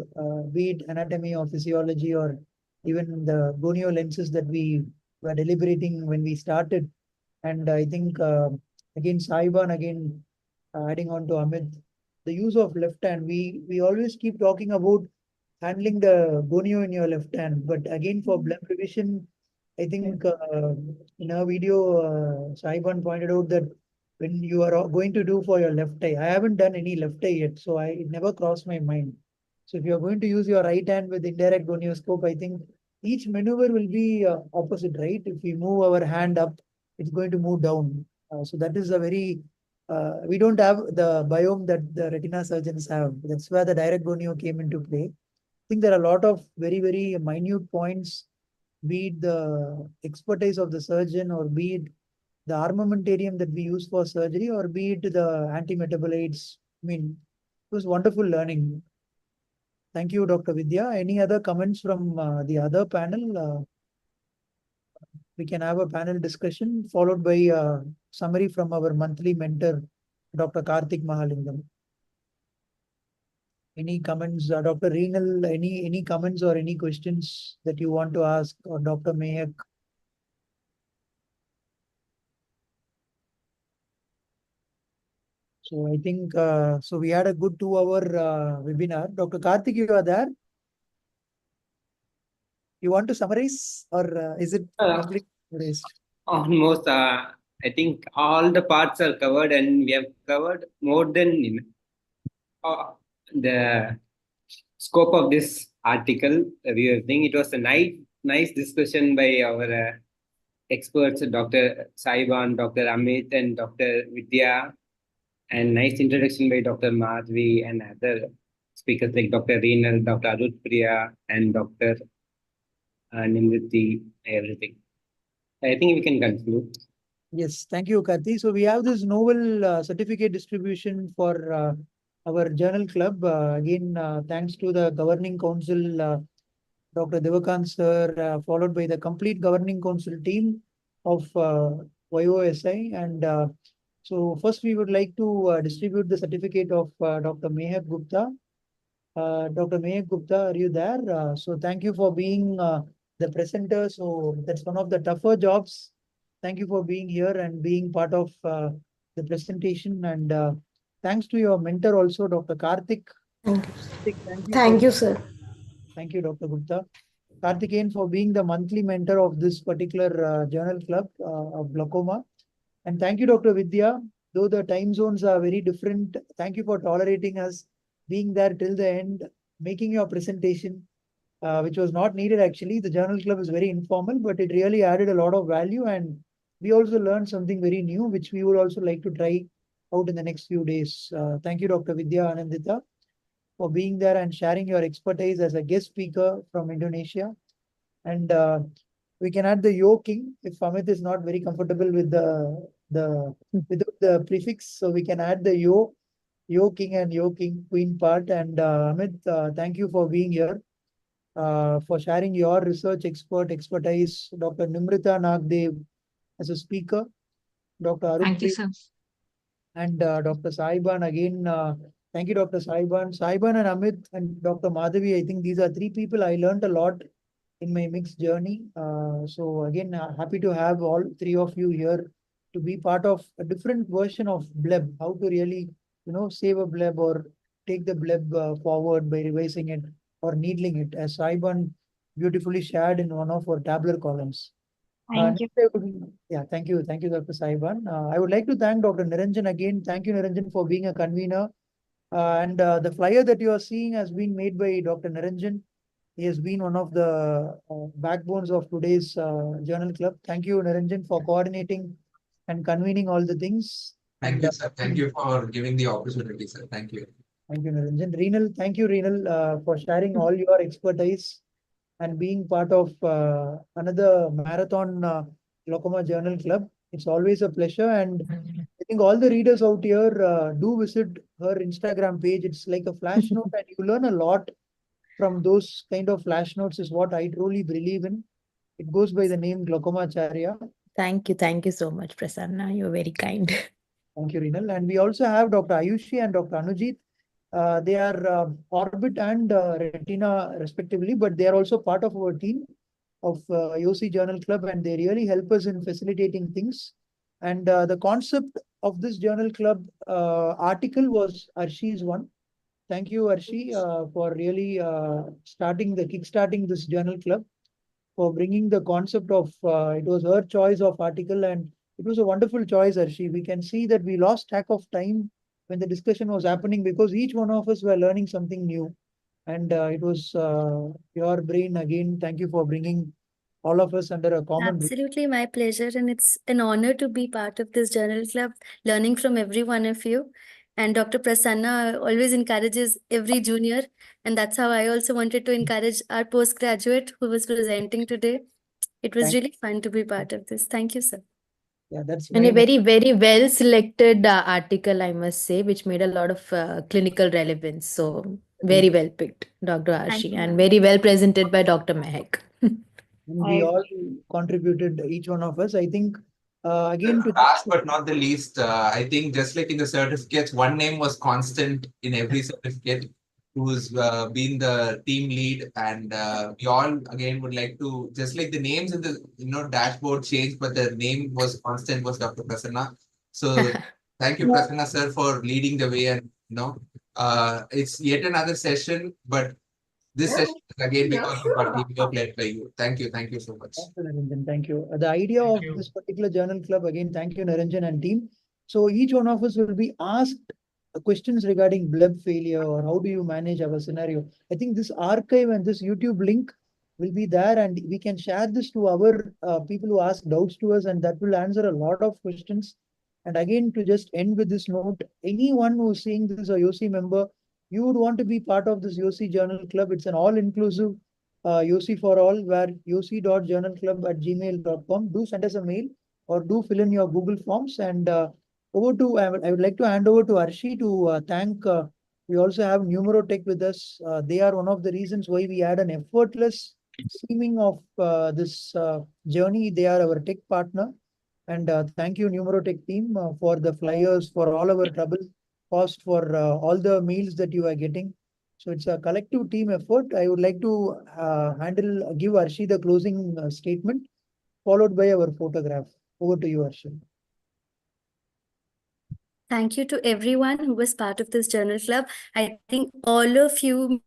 be it anatomy or physiology or even the gonio lenses that we were deliberating when we started. And I think again, Saiban, again, adding on to Amit, the use of left hand, we always keep talking about handling the gonio in your left hand, but again for bleb revision, I think in our video, Saiban pointed out that when you are going to do for your left eye, I haven't done any left eye yet, so it never crossed my mind. So if you're going to use your right hand with indirect gonioscope, I think each maneuver will be opposite, right? If we move our hand up, it's going to move down. So that is a very, we don't have the biome that the retina surgeons have. That's where the direct gonio came into play. I think there are a lot of very, very minute points, be it the expertise of the surgeon or be it the armamentarium that we use for surgery or be it the antimetabolites. I mean, it was wonderful learning. Thank you, Dr. Vidya. Any other comments from the other panel? We can have a panel discussion followed by a summary from our monthly mentor, Dr. Karthik Mahalingam. Any comments, Dr. Reenal, any comments or any questions that you want to ask, or Dr. Mahek? So I think, so we had a good 2 hour webinar. Dr. Karthik, you are there? You want to summarize or is it completely summarized? Almost, I think all the parts are covered, and we have covered more than the scope of this article. We were saying it was a nice discussion by our experts, Dr. Saiban, Dr. Amit, and Dr. Vidya, and nice introduction by Dr. Madhvi and other speakers like Dr. Reenal, Dr. Arut Priya, and Dr. Nimriti, everything. I think we can conclude. Yes, thank you, Karthi. So we have this novel certificate distribution for our journal club. Again, thanks to the governing council, Dr. Devakant sir, followed by the complete governing council team of YOSI. And so first we would like to distribute the certificate of Dr. Mehak Gupta. Dr. Mehak Gupta, are you there? So thank you for being the presenter. So that's one of the tougher jobs. Thank you for being here and being part of the presentation. And thanks to your mentor also, Dr. Karthik. Thank you, sir. Thank you, Dr. Gupta. Karthikeyan for being the monthly mentor of this particular journal club of Glaucoma. And thank you, Dr. Vidya. Though the time zones are very different, thank you for tolerating us, being there till the end, making your presentation, which was not needed actually. The journal club is very informal, but it really added a lot of value. And we also learned something very new, which we would also like to try out in the next few days. Thank you, Dr. Vidya Anandita, for being there and sharing your expertise as a guest speaker from Indonesia. And we can add the Yo King if Amit is not very comfortable with the prefix. So we can add the Yo King and Yo King Queen part. And Amit, thank you for being here, for sharing your research expertise. Dr. Nimrita Nagdev as a speaker, Dr. Arut Thank you, sir. and Dr. Saiban again. Thank you, Dr. Saiban. Saiban and Amit and Dr. Madhavi, I think these are 3 people I learned a lot in my mixed journey. So again, happy to have all 3 of you here to be part of a different version of bleb, how to really, save a bleb or take the bleb forward by revising it. or needling it, as Saiban beautifully shared in one of our tabular columns. Thank you. Yeah, thank you. Thank you, Dr. Saiban. I would like to thank Dr. Niranjan again. Thank you, Niranjan, for being a convener. And the flyer that you are seeing has been made by Dr. Niranjan. He has been one of the backbones of today's journal club. Thank you, Niranjan, for coordinating and convening all the things. Thank you, sir. Thank you for giving the opportunity, sir. Thank you. Thank you, Niranjan. Renal, thank you, Renal, for sharing all your expertise and being part of another marathon Glaucoma Journal Club. It's always a pleasure. And I think all the readers out here do visit her Instagram page. It's like a flash note, and you learn a lot from those kind of flash notes, is what I truly believe in. It goes by the name Glaucoma Charya. Thank you. Thank you so much, Prasanna. You're very kind. Thank you, Renal. And we also have Dr. Ayushi and Dr. Anujit. They are Orbit and Retina respectively, but they are also part of our team of YOSI Journal Club, and they really help us in facilitating things. And the concept of this journal club article was Arshi's one. Thank you, Arshi, for really kickstarting this journal club, for bringing the concept of it was her choice of article, and it was a wonderful choice, Arshi. We can see that we lost track of time when the discussion was happening, because each one of us were learning something new. And it was your brain again. Thank you for bringing all of us under a common roof. Absolutely my pleasure. And it's an honor to be part of this journal club, learning from every one of you. And Dr. Prasanna always encourages every junior. And that's how I also wanted to encourage our postgraduate who was presenting today. It was really fun to be part of this. Thank you, sir. Yeah, that's And a very very well selected article, I must say, which made a lot of clinical relevance. So very well picked, Dr. Thank Arshi, you, and ma'am. very well presented by Dr. Mehak. And we all contributed, each one of us. I think, again, to Last but not the least, I think just like in the certificates, one name was constant in every certificate, who's been the team lead. And we all again would like to, just like the names in the dashboard changed, but the name was constant, was Dr. Prasanna. So thank you, Prasanna sir, for leading the way. And it's yet another session, but this session is again because of our teamwork led by you. Thank you so much. Thank you, Niranjan. Thank you. The idea of this particular journal club, again, thank you, Niranjan and team. So each one of us will be asked questions regarding blood failure, or how do you manage our scenario. I think this archive and this YouTube link will be there, and we can share this to our people who ask doubts to us, and that will answer a lot of questions. And again, to just end with this note, anyone who's seeing this, a YOSI member, you would want to be part of this YOSI Journal Club. It's an all-inclusive YOSI for all, where yosi.journalclub@gmail.com. Do send us a mail or do fill in your Google Forms. And I would like to hand over to Arshi to thank. We also have Numerotech with us. They are one of the reasons why we had an effortless seaming of this journey. They are our tech partner. And thank you, Numerotech team, for the flyers, for all our trouble cost, for all the meals that you are getting. So it's a collective team effort. I would like to give Arshi the closing statement, followed by our photograph. Over to you, Arshi. Thank you to everyone who was part of this journal club. I think all of you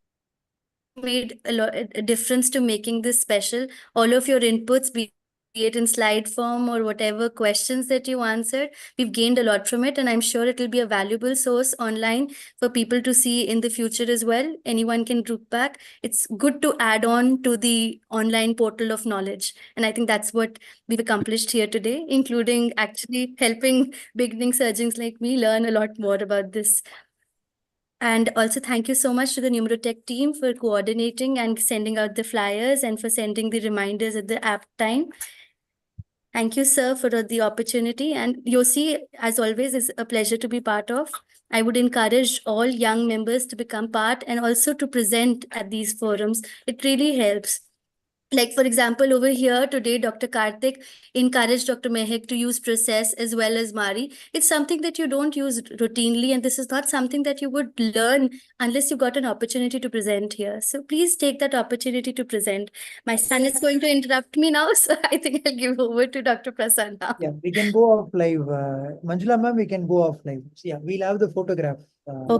made a difference to making this special. All of your inputs, be it in slide form or whatever questions that you answered, we've gained a lot from it, and I'm sure it will be a valuable source online for people to see in the future as well. Anyone can look back. It's good to add on to the online portal of knowledge, and I think that's what we've accomplished here today, including actually helping beginning surgeons like me learn a lot more about this. And also thank you so much to the Numerotech team for coordinating and sending out the flyers and for sending the reminders at the apt time. Thank you, sir, for the opportunity. And YOSI, as always, is a pleasure to be part of. I would encourage all young members to become part and also to present at these forums. It really helps. Like, for example, over here today, Dr. Karthik encouraged Dr. Mehak to use process as well as Mari. It's something that you don't use routinely, and this is not something that you would learn unless you got an opportunity to present here. So please take that opportunity to present. My son is going to interrupt me now, so I think I'll give over to Dr. Prasanna. Yeah, we can go off live. Manjula ma'am, we can go off live. So, yeah, we'll have the photograph. Okay.